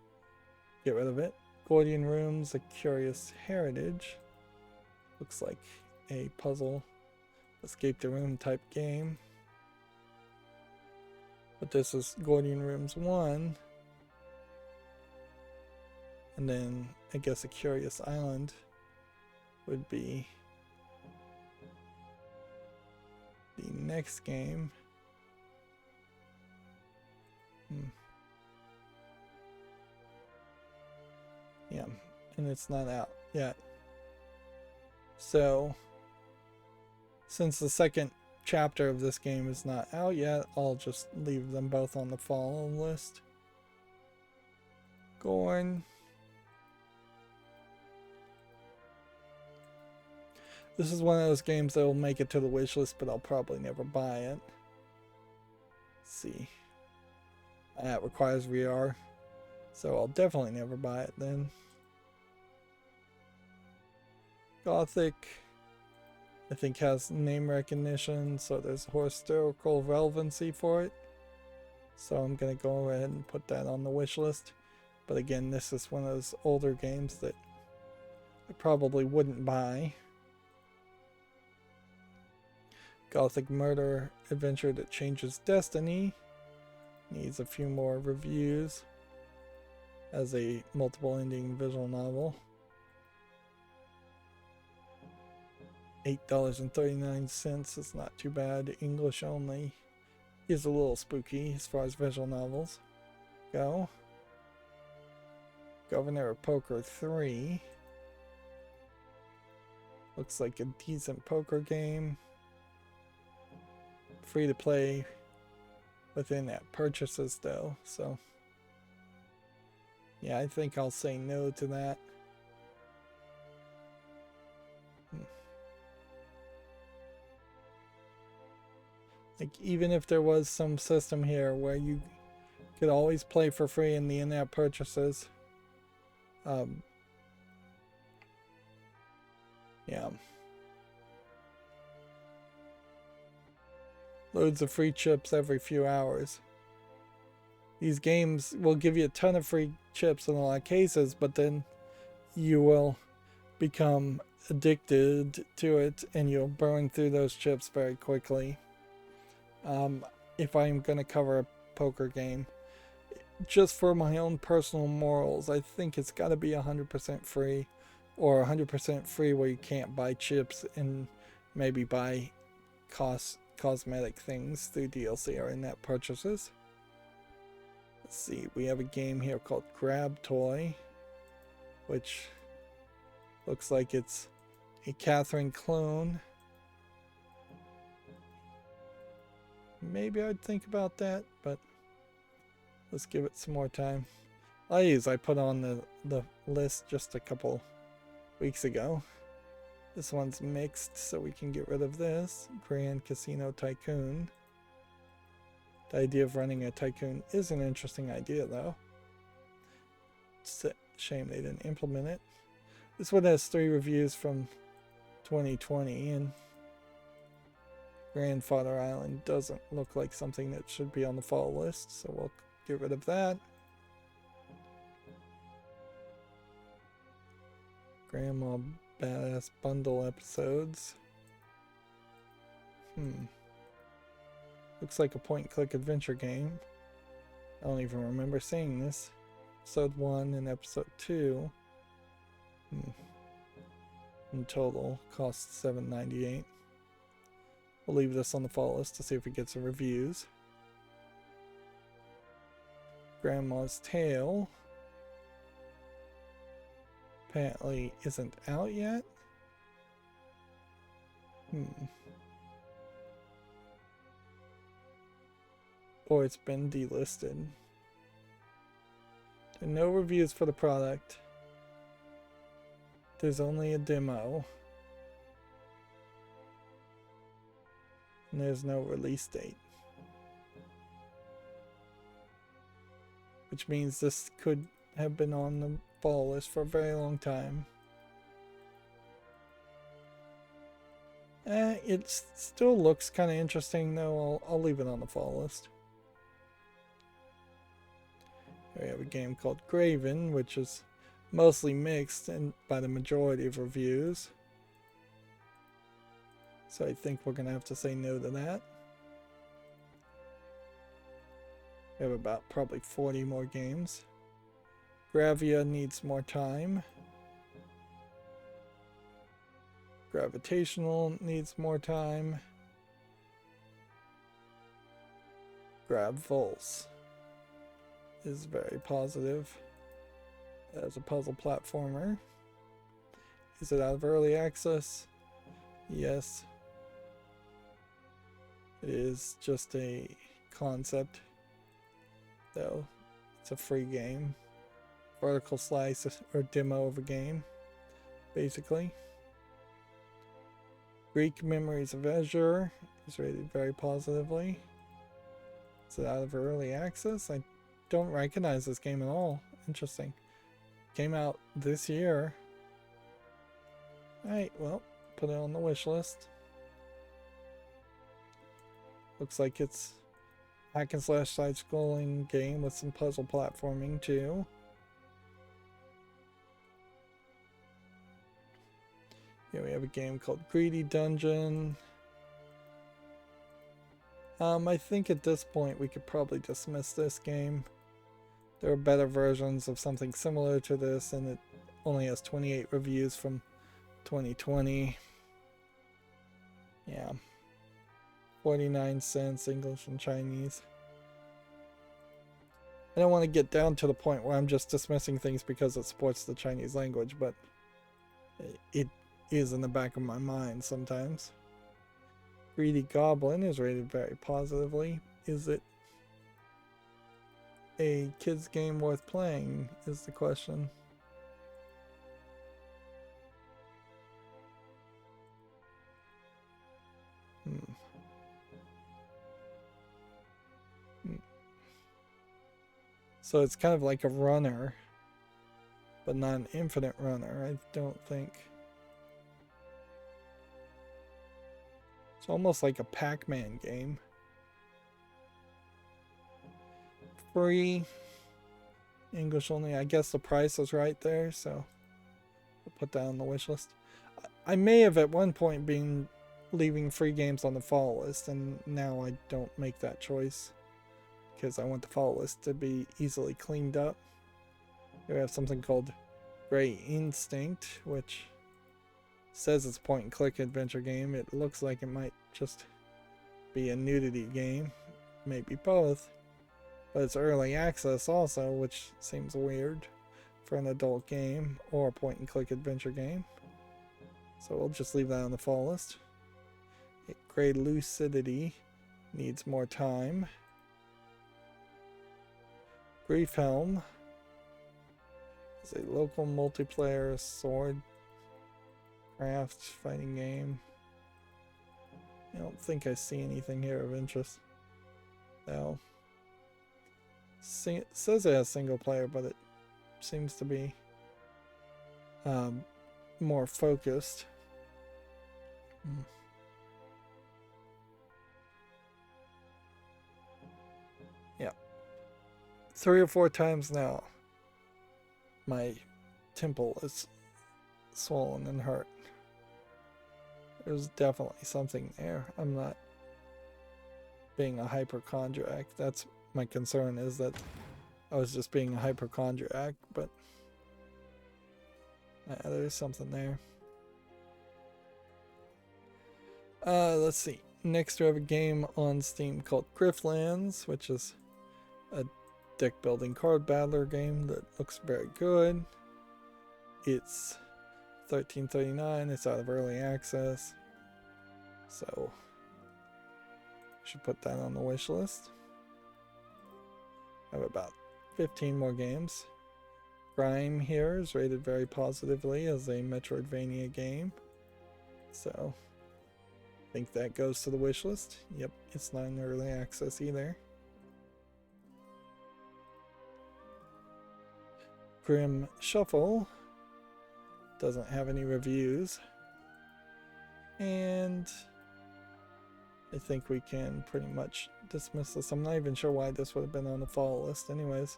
get rid of it. Gordian Rooms, A Curious Heritage. Looks like a puzzle, escape the room type game. But this is Gordian Rooms 1. And then I guess A Curious Island would be the next game. Yeah, and it's not out yet. So, since the second chapter of this game is not out yet, I'll just leave them both on the follow list. Gorn. This is one of those games that will make it to the wish list, but I'll probably never buy it. Let's see. That requires VR, so I'll definitely never buy it then. Gothic, I think, has name recognition, so there's historical relevancy for it. So I'm going to go ahead and put that on the wish list. But again, this is one of those older games that I probably wouldn't buy. Gothic murder adventure that changes destiny. Needs a few more reviews as a multiple ending visual novel. $8.39 is not too bad. English only is a little spooky as far as visual novels go. Governor of Poker 3. Looks like a decent poker game. Free to play with in-app purchases though, so yeah, I think I'll say no to that. Like, even if there was some system here where you could always play for free in the in-app purchases, yeah. Loads of free chips every few hours. These games will give you a ton of free chips in a lot of cases, but then you will become addicted to it and you'll burn through those chips very quickly. If I'm going to cover a poker game, just for my own personal morals, I think it's got to be 100% free, or 100% free where you can't buy chips and maybe buy cosmetic things through DLC or in-app purchases. Let's see, we have a game here called Grab Toy, which looks like it's a Catherine clone. Maybe I'd think about that, but let's give it some more time. I put on the list just a couple weeks ago. This one's mixed, so we can get rid of this. Grand Casino Tycoon. The idea of running a tycoon is an interesting idea, though. It's a shame they didn't implement it. This one has 3 reviews from 2020, and Grandfather Island doesn't look like something that should be on the fall list, so we'll get rid of that. Grandma Badass Bundle episodes. Looks like a point-and-click adventure game. I don't even remember seeing this. Episode 1 and Episode 2. In total, costs $7.98. We'll leave this on the follow list to see if it gets some reviews. Grandma's Tale apparently isn't out yet. Or it's been delisted. There are no reviews for the product. There's only a demo. And there's no release date. Which means this could have been on the fall list for a very long time. It still looks kind of interesting though. I'll leave it on the fall list. Here we have a game called Graven, which is mostly mixed and by the majority of reviews. So I think we're going to have to say no to that. We have about probably 40 more games. Gravia needs more time. Gravitational needs more time. Gravvolse is very positive as a puzzle platformer. Is it out of early access? Yes. It is just a concept, though. It's a free game. Vertical slice or demo of a game, basically. Greek Memories of Azure is rated very positively. Is it out of early access? I don't recognize this game at all. Interesting. Came out this year. Alright, well, put it on the wish list. Looks like it's hack and slash side scrolling game with some puzzle platforming too. Here we have a game called Greedy Dungeon. I think at this point we could probably dismiss this game. There are better versions of something similar to this, and it only has 28 reviews from 2020. Yeah. 49 cents, English and Chinese. I don't want to get down to the point where I'm just dismissing things because it supports the Chinese language, but it is in the back of my mind sometimes. Greedy Goblin is rated very positively. Is it a kid's game worth playing, is the question. So it's kind of like a runner, but not an infinite runner, I don't think. It's almost like a Pac-Man game. Free. English only. I guess the price is right there, so I'll put that on the wish list. I may have at one point been leaving free games on the fall list, and now I don't make that choice because I want the fall list to be easily cleaned up. Here we have something called Gray Instinct, which says it's a point-and-click adventure game. It looks like it might just be a nudity game, maybe both. But it's early access also, which seems weird for an adult game or a point-and-click adventure game. So we'll just leave that on the fall list. Gray Lucidity needs more time. Grief Helm is a local multiplayer sword craft fighting game. I don't think I see anything here of interest. No. It says it has single player, but it seems to be more focused. Yeah. 3 or 4 times now my temple is swollen and hurt. There's definitely something there. I'm not being a hypochondriac. That's my concern, is that I was just being a hypochondriac, but there's something there. Let's see. Next we have a game on Steam called Griftlands, which is a deck building card battler game that looks very good. It's $13.39. It's out of early access, so should put that on the wish list. I have about 15 more games. Grime here is rated very positively as a Metroidvania game, so I think that goes to the wish list. Yep, it's not in early access either. Grim Shuffle doesn't have any reviews, and I think we can pretty much dismiss this. I'm not even sure why this would have been on the fall list anyways.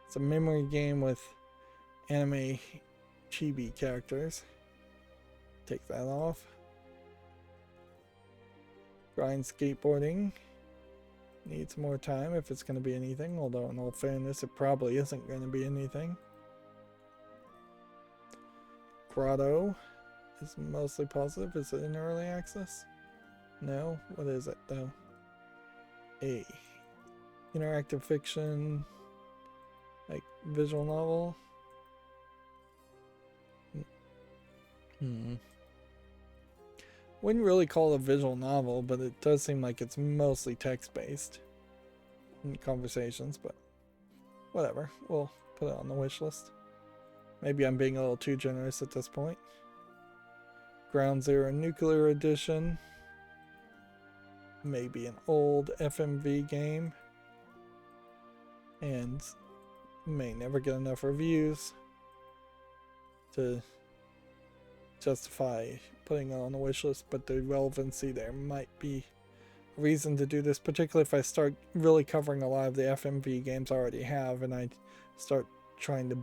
It's a memory game with anime chibi characters. Take that off. Grind Skateboarding needs more time if it's going to be anything, although in all fairness it probably isn't going to be anything. Grotto is mostly positive. Is it in early access? No? What is it though? A interactive fiction, like visual novel. Wouldn't really call it a visual novel, but it does seem like it's mostly text-based in conversations, but whatever. We'll put it on the wish list. Maybe I'm being a little too generous at this point. Ground Zero Nuclear Edition. Maybe an old FMV game. And may never get enough reviews to justify putting it on the wish list, but the relevancy there might be a reason to do this, particularly if I start really covering a lot of the FMV games I already have and I start trying to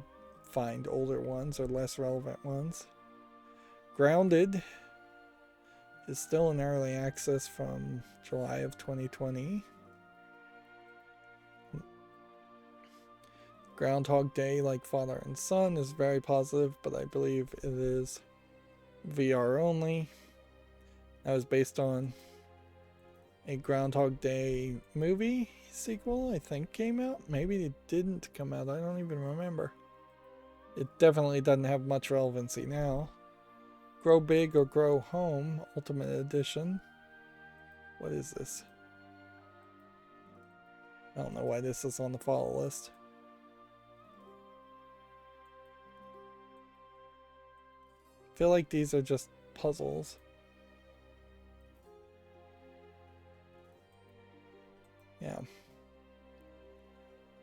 find older ones or less relevant ones. Grounded is still in early access from July of 2020. Groundhog Day, like Father and Son, is very positive, but I believe it is VR only. That was based on a Groundhog Day movie sequel, I think, came out. Maybe it didn't come out. I don't even remember. It definitely doesn't have much relevancy now. Grow Big or Grow Home Ultimate Edition. What is this? I don't know why this is on the follow list. I feel like these are just puzzles. Yeah.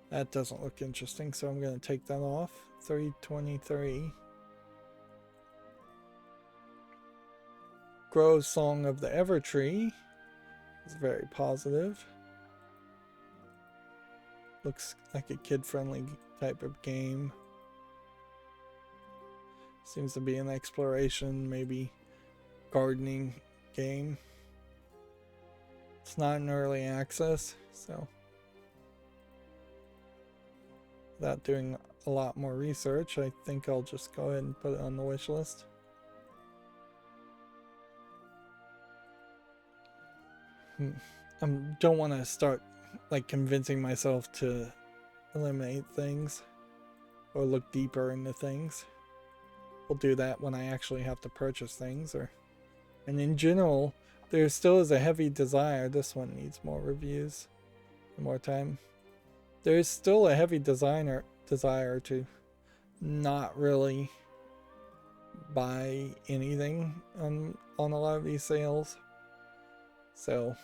That doesn't look interesting, so I'm going to take that off. 323. Grow Song of the Evertree is very positive. Looks like a kid-friendly type of game. Seems to be an exploration, maybe gardening game. It's not in early access, so without doing a lot more research, I think I'll just go ahead and put it on the wish list. I don't want to start like convincing myself to eliminate things or look deeper into things. We'll do that when I actually have to purchase things, and in general, there still is a heavy desire. This one needs more reviews and more time. There is still a heavy desire to not really buy anything on a lot of these sales. So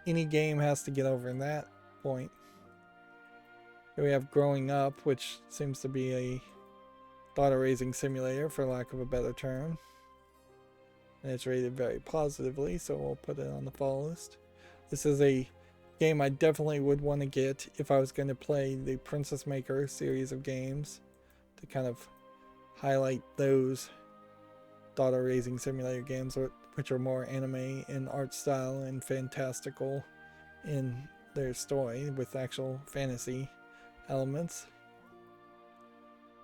any game has to get over that point. Here we have Growing Up, which seems to be a daughter raising simulator, for lack of a better term. And it's rated very positively, so we'll put it on the fall list. This is a game I definitely would want to get if I was going to play the Princess Maker series of games to kind of highlight those daughter raising simulator games, which are more anime in art style and fantastical in their story with actual fantasy elements.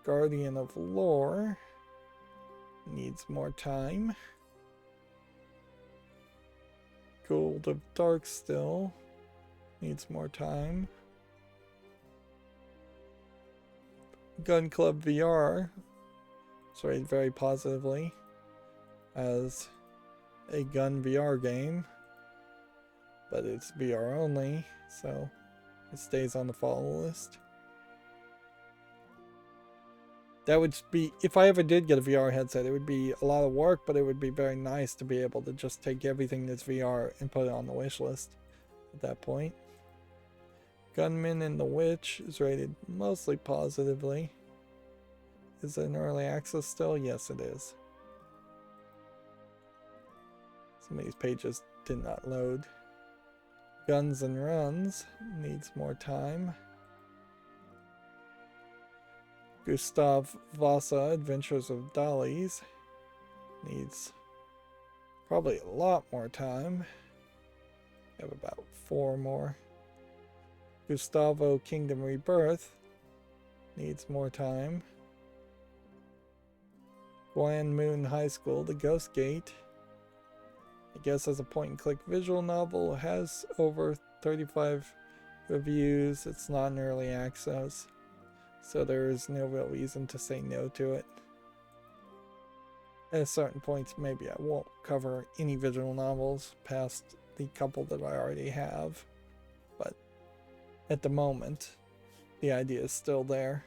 Guardian of Lore needs more time. Gold of Darkstill needs more time. Gun Club VR is rated very positively as a gun VR game, but it's VR only, so it stays on the follow list. That would be, if I ever did get a VR headset, it would be a lot of work, but it would be very nice to be able to just take everything that's VR and put it on the wish list at that point. Gunman and the Witch is rated mostly positively. Is it in early access still? Yes, it is. Some of these pages did not load. Guns and Runs needs more time. Gustav Vasa, Adventures of Dollies, needs probably a lot more time. We have about 4 more. Gustavo Kingdom Rebirth needs more time. Guan Moon High School, The Ghost Gate, I guess as a point-and-click visual novel, has over 35 reviews. It's not in early access, so there is no real reason to say no to it. At certain points, maybe I won't cover any visual novels past the couple that I already have, but at the moment, the idea is still there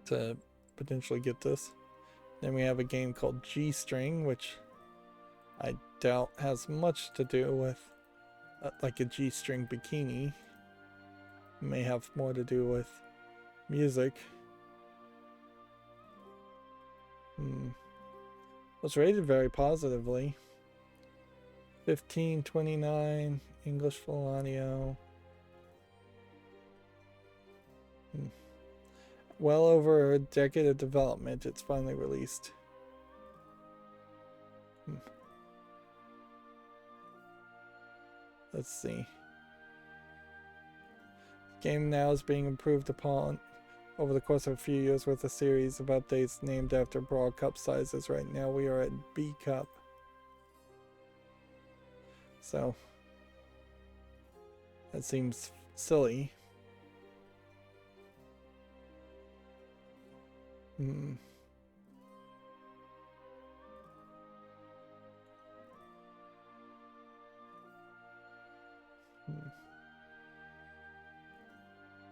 to potentially get this. Then we have a game called G-String, which I doubt has much to do with like a G-string bikini. It may have more to do with music. Was rated very positively. 1529 English full audio. Well over a decade of development, it's finally released. Let's see. The game now is being improved upon over the course of a few years with a series of updates named after Brawl Cup sizes. Right now we are at B Cup. So that seems silly.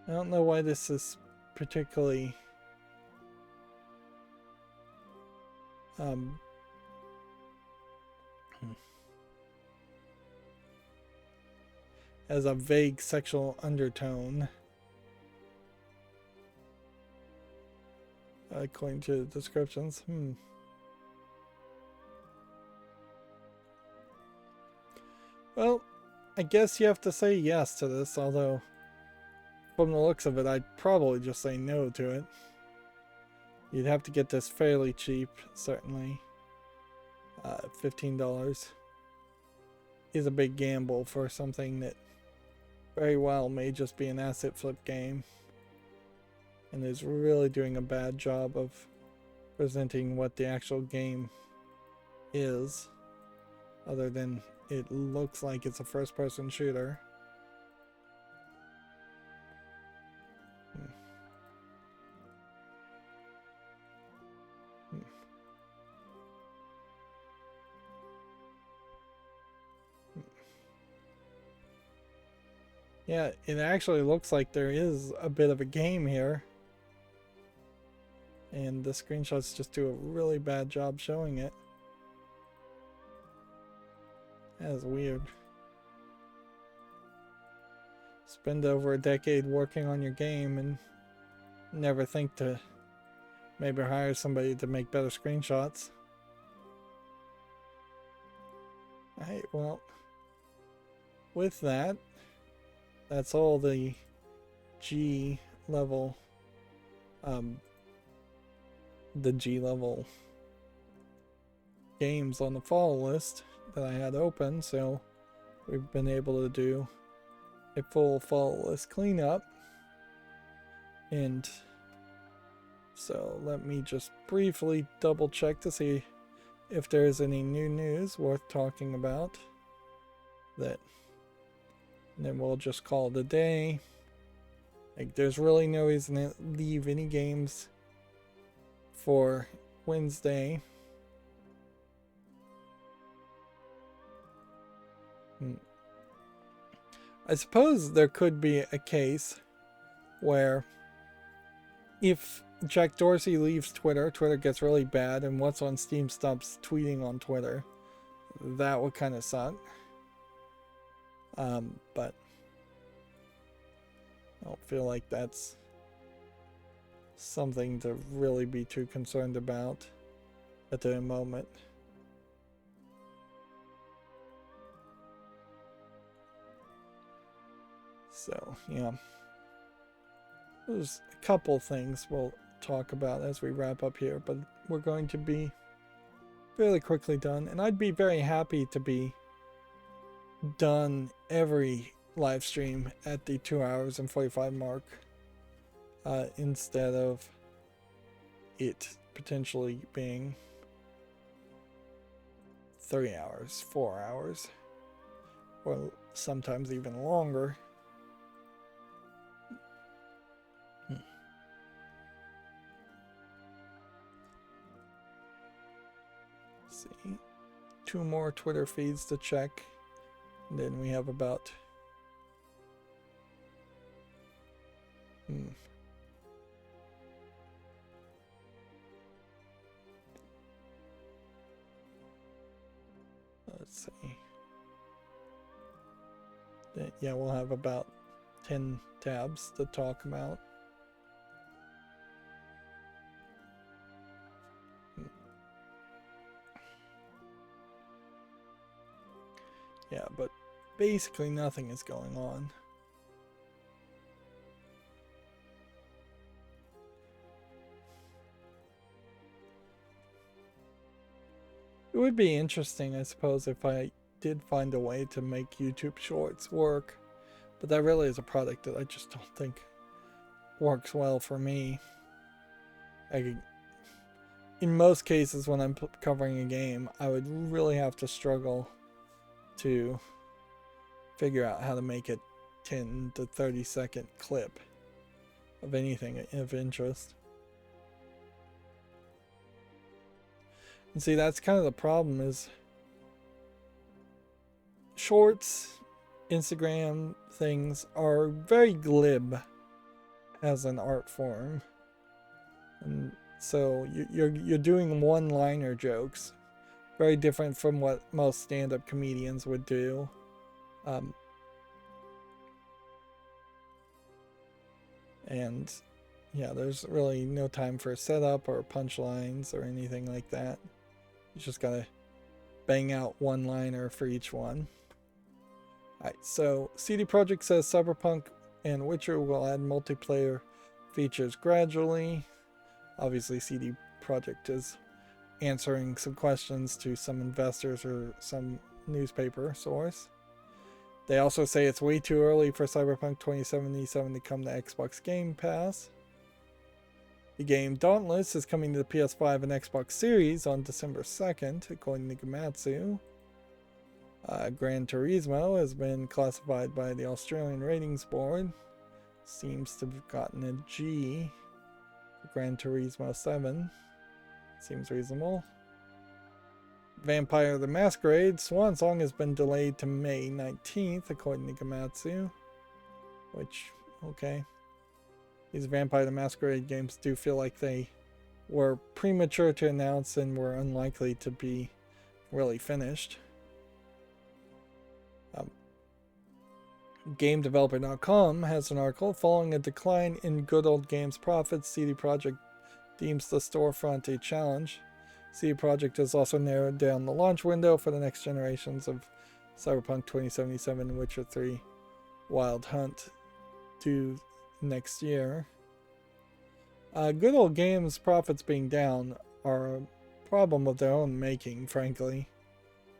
I don't know why this is particularly as a vague sexual undertone, according to the descriptions. Well, I guess you have to say yes to this, although from the looks of it, I'd probably just say no to it. You'd have to get this fairly cheap, certainly. $15 is a big gamble for something that very well may just be an asset flip game, and is really doing a bad job of presenting what the actual game is, other than it looks like it's a first-person shooter. Yeah, it actually looks like there is a bit of a game here. And the screenshots just do a really bad job showing it. That is weird. Spend over a decade working on your game and never think to maybe hire somebody to make better screenshots. Alright, well, with that, that's all the G level the G-level games on the follow list that I had open, so we've been able to do a full follow list cleanup. And so let me just briefly double check to see if there's any new news worth talking about. And then we'll just call it a day. Like, there's really no reason to leave any games for Wednesday. I suppose there could be a case where if Jack Dorsey leaves Twitter, Twitter gets really bad, and what's on Steam stops tweeting on Twitter. That would kind of suck. But I don't feel like that's something to really be too concerned about at the moment. So, yeah. There's a couple things we'll talk about as we wrap up here, but we're going to be fairly quickly done. And I'd be very happy to be done every live stream at the 2 hours and 45 mark instead of it potentially being 3 hours, 4 hours, or sometimes even longer. See, 2 more Twitter feeds to check, and then we have about let's see. Yeah, we'll have about 10 tabs to talk about. Yeah, but basically nothing is going on. It would be interesting, I suppose, if I did find a way to make YouTube Shorts work, but that really is a product that I just don't think works well for me. In most cases, when I'm covering a game, I would really have to struggle to figure out how to make a 10 to 30 second clip of anything of interest. And see, that's kind of the problem, is shorts, Instagram things are very glib as an art form. And so you're doing one-liner jokes, very different from what most stand-up comedians would do. And yeah, there's really no time for setup or punchlines or anything like that. You just gotta bang out one-liner for each one. Alright, so CD Projekt says Cyberpunk and Witcher will add multiplayer features gradually. Obviously, CD Projekt is answering some questions to some investors or some newspaper source. They also say it's way too early for Cyberpunk 2077 to come to Xbox Game Pass. The game Dauntless is coming to the PS5 and Xbox Series on December 2nd, according to Gamatsu. Gran Turismo has been classified by the Australian Ratings Board. Seems to have gotten a G for Gran Turismo 7. Seems reasonable. Vampire the Masquerade Swan Song has been delayed to May 19th, according to Gamatsu. Which, okay. These Vampire the Masquerade games do feel like they were premature to announce and were unlikely to be really finished. GameDeveloper.com has an article. Following a decline in Good Old Games profits, CD Projekt deems the storefront a challenge. CD Projekt has also narrowed down the launch window for the next generations of Cyberpunk 2077 and Witcher 3 Wild Hunt to next year. Good Old Games profits being down are a problem of their own making, frankly.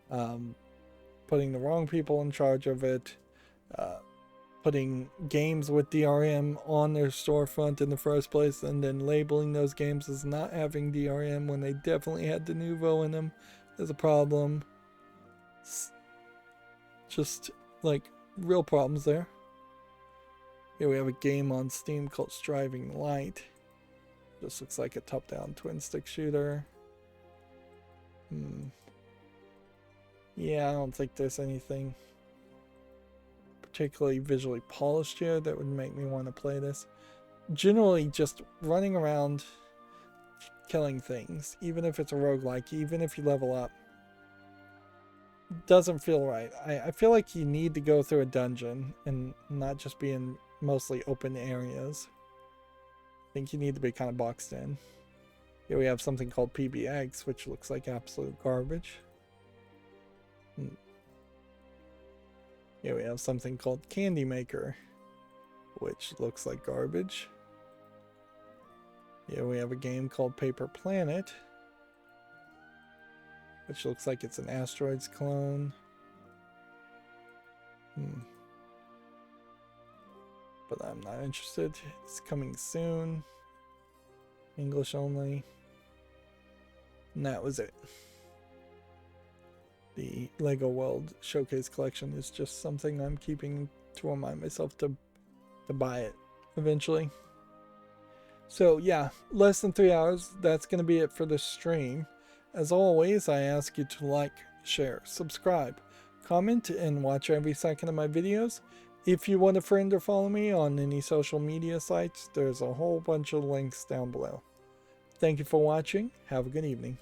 Putting the wrong people in charge of it, putting games with DRM on their storefront in the first place, and then labeling those games as not having DRM when they definitely had de novo in them is a problem. Just like real problems there. Here we have a game on Steam called Striving Light. This looks like a top-down twin-stick shooter. Yeah, I don't think there's anything particularly visually polished here that would make me want to play this. Generally, just running around killing things, even if it's a roguelike, even if you level up, doesn't feel right. I feel like you need to go through a dungeon and not just be in mostly open areas. I think you need to be kind of boxed in. Here we have something called PBX, which looks like absolute garbage. Here we have something called Candy Maker, which looks like garbage. Here we have a game called Paper Planet, which looks like it's an Asteroids clone. But I'm not interested. It's coming soon. English only. And that was it. The Lego World Showcase Collection is just something I'm keeping to remind myself to buy it eventually. So yeah, less than 3 hours. That's going to be it for this stream. As always, I ask you to like, share, subscribe, comment, and watch every second of my videos. If you want to friend or follow me on any social media sites, there's a whole bunch of links down below. Thank you for watching. Have a good evening.